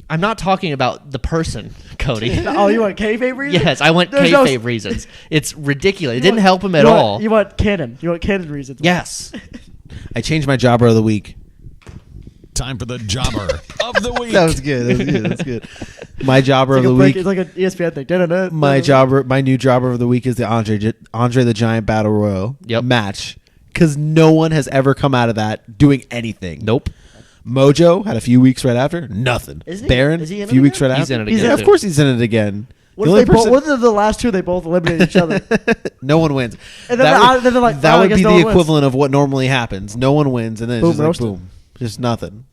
I'm not talking about the person, Cody. Oh, you want kayfabe reasons? Yes, I want There's kayfabe reasons. It's ridiculous. It didn't help him at all. You want canon. You want canon reasons. Yes. I changed my jobber of the week. Time for the jobber of the week. That was good. That's good. My jobber of the week. It's like an ESPN thing. My new jobber of the week is the Andre the Giant Battle Royal match. Because no one has ever come out of that doing anything. Nope. Mojo had a few weeks right after. Nothing. Is he? Baron, Is he in a few it weeks again? right He's after. in it again, Of too. course he's in it again. What if the last 2 they both eliminated each other? No one wins. And then they're like, that I would guess be no the one wins. equivalent of what normally happens. No one wins, and then it's Boom, just like, roasted. boom. Just nothing.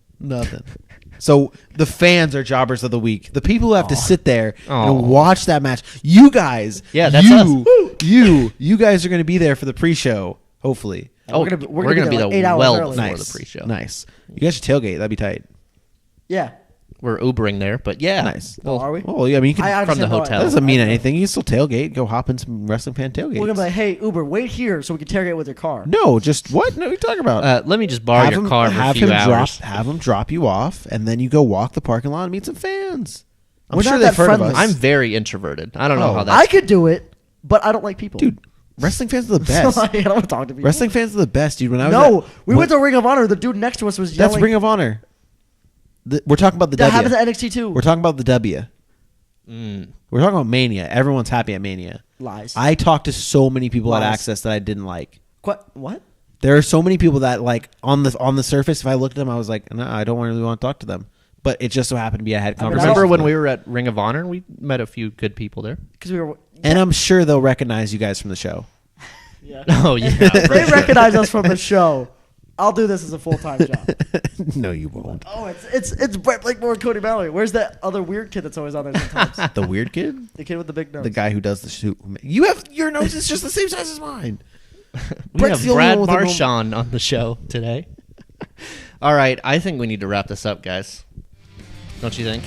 So the fans are jobbers of the week. The people who have to sit there and watch that match. You guys. Yeah, that's us. You guys are going to be there for the pre-show, hopefully. Oh, we're gonna be like there 8 hours well early. before the pre-show. Nice. You guys should tailgate. That'd be tight. Yeah. We're Ubering there, but yeah. Nice. Oh, are we? Well, yeah, I mean, you can, from the hotel. that doesn't mean anything. You can still tailgate. Go hop in some wrestling fan tailgates. We're going to be like, hey, Uber, wait here so we can tailgate with your car. No, just what? No, what are you talking about? Let me just borrow your car for a few hours. Have him drop you off, and then you go walk the parking lot and meet some fans. I'm We're sure not they've that heard of friendly. us. I'm very introverted. I don't know how that's... I could do it, but I don't like people. Dude, wrestling fans are the best. I don't want to talk to people. Wrestling fans are the best, dude. When I was we went to Ring of Honor. The dude next to us was yelling. That's Ring of Honor. We're talking about the That W. happens at NXT too. We're talking about the W. We're talking about Mania. Everyone's happy at Mania. Lies. I talked to so many people at Lies. Access that I didn't like. What? There are so many people that like on the surface. If I looked at them, I was like, no, I don't really want to talk to them. But it just so happened to be I had conversations. Remember with when them. we were at Ring of Honor? We met a few good people there. Because we were. And I'm sure they'll recognize you guys from the show. Yeah. Oh, yeah. They recognize us from the show. I'll do this as a full-time job. No, you won't. Oh, it's Brett Blakemore and Cody Mallory. Where's that other weird kid that's always on there sometimes? The weird kid? The kid with the big nose. The guy who does the shoot. Your nose is just the same size as mine. We Brett's have the only Brad one with a normal- Marchand on the show today. All right, I think we need to wrap this up, guys. Don't you think?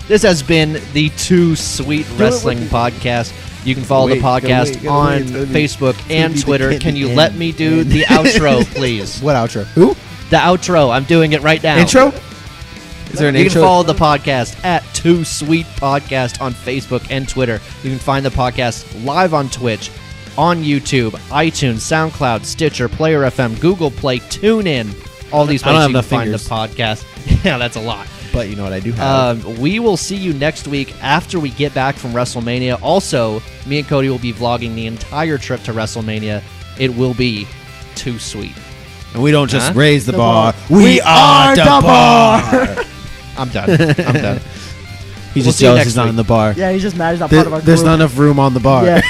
This has been the Too Sweet Wrestling Podcast. You can follow the podcast on Facebook and Twitter. Can you let me do the outro, please? What outro? Who? The outro. I'm doing it right now. Intro? Is there an You intro? can follow the podcast at Too Sweet Podcast on Facebook and Twitter. You can find the podcast live on Twitch, on YouTube, iTunes, SoundCloud, Stitcher, Player FM, Google Play, TuneIn. All these I don't places have you can enough find the podcast. Yeah, that's a lot. But you know what I do have? We will see you next week after we get back from WrestleMania. Also, me and Cody will be vlogging the entire trip to WrestleMania. It will be Too Sweet. And we don't just Huh? raise the bar. bar. We are the bar. I'm done. I'm done. He's We'll just see you jealous next he's not week. in the bar. Yeah, he's just mad he's not part of our There's group. not enough room on the bar. Yeah.